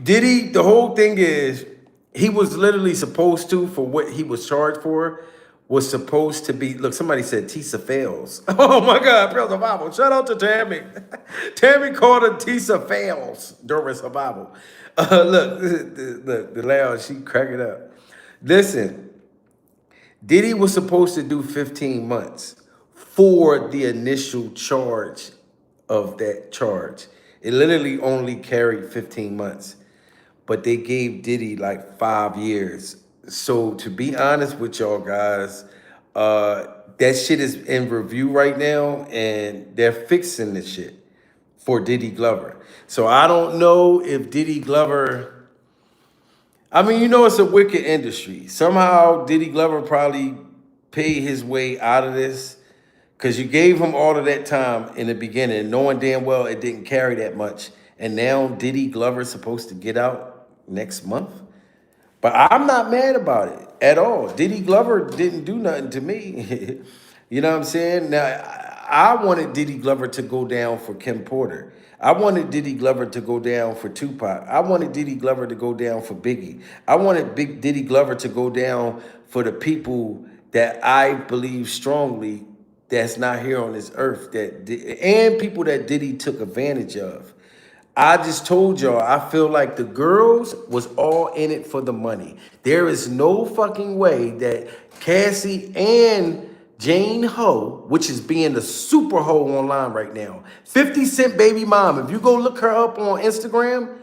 Diddy, the whole thing is, he was literally supposed to, for what he was charged for, was supposed to be, look, somebody said Tisa fails. Oh my God, pure survival. Shout out to Tammy. Tammy called her Tisa fails during survival. Look, the loud, she cracked it up. Listen, Diddy was supposed to do 15 months for the initial charge of that charge. It literally only carried 15 months, but they gave Diddy like 5 years. So to be honest with y'all guys, that shit is in review right now and they're fixing the shit for Diddy Glover. So I don't know if Diddy Glover, I mean, you know, it's a wicked industry. Somehow Diddy Glover probably paid his way out of this because you gave him all of that time in the beginning, knowing damn well it didn't carry that much. And now Diddy Glover's supposed to get out next month. But I'm not mad about it at all. Diddy Glover didn't do nothing to me. You know what I'm saying? Now, I wanted Diddy Glover to go down for Kim Porter. I wanted Diddy Glover to go down for Tupac. I wanted Diddy Glover to go down for Biggie. I wanted Diddy Glover to go down for the people that I believe strongly that's not here on this earth, and people that Diddy took advantage of. I just told y'all, I feel like the girls was all in it for the money. There is no fucking way that Cassie and Jane Ho, which is being the super hoe online right now, 50 Cent baby mom, if you go look her up on Instagram,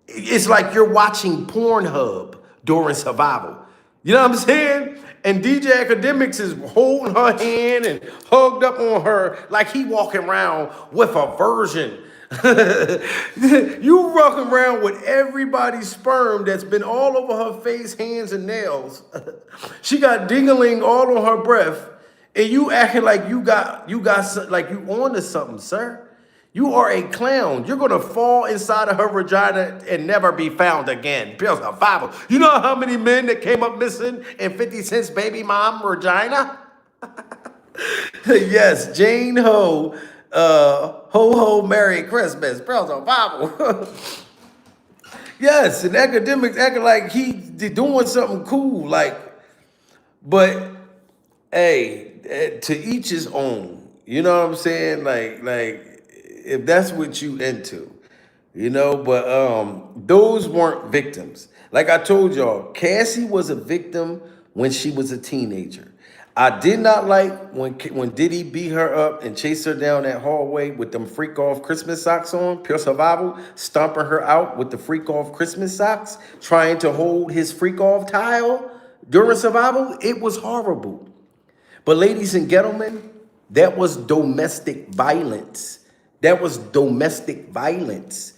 it's like you're watching Pornhub during survival. You know what I'm saying? And DJ Academics is holding her hand and hugged up on her like he walking around with a virgin. You walking around with everybody's sperm that's been all over her face, hands, and nails. She got dingling all on her breath, and you acting like you got like you on to something, sir. You are a clown. You're gonna fall inside of her vagina and never be found again. Pure survival. You know how many men that came up missing in 50 Cent's baby mom vagina? Yes, Jane Ho. Ho ho Merry Christmas, Pure survival. Yes, and Academics acting like he doing something cool, like, but hey, to each his own. You know what I'm saying? Like if that's what you into, you know. But those weren't victims. Like I told y'all, Cassie was a victim when she was a teenager. I did not like when Diddy beat her up and chased her down that hallway with them freak off Christmas socks on, pure survival, stomping her out with the freak off Christmas socks, trying to hold his freak off tile during survival. It was horrible. But ladies and gentlemen, that was domestic violence. That was domestic violence.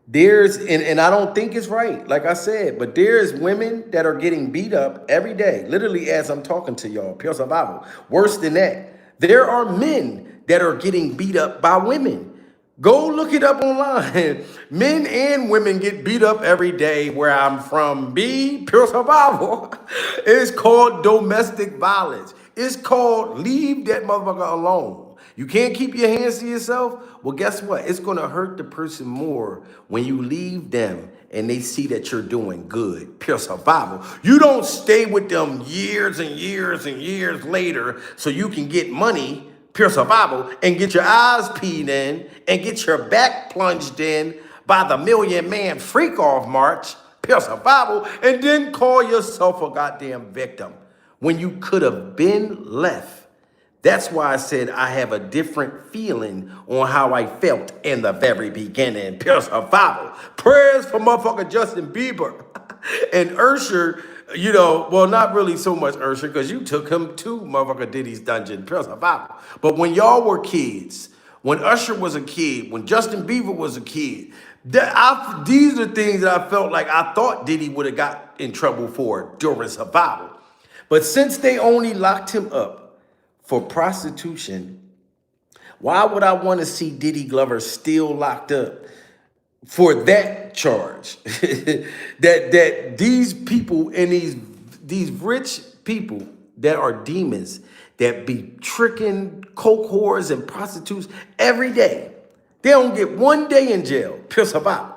There's, and I don't think it's right, like I said, but there's women that are getting beat up every day, literally as I'm talking to y'all, pure survival. Worse than that, there are men that are getting beat up by women. Go look it up online. Men and women get beat up every day where I'm from. Pure survival. It's called domestic violence. It's called leave that motherfucker alone. You can't keep your hands to yourself? Well, guess what? It's going to hurt the person more when you leave them and they see that you're doing good. Pure survival. You don't stay with them years and years and years later so you can get money, pure survival, and get your eyes peed in and get your back plunged in by the Million Man Freak Off March, pure survival, and then call yourself a goddamn victim when you could have been left. That's why I said I have a different feeling on how I felt in the very beginning. Pure survival. Prayers for motherfucker Justin Bieber. And Ursher, you know, well, not really so much Ursher, because you took him to motherfucker Diddy's dungeon, Pure Survival. But when y'all were kids, when Usher was a kid, when Justin Bieber was a kid, these are things that I felt like I thought Diddy would have got in trouble for during Survival. But since they only locked him up for prostitution, why would I want to see Diddy Glover still locked up for that charge? that these people and these rich people that are demons that be tricking coke whores and prostitutes every day, they don't get 1 day in jail. Pure Survival.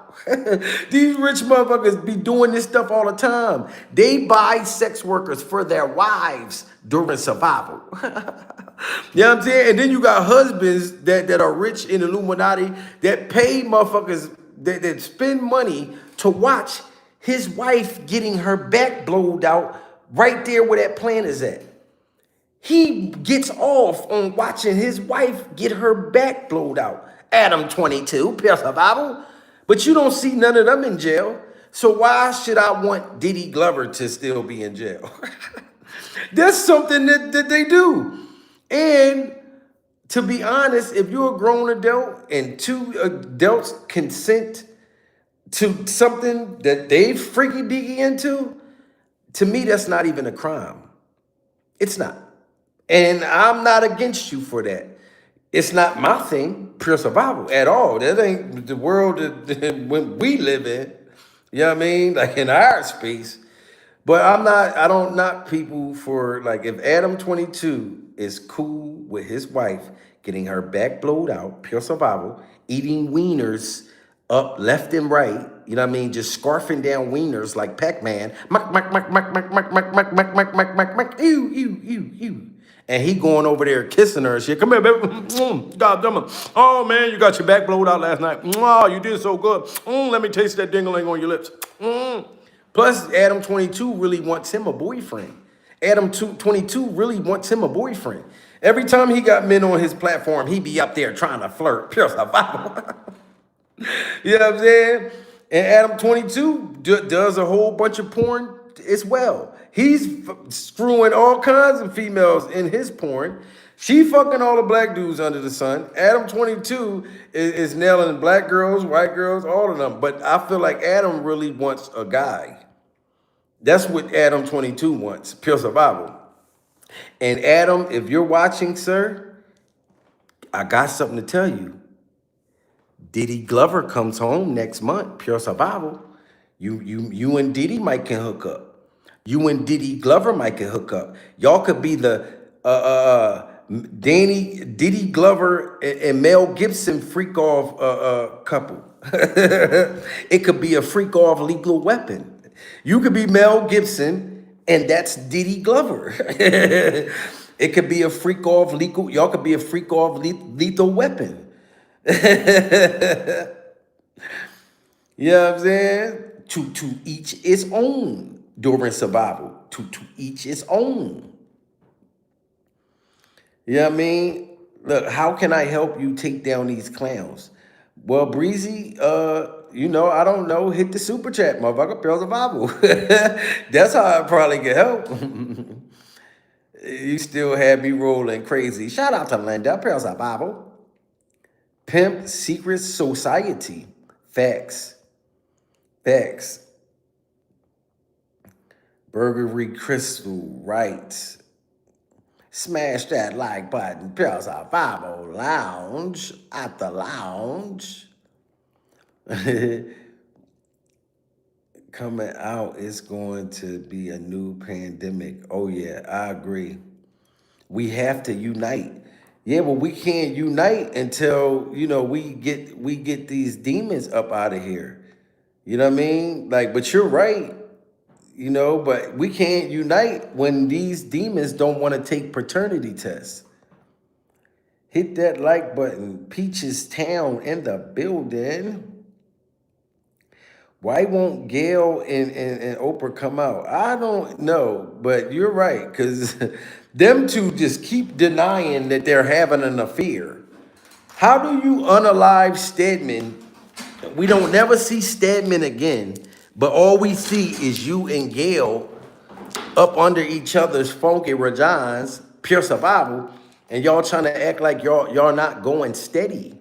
These rich motherfuckers be doing this stuff all the time. They buy sex workers for their wives during Survival. You know what I'm saying? And then you got husbands that are rich in Illuminati that pay motherfuckers that spend money to watch his wife getting her back blowed out right there where that plant is at. He gets off on watching his wife get her back blowed out. Adam 22, Pure Survival. But you don't see none of them in jail. So why should I want Diddy Glover to still be in jail? That's something that they do. And to be honest, if you're a grown adult and two adults consent to something that they freaky deaky into, to me, that's not even a crime. It's not. And I'm not against you for that. It's not my thing, Pure Survival, at all. That ain't the world that when we live in. You know what I mean? Like in our space. But I don't knock people for, like, if Adam 22 is cool with his wife getting her back blowed out, Pure Survival, eating wieners up left and right, you know what I mean? Just scarfing down wieners like Pac-Man. Ew, ew, ew, ew. And he going over there kissing her and shit. Come here, baby. God damn it. Oh, man, you got your back blowed out last night. Oh, you did so good. Let me taste that ding-a-ling on your lips. Plus, Adam 22 really wants him a boyfriend. Adam 22 really wants him a boyfriend. Every time he got men on his platform, he be up there trying to flirt. Pure Survival. You know what I'm saying? And Adam 22 does a whole bunch of porn as well. He's screwing all kinds of females in his porn. She fucking all the black dudes under the sun. Adam 22 is nailing black girls, white girls, all of them. But I feel like Adam really wants a guy. That's what Adam 22 wants, Pure Survival. And Adam, if you're watching, sir, I got something to tell you. Diddy Glover comes home next month, Pure Survival. You and Diddy might can hook up. You and Diddy Glover might can hook up. Y'all could be the Diddy Glover and Mel Gibson freak off couple. It could be a freak off Lethal Weapon. You could be Mel Gibson and that's Diddy Glover. It could be a freak off lethal. Y'all could be a freak off Lethal Weapon. You know what I'm saying? To each its own. During Survival, to each its own. You know what I mean? Look, how can I help you take down these clowns? Well, Breezy, you know, I don't know. Hit the super chat, motherfucker. Pure Survival. That's how I probably can help. You still had me rolling crazy. Shout out to Linda. Pure Survival. Pimp Secret Society. Facts. Facts. Burgery Crystal writes, smash that like button. Pure Survival Lounge at the lounge. Coming out, it's going to be a new pandemic. Oh yeah, I agree. We have to unite. Yeah, but we can't unite until, you know, we get these demons up out of here. You know what I mean? Like, but you're right. You know, but we can't unite when these demons don't want to take paternity tests. Hit that like button. Peaches Town in the building. Why won't Gail and Oprah come out? I don't know, but you're right, because them two just keep denying that they're having an affair. How do you unalive Stedman? We don't never see Stedman again. But all we see is you and Gail up under each other's funky vaginas, pure survival, and y'all trying to act like y'all not going steady.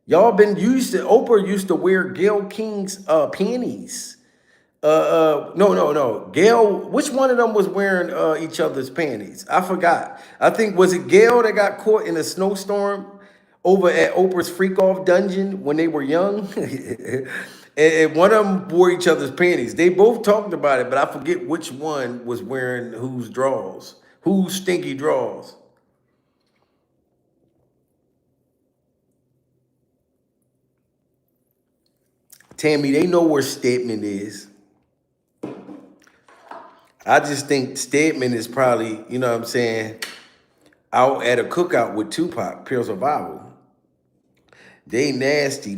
Y'all been Oprah used to wear Gail King's panties. No. Gail, which one of them was wearing each other's panties? I forgot. I think, was it Gail that got caught in a snowstorm over at Oprah's freak off dungeon when they were young? And one of them wore each other's panties. They both talked about it, but I forget which one was wearing whose drawers, whose stinky drawers. Tammy, they know where Stedman is. I just think Stedman is probably, you know what I'm saying, out at a cookout with Tupac, Pure Survival. They nasty.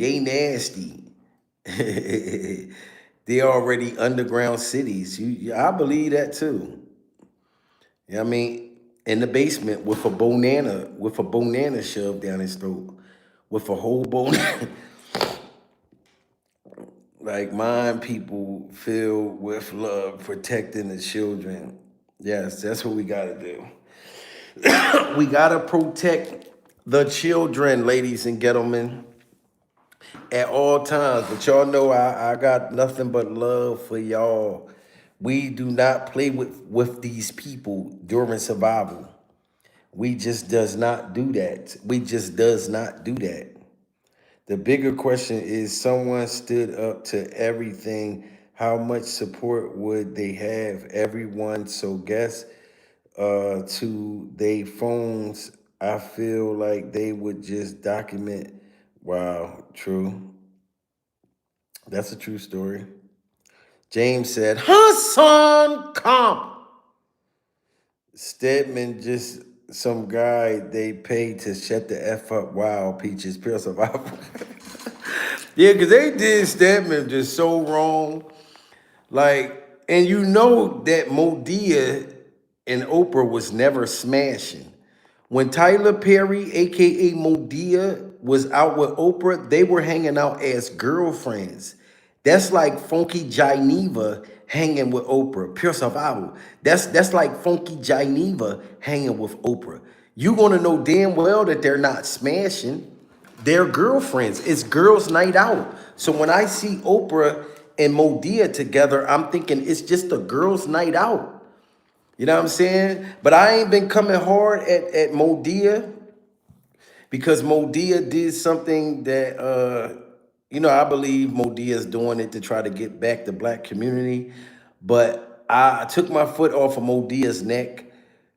They already underground cities. I believe that too. You know what I mean? In the basement with a banana shoved down his throat. With a whole banana. Like, mind people filled with love, protecting the children. Yes, that's what we gotta do. We gotta protect the children, ladies and gentlemen, at all times. But y'all know I got nothing but love for y'all. We do not play with these people during survival. We just does not do that. The bigger question is, someone stood up to everything. How much support would they have? Everyone. So guess to their phones. I feel like they would just document. Wow, true. That's a true story. James said, Hassan Comp. Stedman just some guy they paid to shut the F up. Wow, Peaches, pure survival. Yeah, because they did Stedman just so wrong. Like, and you know that Modia and Oprah was never smashing. When Tyler Perry, aka Modia, was out with Oprah, they were hanging out as girlfriends. That's like Funky Geneva hanging with Oprah. Pure survival. That's like Funky Geneva hanging with Oprah. You gonna know damn well that they're not smashing. They're girlfriends. It's girls' night out. So when I see Oprah and Modia together, I'm thinking it's just a girls' night out. You know what I'm saying? But I ain't been coming hard at Modia because Modia did something that, I believe Modia is doing it to try to get back the black community. But I took my foot off of Modia's neck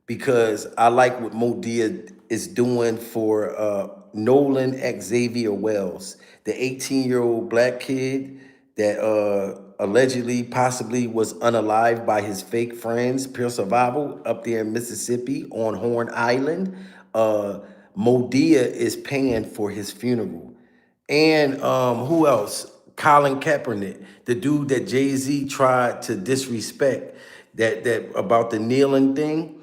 because I like what Modia is doing for Nolan Xavier Wells, the 18-year-old black kid that allegedly, possibly was unalived by his fake friends, Pure Survival, up there in Mississippi on Horn Island. Modia is paying for his funeral. And who else? Colin Kaepernick, the dude that Jay-Z tried to disrespect, that about the kneeling thing.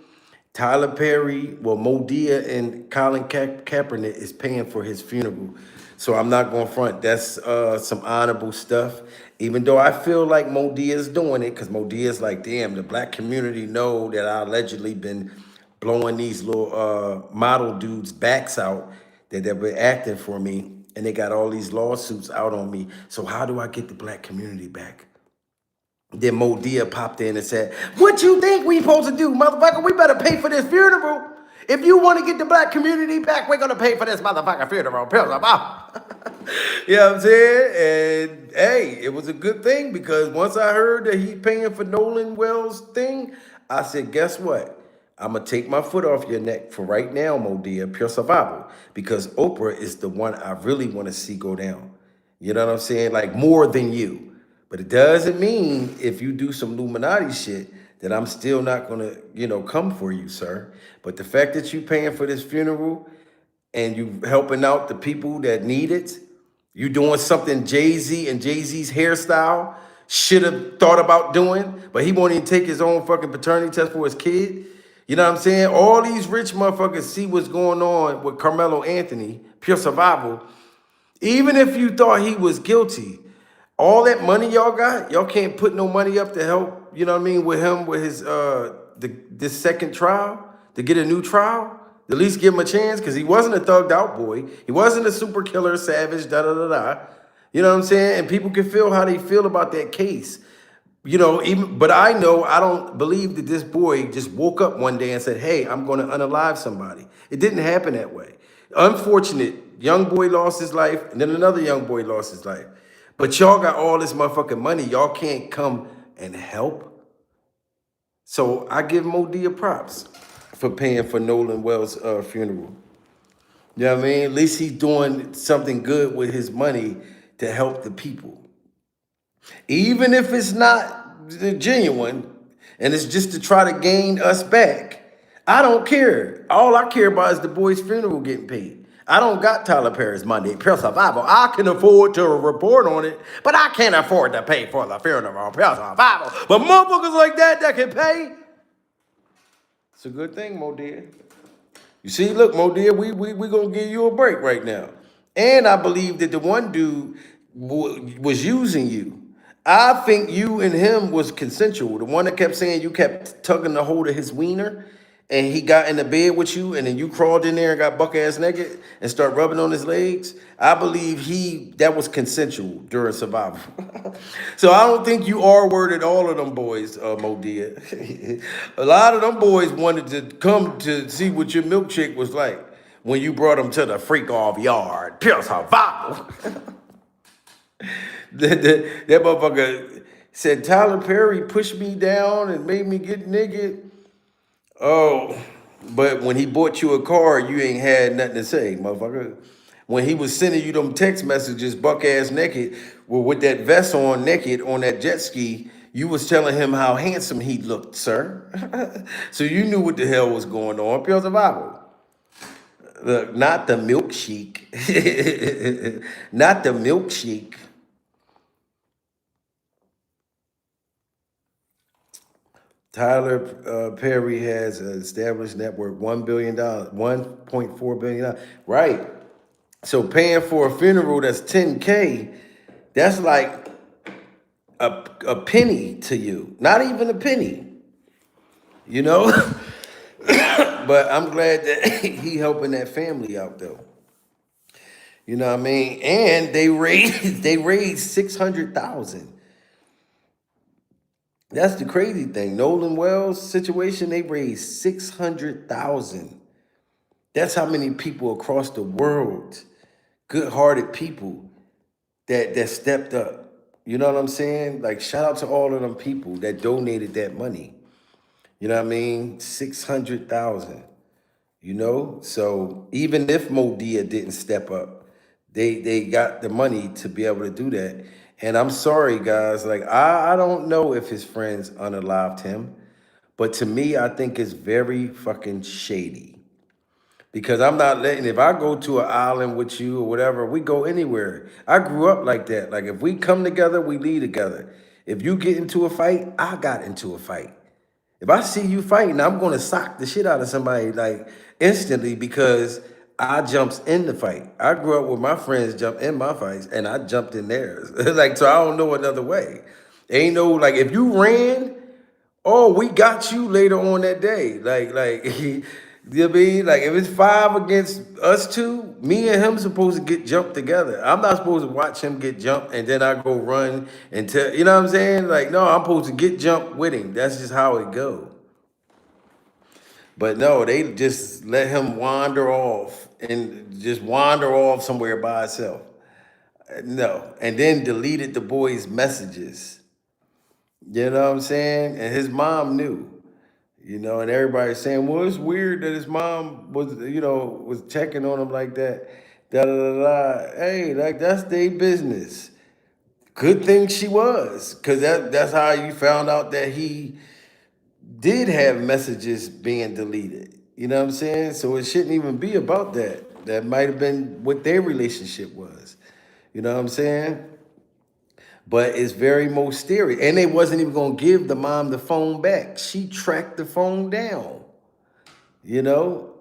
Tyler Perry, Modia and Colin Kaepernick is paying for his funeral. So I'm not going to front. That's some honorable stuff. Even though I feel like Modia is doing it, because Modia is like, damn, the black community know that I allegedly been blowing these little model dudes' backs out, that they've been acting for me, and they got all these lawsuits out on me. So how do I get the black community back? Then Modia popped in and said, what you think we supposed to do, motherfucker? We better pay for this funeral. If you want to get the black community back, we're going to pay for this motherfucking funeral. You know what I'm saying? And hey, it was a good thing because once I heard that he's paying for Nolan Wells' thing, I said, guess what? I'm going to take my foot off your neck for right now, Modia, Pure Survival, because Oprah is the one I really want to see go down. You know what I'm saying? Like, more than you. But it doesn't mean if you do some Illuminati shit that I'm still not going to, come for you, sir. But the fact that you paying for this funeral and you helping out the people that need it, you doing something Jay-Z and Jay-Z's hairstyle should have thought about doing, but he won't even take his own fucking paternity test for his kid. You know what I'm saying? All these rich motherfuckers see what's going on with Carmelo Anthony, Pure Survival. Even if you thought he was guilty, All that money y'all got, y'all can't put no money up to help, you know what I mean, with him, with his this second trial, to get a new trial, at least give him a chance, because he wasn't a thugged out boy. He wasn't a super killer, savage, da-da-da-da. You know what I'm saying? And people can feel how they feel about that case. You know, even, but I know, I don't believe that this boy just woke up one day and said, hey, I'm going to unalive somebody. It didn't happen that way. Unfortunate, young boy lost his life, and then another young boy lost his life. But y'all got all this motherfucking money. Y'all can't come and help. So I give Modia props for paying for Nolan Wells' funeral. You know what I mean? At least he's doing something good with his money to help the people. Even if it's not genuine and it's just to try to gain us back, I don't care. All I care about is the boy's funeral getting paid. I don't got Tyler Perry's money. Pure Survival. I can afford to report on it, but I can't afford to pay for the funeral. Pure Survival. But motherfuckers like that can pay. It's a good thing, Mo dear. You see, look, Mo dear, we gonna give you a break right now. And I believe that the one dude was using you. I think you and him was consensual. The one that kept saying you kept tugging the hold of his wiener, and he got in the bed with you, and then you crawled in there and got buck ass naked and start rubbing on his legs. I believe that was consensual during survival. So I don't think you R-worded all of them boys, Mo Dia. A lot of them boys wanted to come to see what your milkshake was like when you brought them to the freak off yard. Pure survival. That motherfucker said Tyler Perry pushed me down and made me get naked. Oh, but when he bought you a car, you ain't had nothing to say, motherfucker. When he was sending you them text messages, buck ass naked, with that vest on, naked on that jet ski, you was telling him how handsome he looked, sir. So you knew what the hell was going on. Pure survival. Look, not the milkshake. Not the milkshake. Tyler Perry has an established net worth $1 billion, $1.4 billion. Right. So paying for a funeral that's $10K, that's like a penny to you. Not even a penny. You know? But I'm glad that he helping that family out though. You know what I mean? And they raised 600,000. That's the crazy thing. Nolan Wells situation, they raised 600,000. That's how many people across the world, good-hearted people that stepped up. You know what I'm saying? Like, shout out to all of them people that donated that money. You know what I mean? 600,000. You know? So even if Modia didn't step up, they got the money to be able to do that. And I'm sorry, guys. Like, I don't know if his friends unalived him. But to me, I think it's very fucking shady. Because I'm not letting, if I go to an island with you or whatever, we go anywhere. I grew up like that. Like, if we come together, we leave together. If you get into a fight, I got into a fight. If I see you fighting, I'm going to sock the shit out of somebody, like, instantly, because I jumps in the fight. I grew up with my friends jump in my fights, and I jumped in theirs. Like, so I don't know another way. Ain't no, like, if you ran, oh, we got you later on that day. Like, you know what I mean? Like, if it's 5 against us 2, me and him supposed to get jumped together. I'm not supposed to watch him get jumped and then I go run and tell, you know what I'm saying? Like, no, I'm supposed to get jumped with him. That's just how it goes. But no, they just let him wander off and just wander off somewhere by himself. No, and then deleted the boy's messages. You know what I'm saying? And his mom knew. You know, and everybody's saying, well, it's weird that his mom was, you know, was checking on him like that. Da da da da. Hey, like, that's their business. Good thing she was, because that's how you found out that he did have messages being deleted. You know what I'm saying? So it shouldn't even be about that. That might have been what their relationship was. You know what I'm saying? But it's very mysterious. And they wasn't even going to give the mom the phone back. She tracked the phone down, you know?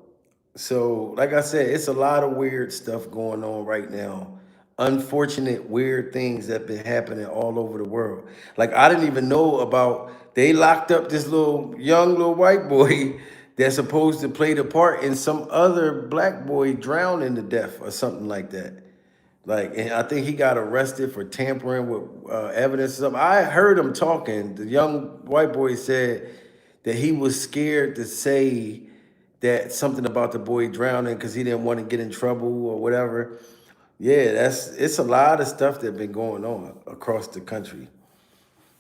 So, like I said, it's a lot of weird stuff going on right now unfortunate, weird things that been happening all over the world. Like I didn't even know about, they locked up this young little white boy that's supposed to play the part, and some other black boy drowning to death or something like that. Like, and I think he got arrested for tampering with evidence or something. I heard him talking. The young white boy said that he was scared to say that something about the boy drowning because he didn't want to get in trouble or whatever. Yeah, it's a lot of stuff that been going on across the country.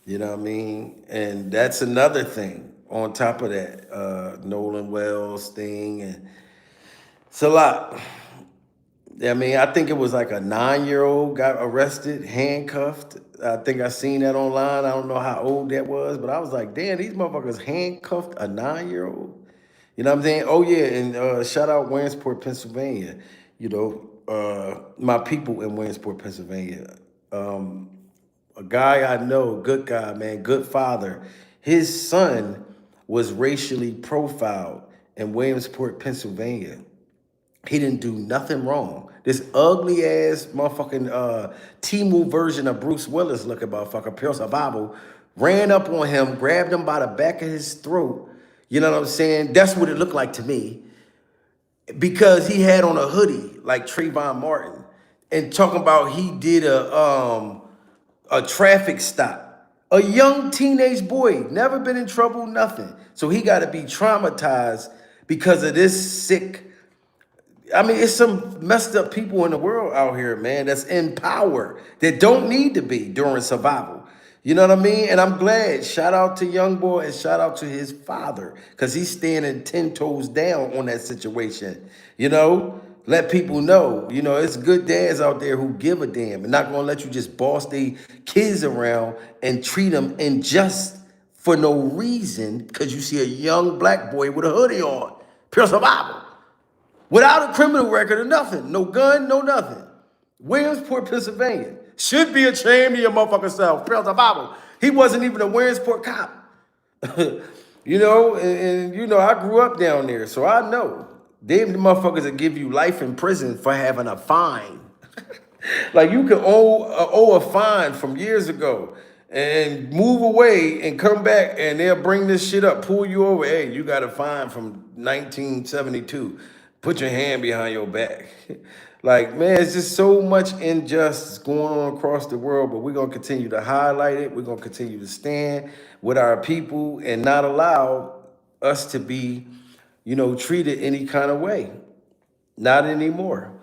You know what I mean? And that's another thing on top of that, Nolan Wells thing, and it's a lot. I mean, I think it was like a 9-year-old got arrested, handcuffed. I think I seen that online. I don't know how old that was, but I was like, damn, these motherfuckers handcuffed a 9-year-old. You know what I'm saying? Oh yeah, and shout out Williamsport, Pennsylvania. You know, my people in Williamsport, Pennsylvania. A guy I know, good guy, man, good father. His son was racially profiled in Williamsport, Pennsylvania. He didn't do nothing wrong. This ugly ass motherfucking Timu version of Bruce Willis looking motherfucker, pure survival, ran up on him, grabbed him by the back of his throat. You know what I'm saying? That's what it looked like to me. Because he had on a hoodie like Trayvon Martin and talking about he did a traffic stop. A young teenage boy, never been in trouble, nothing. So he got to be traumatized because of this sick. I mean, it's some messed up people in the world out here, man, that's in power that don't need to be during survival. You know what I mean? And I'm glad. Shout out to Young Boy and shout out to his father because he's standing 10 toes down on that situation. You know, let people know, you know, it's good dads out there who give a damn and not going to let you just boss their kids around and treat them unjust for no reason because you see a young black boy with a hoodie on. Pure survival. Without a criminal record or nothing. No gun, no nothing. Williamsport, Pennsylvania. Should be ashamed of your motherfucking self. Pure survival. He wasn't even a Williamsport cop. You know, and you know, I grew up down there, so I know. Them motherfuckers that give you life in prison for having a fine. Like you can owe a fine from years ago and move away and come back and they'll bring this shit up, pull you over. Hey, you got a fine from 1972. Put your hand behind your back. Like, man, it's just so much injustice going on across the world, but we're going to continue to highlight it. We're going to continue to stand with our people and not allow us to be, you know, treated any kind of way. Not anymore.